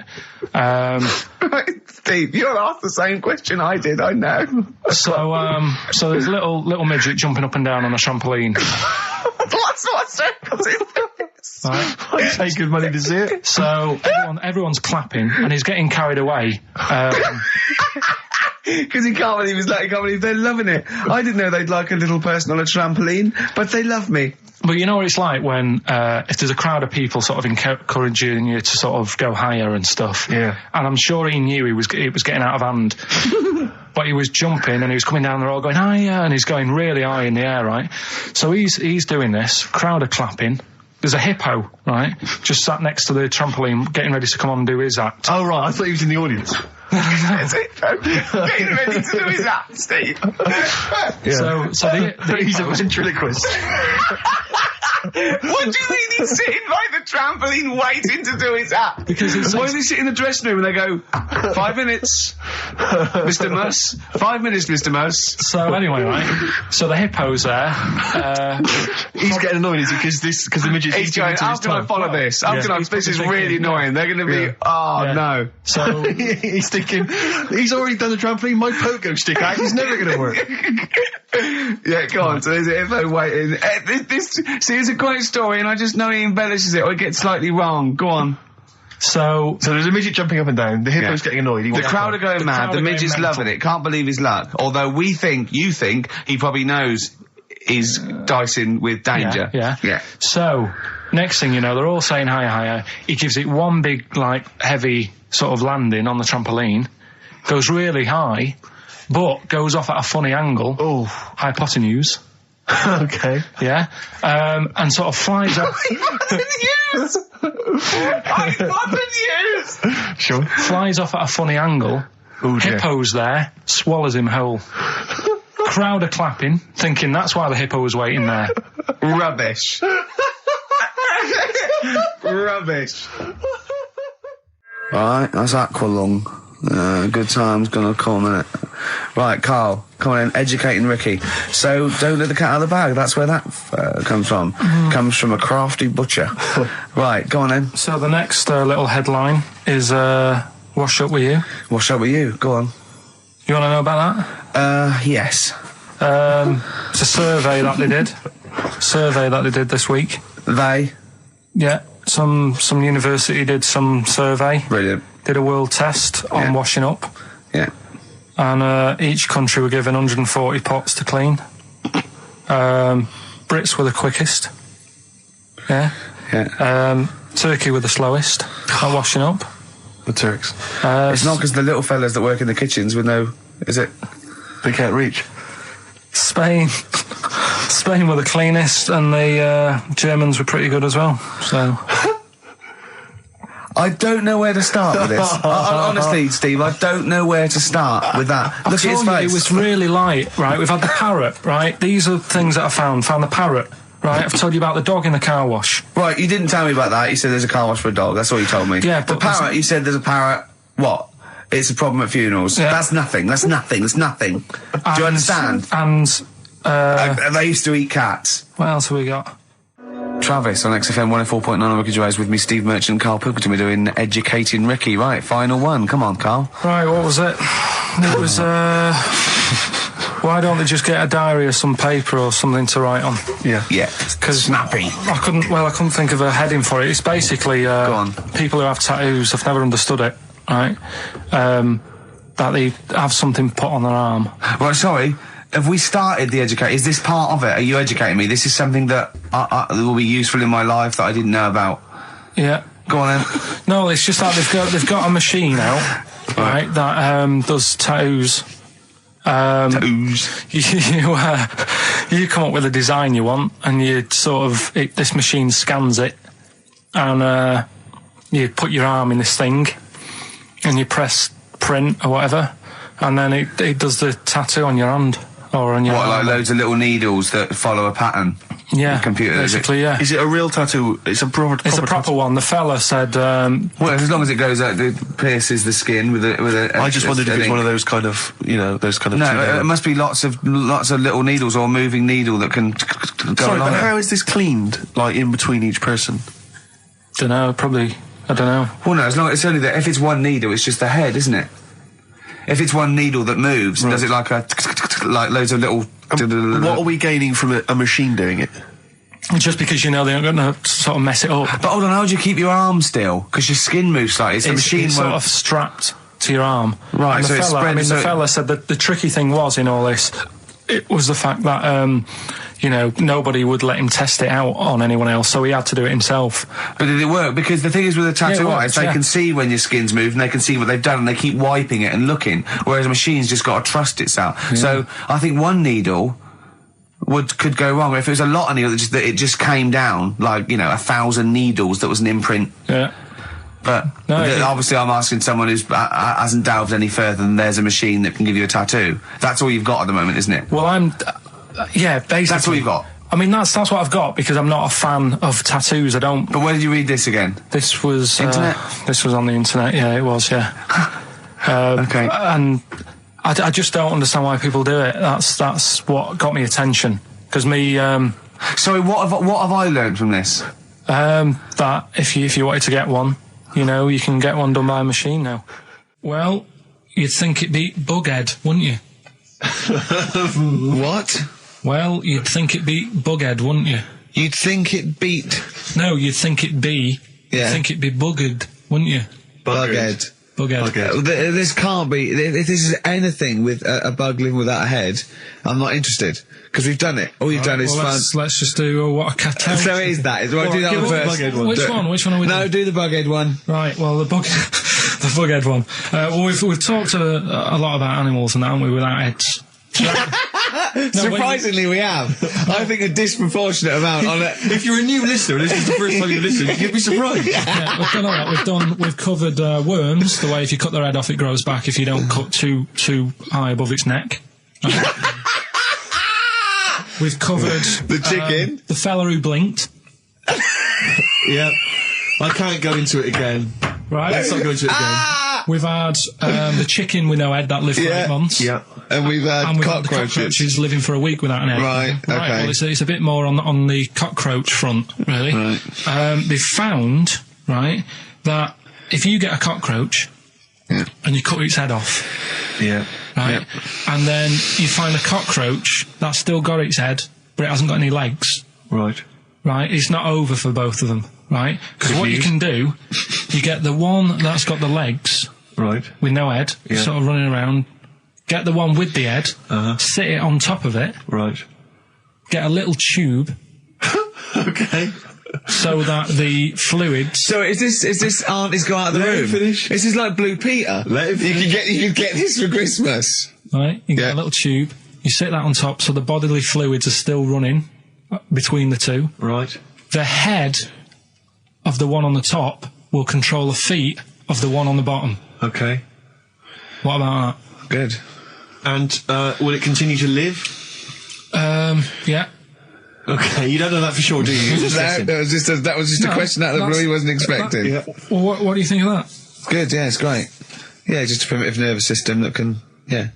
Right, Steve, you're asked the same question I did. I know. So there's little midget jumping up and down on a trampoline. What circus is this? Right. I pay good money to see it. So everyone's clapping, and he's getting carried away. Because he can't believe they're loving it. I didn't know they'd like a little person on a trampoline, but they love me. But you know what it's like when, if there's a crowd of people sort of encouraging you to sort of go higher and stuff. Yeah. And I'm sure he knew it was getting out of hand. But he was jumping, and he was coming down the road going higher, and he's going really high in the air, right? So he's doing this, crowd are clapping. There's a hippo, right, just sat next to the trampoline, getting ready to come on and do his act. Oh, right, I thought he was in the audience. Getting ready to do his act, Steve. Yeah. So he's a ventriloquist. What do you mean he's sitting by the trampoline waiting to do his act? Because why does he sit in the dressing room and they go, 5 minutes, Mr. Muss, 5 minutes, Mr. Muss. So anyway, right, so the hippo's there. He's getting annoyed, is he? Because the midget's he's going, how can I follow this? This is really annoying. They're going to be, no. So he's thinking, he's already done the trampoline, my pogo stick act is never going to work. Yeah, go on. So there's a hippo waiting. See, it's a great story, and I just know he embellishes it or it gets slightly wrong. Go on. So there's a midget jumping up and down. The hippo's getting annoyed. The crowd are going mad. The midget's loving it. Can't believe his luck. Although you think he probably knows he's dicing with danger. Yeah. So next thing you know, they're all saying hi. He gives it one big, heavy sort of landing on the trampoline, goes really high, but goes off at a funny angle. Oh, hypotenuse. Okay. Yeah. And sort of flies up. Hypotenuse! Sure. Flies off at a funny angle. Ooh, Hippo's there, swallows him whole. Crowd are clapping, thinking that's why the hippo was waiting there. Rubbish. Rubbish. Right, that's Aqualung. Good time's gonna come, innit? Right, Carl, come on in, educating Ricky. So, don't let the cat out of the bag, that's where that comes from. Comes from a crafty butcher. Right, go on then. So the next little headline is, Wash Up With You. Wash Up With You, go on. You want to know about that? Yes. It's a survey that they did. This week. They? Yeah, some university did some survey. Brilliant. Did a world test on washing up. Yeah. And each country were given 140 pots to clean. Brits were the quickest. Yeah. Turkey were the slowest at washing up. The Turks. It's not because the little fellas that work in the kitchens with no... Is it? They can't reach. Spain were the cleanest, and the Germans were pretty good as well. So... I don't know where to start with this. Honestly, Steve, I don't know where to start with that. Look at his face. It was really light, right? We've had the parrot, right? These are things that I found. Found the parrot, right? I've told you about the dog in the car wash. Right, you didn't tell me about that. You said there's a car wash for a dog. That's all you told me. Yeah, but the parrot, you said there's a parrot. What? It's a problem at funerals. Yeah. That's nothing. Do you understand? And they used to eat cats. What else have we got? Travis on XFM 104.9 on Ricky Gervais with me, Steve Merchant and Karl Pilkington. We're doing Educating Ricky. Right, final one. Come on, Karl. Right, what was it? It was, why don't they just get a diary or some paper or something to write on? Yeah. Because snappy. I couldn't think of a heading for it. It's basically, Go on. People who have tattoos, I've never understood it, right? That they have something put on their arm. Right, sorry. Have we started the educate? Is this part of it? Are you educating me? This is something that will be useful in my life that I didn't know about. Yeah. Go on then. No, it's just that they've got a machine out, right, that does tattoos. Tattoos. You come up with a design you want, and you sort of this machine scans it, and you put your arm in this thing, and you press print or whatever, and then it does the tattoo on your hand. Or on your like loads of little needles that follow a pattern? Yeah, the computer, basically, yeah. Is it a real tattoo? It's a proper tattoo. One. The fella said... well, as long as it goes out, it pierces the skin with a I just wondered if it's one of those kind of, those kind of... No, it must be lots of little needles or a moving needle that can go Sorry, along but how is this cleaned, in between each person? Dunno, probably... I don't know. Well, no, it's only that if it's one needle, it's just the head, isn't it? If it's one needle that moves, does it like loads of little... What are we gaining from a machine doing it? Just because they're going to sort of mess it up. But hold on, how do you keep your arm still? Because your skin moves slightly. The machine it's sort of strapped to your arm. Right, and so it's spread... the fella said that the tricky thing was in all this, it was the fact that, nobody would let him test it out on anyone else, so he had to do it himself. But did it work? Because the thing is with a tattoo artist, they can see when your skin's moved and they can see what they've done and they keep wiping it and looking, whereas a machine's just got to trust itself. Yeah. So I think one needle could go wrong. If it was a lot of needles that it just came down, 1,000 needles that was an imprint. Yeah. But obviously I'm asking someone who hasn't delved any further than there's a machine that can give you a tattoo. That's all you've got at the moment, isn't it? Well, yeah, basically. That's all you've got. I mean, that's what I've got because I'm not a fan of tattoos. I don't. But where did you read this again? This was internet. This was on the internet. Yeah, it was. Yeah. Okay. And I just don't understand why people do it. That's what got me attention. Because me. Sorry, what have I learned from this? That if you wanted to get one, you can get one done by a machine now. Well, you'd think it'd be Bughead, wouldn't you? What? Well, you'd think it'd be Bughead, wouldn't you? You'd think it beat... No, you'd think it'd be... Yeah. You'd think it'd be Buggered, wouldn't you? Bughead. Bughead. This can't be... If this is anything with a bug living without a head, I'm not interested. Because we've done it. All you've done is fun. Let's just do what a cat. So is that. Do I do that one first? Which one are we doing? No, do the Bughead one. Right, well, the Bughead one. Well, we've talked a lot about animals and that, haven't we, without heads. Surprisingly, we have. I think a disproportionate amount on it. If you're a new listener and this is the first time you listen, you'd be surprised. Yeah, we've done all that. We've covered worms. The way if you cut their head off, it grows back. If you don't cut too high above its neck. We've covered the chicken, the fella who blinked. Yeah, I can't go into it again. Right, let's not go into it again. We've had the chicken with no head that lived for 8 months. Yeah. And we've had cockroaches living for a week without an egg. Right, okay. Well, it's a bit more on the cockroach front, really. Right. They've found, right, that if you get a cockroach and you cut its head off, right, and then you find a cockroach that's still got its head, but it hasn't got any legs. Right. Right, it's not over for both of them, right? Because what you can do, you get the one that's got the legs, right, with no head, sort of running around. Get the one with the head, sit it on top of it, right. Get a little tube, okay, so that the fluids. So is this auntie's go out of the room? Finish. This is like Blue Peter. You can get this for Christmas. Right, you get a little tube. You sit that on top, so the bodily fluids are still running between the two. Right. The head of the one on the top will control the feet of the one on the bottom. Okay. What about that? Good. And will it continue to live? Yeah. Okay, you don't know that for sure, do you? That was just a question out of the blue he wasn't expecting. Well, what do you think of that? Good, yeah, it's great. Yeah, just a primitive nervous system that can, yeah.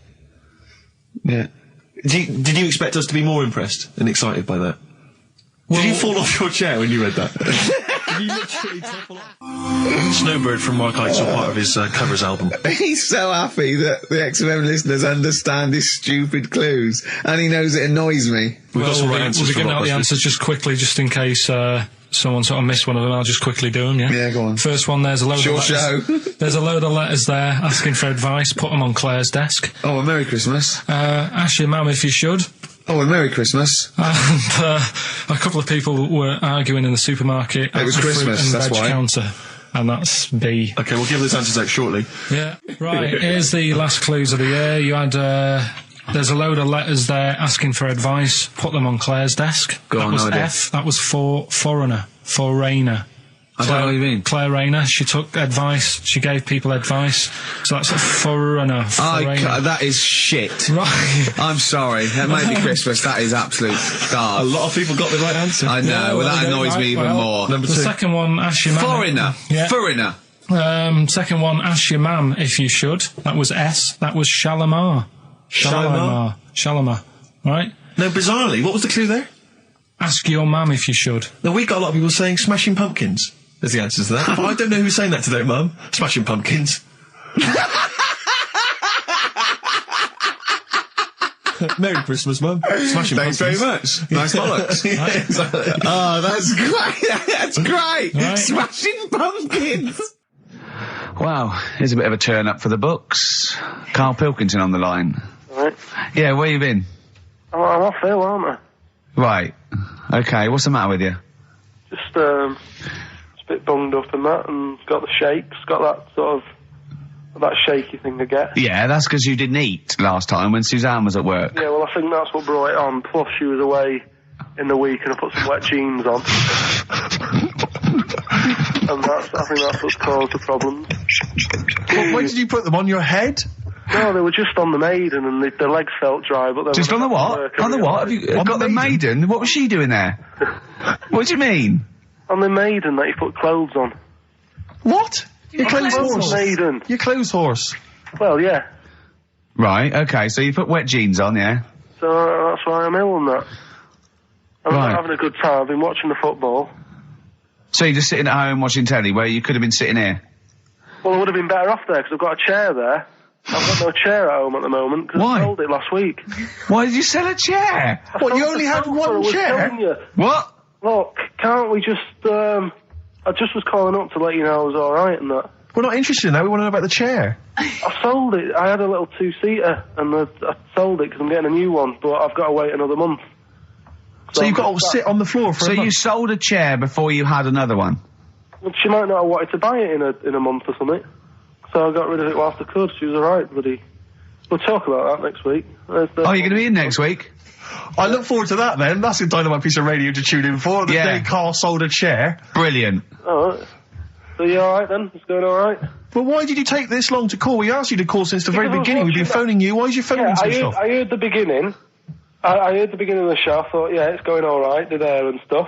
Did you expect us to be more impressed and excited by that? Did you fall off your chair when you read that? Did you literally topple off? Snowbird from Mark Heights are part of his covers album. He's so happy that the XFM listeners understand his stupid clues, and he knows it annoys me. We've got some right answers. We'll be getting out the answers just quickly, just in case someone sort of missed one of them. I'll just quickly do them, yeah? Yeah, go on. First one, there's a load of letters. There's a load of letters there asking for advice. Put them on Claire's desk. Oh, a Merry Christmas. Ask your mum if you should. Oh, a Merry Christmas. And a couple of people were arguing in the supermarket. It was Christmas, that's why. Counter, and that's B. Okay, we'll give those answers out shortly. Yeah, right. Here's the last clues of the year. You had, there's a load of letters there asking for advice. Put them on Claire's desk. That was F. That was for foreigner. I don't know what you mean. Claire Rayner, she took advice, she gave people advice, so that's a foreigner. That is shit. Right. I'm sorry, that might be Christmas, that is absolute garb. A lot of people got the right answer. I know, that annoys me even more. Number 2. The second one, ask your mum. Foreigner. Second one, ask your mum if you should. That was S, that was Shalimar. Shalimar. Right? No, bizarrely, what was the clue there? Ask your mum if you should. Now, we got a lot of people saying Smashing Pumpkins as the answer to that. But I don't know who's saying that today, Mum. Smashing Pumpkins. Merry Christmas, Mum. Smashing Thanks Pumpkins. very much. Nice bollocks. Oh, that's great. That's great. Right. Smashing Pumpkins. Wow, here's a bit of a turn up for the books. Karl Pilkington on the line. Right. Yeah, where you been? I'm off ill, aren't I? Right. Okay, what's the matter with you? Just, a bit bunged up and that, and got the shakes, got that sort of, that shaky thing to get. Yeah, that's because you didn't eat last time when Suzanne was at work. Yeah, well, I think that's what brought it on, plus she was away in the week and I put some wet jeans on. And I think that's what's caused the problems. When did you put them on your head? No, they were just on the Maiden and the legs felt dry, but they just on the what? On the what? Have you got the Maiden? What was she doing there? What do you mean? On the Maiden that you put clothes on. What? Your clothes horse? Maiden. Your clothes horse? Well, yeah. Right, okay, so you put wet jeans on, yeah? So that's why I'm ill and that. I'm not having a good time. I've been watching the football. So you're just sitting at home watching telly where you could have been sitting here? Well, I would have been better off there because I've got a chair there. I've got no chair at home at the moment because I sold it last week. Why did you sell a chair? What, you only had one chair? What? Look, can't we just, I just was calling up to let you know I was alright and that. We're not interested in that, we want to know about the chair. I sold it. I had a little two-seater and I sold it because I'm getting a new one, but I've got to wait another month. So you've got to sit on the floor for a month? So you sold a chair before you had another one? Well, she might not have wanted to buy it in a month or something. So I got rid of it whilst I could. She was alright, buddy. We'll talk about that next week. Oh, you're going to be in next week? I look forward to that then. That's a dynamite piece of radio to tune in for. The day Carl sold a chair. Brilliant. Alright. So you alright then? It's going alright? Well, why did you take this long to call? We asked you to call since the very beginning. We've been phoning you. Why is your phone switched off? I heard the beginning. I heard the beginning of the show. I thought, yeah, it's going alright. Did air and stuff.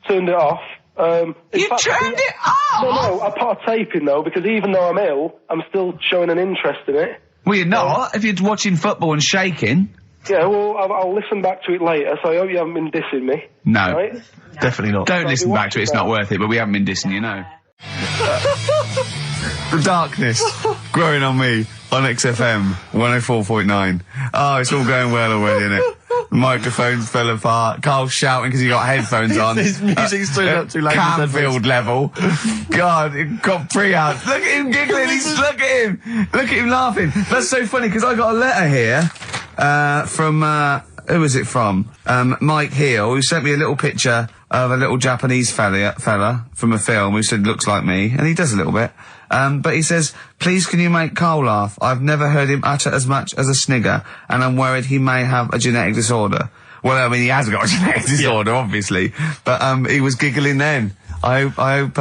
Turned it off. You turned it off? No, I put a tape in though, because even though I'm ill, I'm still showing an interest in it. Well, you're not, if you're watching football and shaking. Yeah, well, I'll listen back to it later, so I hope you haven't been dissing me. No. Right? Definitely not. Don't listen back to it, it's not worth it, but we haven't been dissing you, no. The darkness growing on me on XFM 104.9. Oh, it's all going well already, isn't it? Microphones fell apart. Carl's shouting because he got headphones on. His music's turned up too late. Canfield level. God, it got pre-out. Look at him giggling. Look at him. Look at him laughing. That's so funny because I got a letter here from who was it from? Mike Heel, who sent me a little picture of a little Japanese fella from a film who said looks like me, and he does a little bit. But he says, please can you make Carl laugh? I've never heard him utter as much as a snigger, and I'm worried he may have a genetic disorder. Well, I mean, he has got a genetic disorder, obviously. But, he was giggling then. I hope,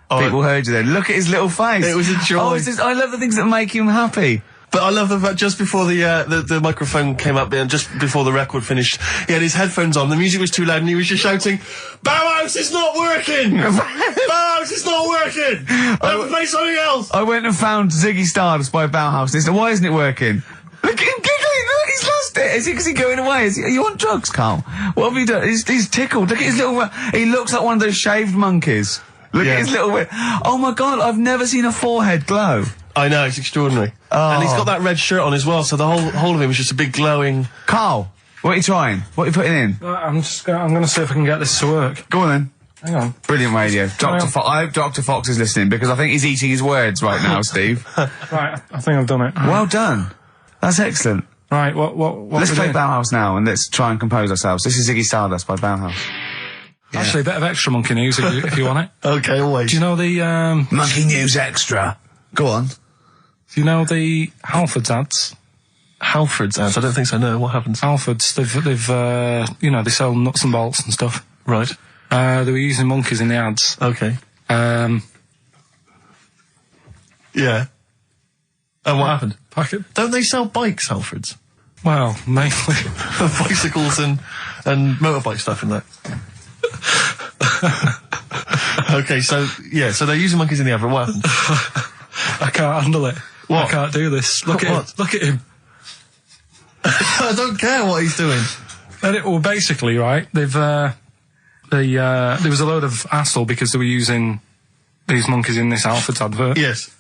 people heard you then. Look at his little face. It was a joy. Oh, I love the things that make him happy. But I love the fact just before the microphone came up there and just before the record finished, he had his headphones on, the music was too loud and he was just shouting, Bauhaus is not working! Bauhaus is not working! I'll play something else! I went and found Ziggy Stardust by Bauhaus and he said, why isn't it working? Look at him giggling! Look, he's lost it! Is he going away? Are you on drugs, Carl? What have you done? He's tickled. Look at his little... He looks like one of those shaved monkeys. Look at his little... Oh my God, I've never seen a forehead glow. I know, it's extraordinary. Oh. And he's got that red shirt on as well, so the whole of him is just a big glowing... Carl, what are you trying? What are you putting in? I'm going to see if I can get this to work. Go on then. Hang on. Brilliant radio. I hope Dr. Fox is listening, because I think he's eating his words right now, Steve. Right, I think I've done it. Well done. That's excellent. Right, what let's play Bauhaus now, and let's try and compose ourselves. This is Ziggy Stardust by Bauhaus. Yeah. Actually, a bit of extra monkey news if you want it. Okay, always. Do you know the, Monkey News Extra. Go on. Do you know the Halfords ads? Halfords ads? I don't think so, no. What happens? Halfords, they've you know, they sell nuts and bolts and stuff. Right. They were using monkeys in the ads. Okay. Yeah. And what happened? Don't they sell bikes, Halfords? Well, mainly. Bicycles and motorbike stuff in that. Okay, so they're using monkeys in the ad, but what happened? I can't handle it. What? I can't do this. Look at him. I don't care what he's doing. Well, basically, right, there was a load of hassle because they were using these monkeys in this Halfords advert. Yes.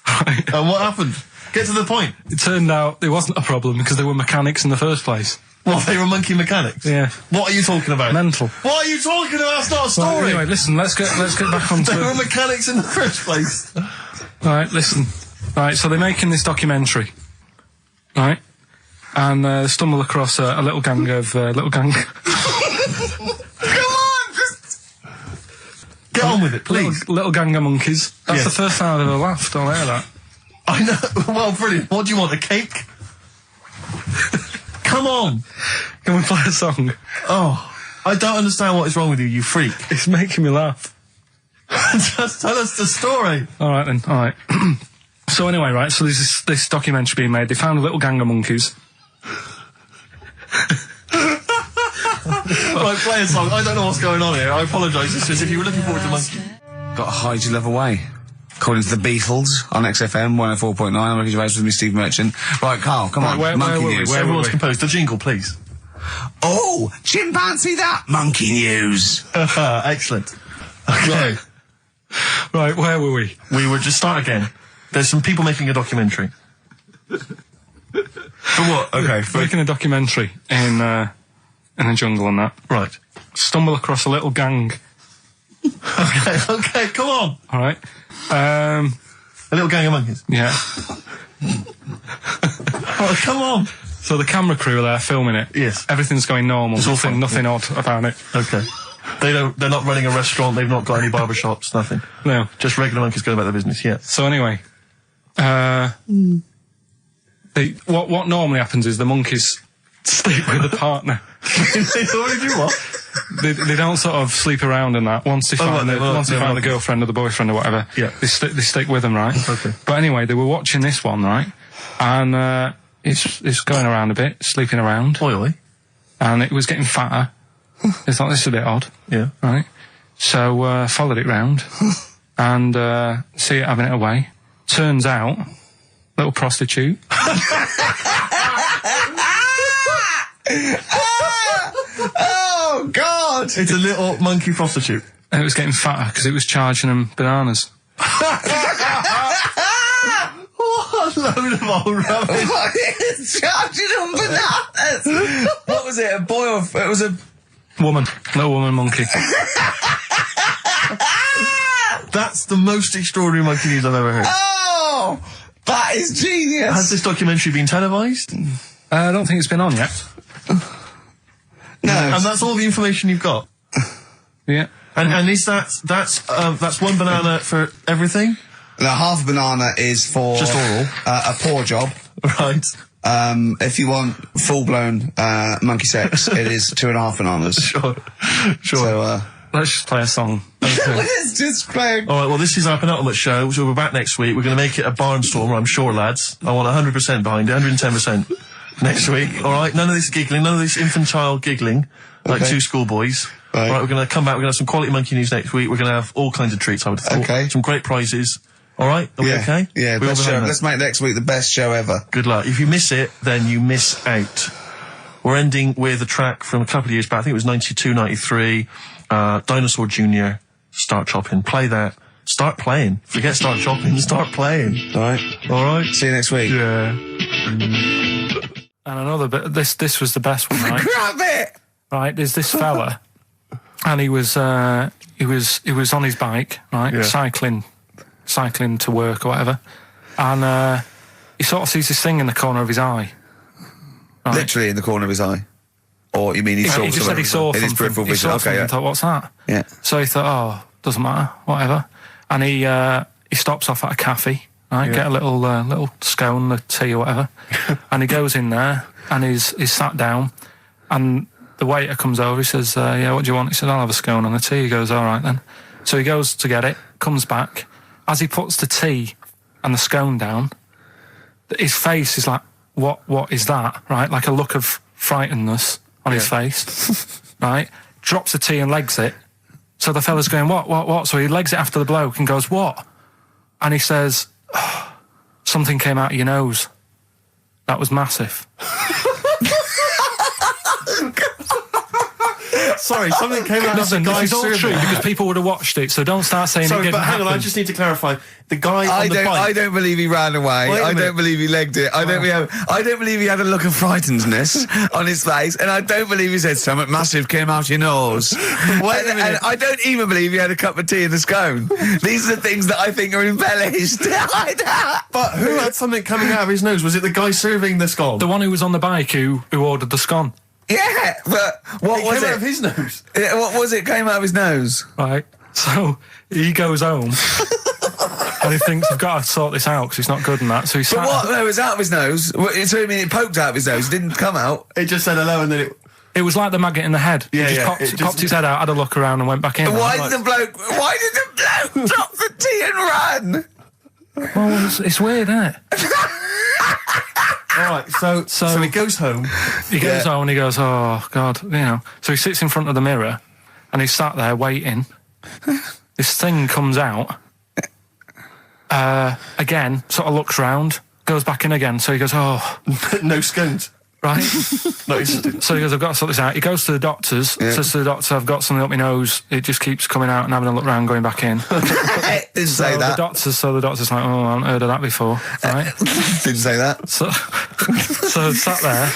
Right. And what happened? Get to the point. It turned out it wasn't a problem because they were mechanics in the first place. What, they were monkey mechanics? Yeah. What are you talking about? Mental. What are you talking about? That's not a story. Well, anyway, listen, let's get back on to... They were mechanics in the first place. Right, listen. Right, so they're making this documentary. Right? And stumble across a little gang of... Come on! Get on with it, please. Little gang of monkeys. That's the first time I've ever laughed. I'll hear that. I know. Well, brilliant. What do you want, a cake? Come on. Can we play a song? Oh, I don't understand what is wrong with you, you freak. It's making me laugh. Just tell us the story. All right, then. All right. So anyway, right, so there's this documentary being made. They found a little gang of monkeys. Right, play a song. I don't know what's going on here. I apologise. It's just if you were looking forward to Monkey. Got to hide your love away. According to the Beatles on XFM 104.9. I'm Ricky Gervais with me, Steve Merchant. Right, Carl, come on. Monkey news. Everyone's composed. The jingle, please. Oh, chimpanzee that monkey news. Excellent. Okay. Right, where were we? We were just start again. There's some people making a documentary. For what? Okay. Making a documentary in a jungle and that. Right. Stumble across a little gang. Okay, come on. All right. A little gang of monkeys. Yeah. Oh, come on. So the camera crew are there filming it. Yes. Everything's going normal. Nothing odd about it. Okay. They're not running a restaurant. They've not got any barber shops. Nothing. No. Just regular monkeys going about their business. Yeah. So anyway, what normally happens is the monkeys sleep with the partner. They already do what? They don't sort of sleep around and that. Once they find the girlfriend or the boyfriend or whatever, yeah, they stick with them, right? Okay. But anyway, they were watching this one, right? And it's going around a bit, sleeping around. Oily. And it was getting fatter. They thought, this is a bit odd. Yeah. Right? So, followed it round. And, see it having it away. Turns out, little prostitute. Oh, God! It's a little monkey prostitute. And it was getting fatter because it was charging them bananas. What a load of old rubbish. Charging them bananas! What was it, a boy or... It was a... Woman. Little woman monkey. That's the most extraordinary monkey news I've ever heard. Oh! That is genius! Has this documentary been televised? I don't think it's been on yet. No. And that's all the information you've got? Yeah. And is that's one banana for everything? Now, half a banana is for... Just oral? A paw job. Right. If you want full-blown, monkey sex, it is 2.5 bananas. Sure. So, let's just play a song. Let's just play. Alright, well, this is our penultimate show, so we're back next week. We're going to make it a barnstormer, I'm sure, lads. I want 100% behind it, 110% next week. Alright, none of this giggling, none of this infantile giggling, like two schoolboys. Right. Alright, we're going to come back, we're going to have some quality monkey news next week. We're going to have all kinds of treats, I would have thought. Okay. Some great prizes. Alright, are we okay? Yeah, best show. Let's make next week the best show ever. Good luck. If you miss it, then you miss out. We're ending with a track from a couple of years back, I think it was 92, 93, Dinosaur Jr., Start Chopping. Play that. Start playing. Forget Start Chopping, start playing. Alright? See you next week. Yeah. And another bit, this was the best one, right? Grab it! Right, there's this fella, and he was on his bike, right, cycling to work or whatever, and he sort of sees this thing in the corner of his eye. Right? Literally in the corner of his eye? Or you mean he saw just said he saw in his peripheral vision? Okay, yeah. Thought, what's that? Yeah. So he thought, oh, doesn't matter, whatever. And he stops off at a cafe, right, get a little scone, a tea or whatever, and he goes in there, and he's sat down, and the waiter comes over, he says, yeah, what do you want? He said, I'll have a scone and a tea. He goes, all right then. So he goes to get it, comes back. As he puts the tea and the scone down, his face is like, what is that? Right? Like a look of frightenedness on his face. Right? Drops the tea and legs it. So the fella's going, what? So he legs it after the bloke and goes, what? And he says, oh, something came out of your nose. That was massive. Sorry, something came out of the guy's This is all true because people would have watched it, so don't start saying it didn't hang on, happen. I just need to clarify. The guy on the bike... I don't believe he ran away. I don't believe he legged it. I don't believe he had a look of frightenedness on his face, and I don't believe he said something massive came out your nose. And I don't even believe he had a cup of tea and a scone. These are the things that I think are embellished. But who had something coming out of his nose? Was it the guy serving the scone? The one who was on the bike who ordered the scone. Yeah, but what was it? Came out of his nose. What was it? Came out of his nose. Right. So he goes home and he thinks, I've got to sort this out because it's not good and that. So he But what? No, it was out of his nose. So I mean, it poked out of his nose. It didn't come out. It just said hello and then it... It was like the maggot in the head. Yeah, he just popped his head out, had a look around and went back in. Why did the bloke drop the tea and run? Well, Well, it's weird, isn't it? All right, so he goes home. He goes home and he goes, oh, God, you know. So he sits in front of the mirror and he's sat there waiting. This thing comes out. Again, sort of looks round, goes back in again. So he goes, oh. No scones. Right? So he goes, I've got to sort this out. He goes to the doctors, says to the doctor, I've got something up my nose. It just keeps coming out and having a look round, going back in. Didn't say that. The doctor's like, oh, I haven't heard of that before. Right? Didn't say that. So sat there.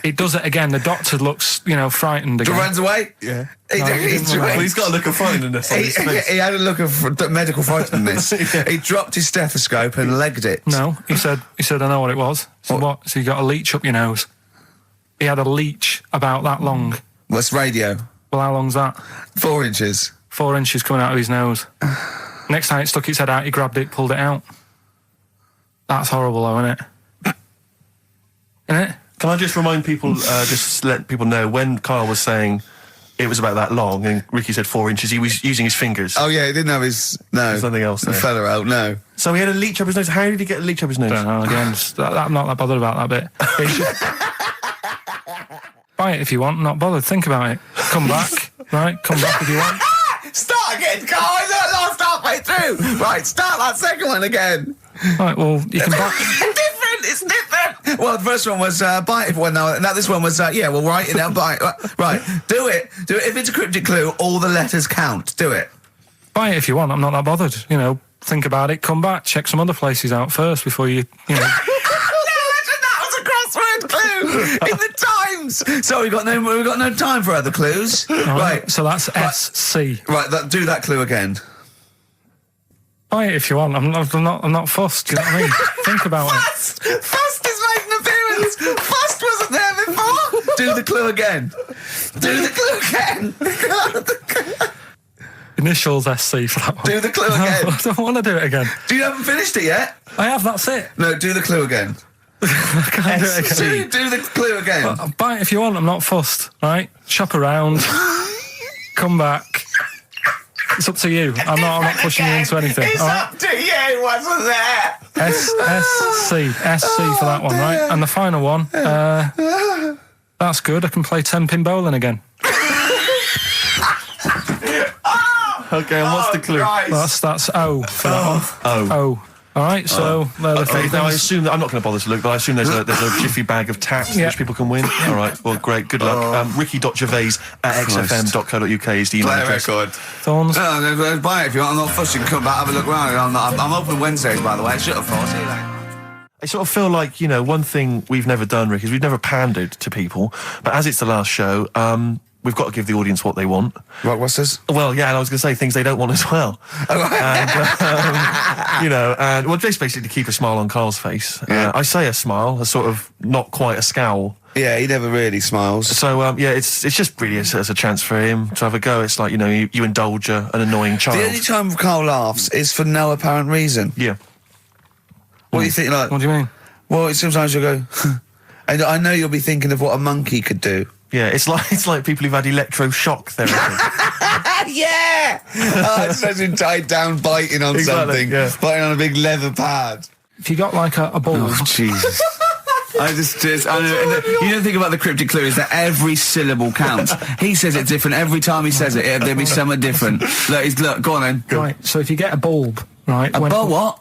It does it again. The doctor looks, frightened again. Runs away? Yeah. He's got a look of frightenness on his face. He had a look of medical frightenness. He dropped his stethoscope and legged it. No, he said, I know what it was. So what? So you got a leech up your nose. He had a leech about that long. What's radio? Well, how long's that? 4 inches. 4 inches coming out of his nose. Next time it stuck its head out, he grabbed it, pulled it out. That's horrible, though, isn't it? Isn't it? Can I just remind people, just let people know, when Karl was saying it was about that long and Ricky said 4 inches, he was using his fingers. Oh, yeah, he didn't have his... No. There's nothing else there. The fella out, no. So he had a leech up his nose. How did he get a leech up his nose? I don't know, again, I'm not that bothered about that bit. Buy it if you want, not bothered. Think about it. Come back, right? Come back if you want. Start again, Karl! I lost halfway through! Right, start that second one again. Right, well, you can buy... It's different! Well, the first one was, buy it. Well, no, this one was, write it down, buy it. Right, do it. If it's a cryptic clue, all the letters count. Do it. Buy it if you want, I'm not that bothered. Think about it, come back, check some other places out first before you That was a crossword clue in the Times. So we've got no time for other clues. Right. So that's SC. Right, do that clue again. Buy it if you want. I'm not fussed. Do you know what I mean? Think about it. Fussed is making an appearance. Fussed wasn't there before. Do the clue again. Do the clue again. Initials SC for that one. Do the clue again. No, I don't want to do it again. You haven't finished it yet? I have, that's it. No, do the clue again. I can't do it again. Do the clue again. Well, buy it if you want, I'm not fussed, right? Shop around. Come back. It's up to you. I'm not pushing you into anything. It's up to you, wasn't there? SC for that one, right? And the final one, that's good. I can play 10-pin bowling again. Okay, and what's the clue? That's O for that one. O. All right, so they're the three things. I assume that I'm not going to bother to look, but I assume there's a jiffy bag of taps which people can win. All right, well, great, good luck. Ricky.Gervais at xfm.co.uk is the email address. Play record. Thorns. No, buy it if you want. I'm not fussing. Come back, have a look round. I'm open Wednesdays, by the way. Shut up, Force. See you later. I sort of feel like, one thing we've never done, Rick, is we've never pandered to people, but as it's the last show, we've got to give the audience what they want. Right, what's this? Well, yeah, and I was going to say things they don't want as well. And just basically to keep a smile on Karl's face. Yeah. I say a smile, a sort of not quite a scowl. Yeah, he never really smiles. So, it's just really as a chance for him to have a go. It's like, you indulge an annoying child. The only time Karl laughs is for no apparent reason. Yeah. What do you think, like... What do you mean? Well, sometimes you'll go... and I know you'll be thinking of what a monkey could do. Yeah, it's like people who've had electroshock therapy. Yeah! It's imagine tied down biting on something. Yeah. Biting on a big leather pad. If you got like a ball... Oh, Jesus. I know, you don't think about the cryptic clue is that every syllable counts. He says it different every time he says it. There'll be something different. Look, go on then. Right, so if you get a bulb, right... What?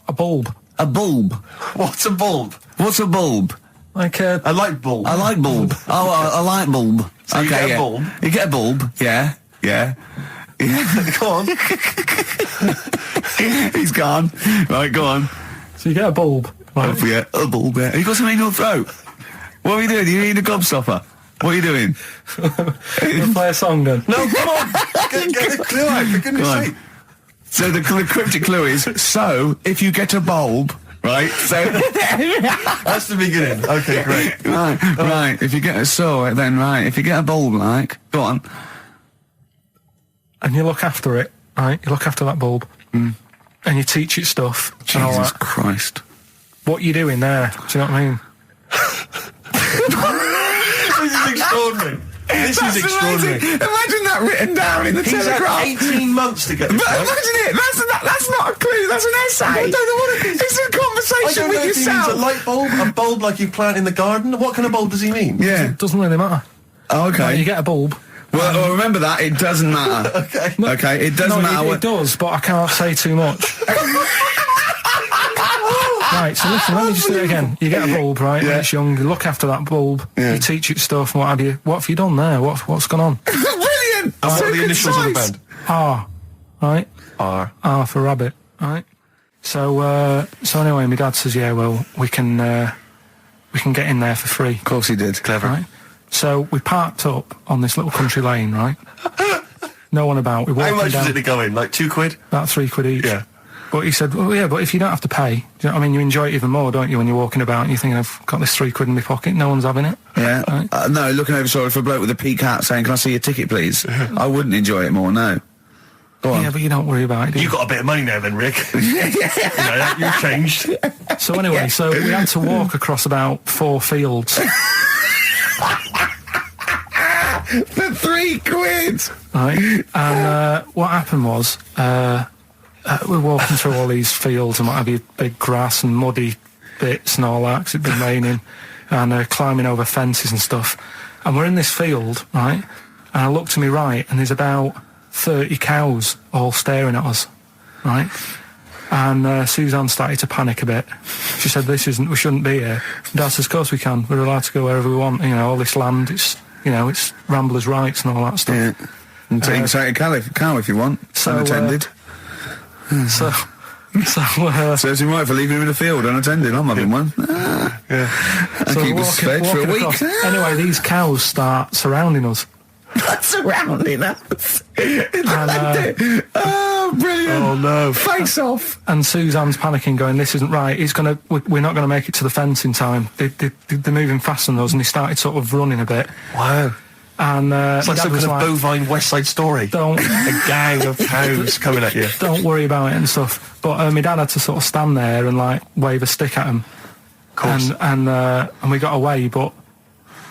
A bulb. A bulb. What's a bulb? What's a bulb? Like a light bulb. A light bulb. Oh, a light bulb. So you get a bulb? You get a bulb, yeah. Go on. He's gone. Right, go on. So you get a bulb. Right. Oh, yeah, a bulb, yeah. You got something in your throat? What are you doing? Are you eating a gobstopper? What are you doing? We'll play a song then. No, come on. Get the clue out, for goodness sake. So the cryptic clue is, so, if you get a bulb... Right, so that's the beginning. Okay, great. Right. If you get if you get a bulb, go on, and you look after it, right? You look after that bulb, and you teach it stuff. Jesus Christ! What you doing there? Do you know what I mean? This is extraordinary. This is extraordinary. Imagine that written down in the Telegraph. He's had 18 months to get this. Imagine it. That's not a clue. That's an essay. I don't know what it is. It's a conversation with yourself. A light bulb, a bulb like you plant in the garden. What kind of bulb does he mean? Yeah, it doesn't really matter. Oh, okay. Like, you get a bulb. Well, remember that it doesn't matter. Okay. Okay, it doesn't matter. It does, but I can't say too much. Right, so listen, let me just do it again. You get a bulb, right, when it's young, you look after that bulb, you teach it stuff and what have you. What have you done there? What's gone on? Brilliant! What are the initials of the band? R, right? R for rabbit, right? So anyway, my dad says, yeah, well, we can get in there for free. Of course he did. Clever. Right? So we parked up on this little country lane, right? No one about. We walked How much down, was it to go in? Like £2? About £3 each. Yeah. But he said, well, yeah, but if you don't have to pay, do you know what I mean? You enjoy it even more, don't you, when you're walking about and you're thinking, I've got this £3 in my pocket, no one's having it. Yeah. Right? No, looking over sorry for a bloke with a peak hat saying, can I see your ticket, please? I wouldn't enjoy it more, no. Go on. Yeah, but you don't worry about it, do you? You got a bit of money now then, Rick. You've changed. So anyway, so we had to walk across about 4 fields. For £3! Right? And what happened was, we're walking through all these fields and what have you, big grass and muddy bits and all that, 'cause it'd been raining, and climbing over fences and stuff. And we're in this field, right? And I look to my right, and there's about 30 cows all staring at us, right? And Suzanne started to panic a bit. She said, we shouldn't be here. Dad says, of course we can. We're allowed to go wherever we want. You know, all this land, it's ramblers' rights and all that stuff. Yeah. And take a cow if you want, unattended. Serves him right for leaving him in the field unattended. I'm having one. And so keep us fed for a week. Anyway, these cows start surrounding us. Surrounding us. And, oh, brilliant. Oh, no. Face off. And Suzanne's panicking, going, this isn't right. We're not going to make it to the fence in time. They're moving faster than us, and he started sort of running a bit. Wow. And it's like some kind of bovine West Side Story. A gang of cows coming at you. Don't worry about it and stuff. But my dad had to sort of stand there and like wave a stick at him. Of course. And we got away, but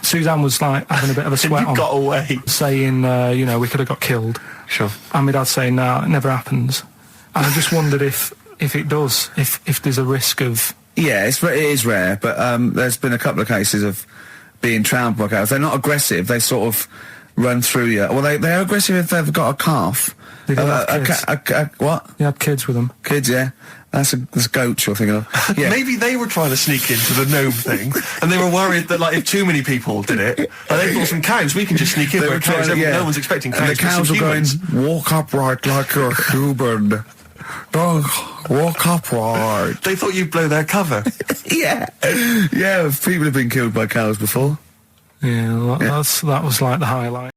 Suzanne was like having a bit of a sweat on. Got away. Saying, we could have got killed. Sure. And my dad saying, nah, it never happens. And I just wondered if it does, if there's a risk of... Yeah, it is rare, but there's been a couple of cases of being trampled by cows. They're not aggressive, they sort of run through you. Well, they're aggressive if they've got a calf. What? You had kids with them. Kids, yeah. That's goats you're thinking of. Yeah. Maybe they were trying to sneak into the gnome thing, and they were worried that, like, if too many people did it, they thought some cows, we can just sneak in where cows, no one's expecting cows. And the cows were going, walk upright like you're human. Don't walk upright. They thought you'd blow their cover. Yeah. Yeah, people have been killed by cows before. Yeah, that was like the highlight.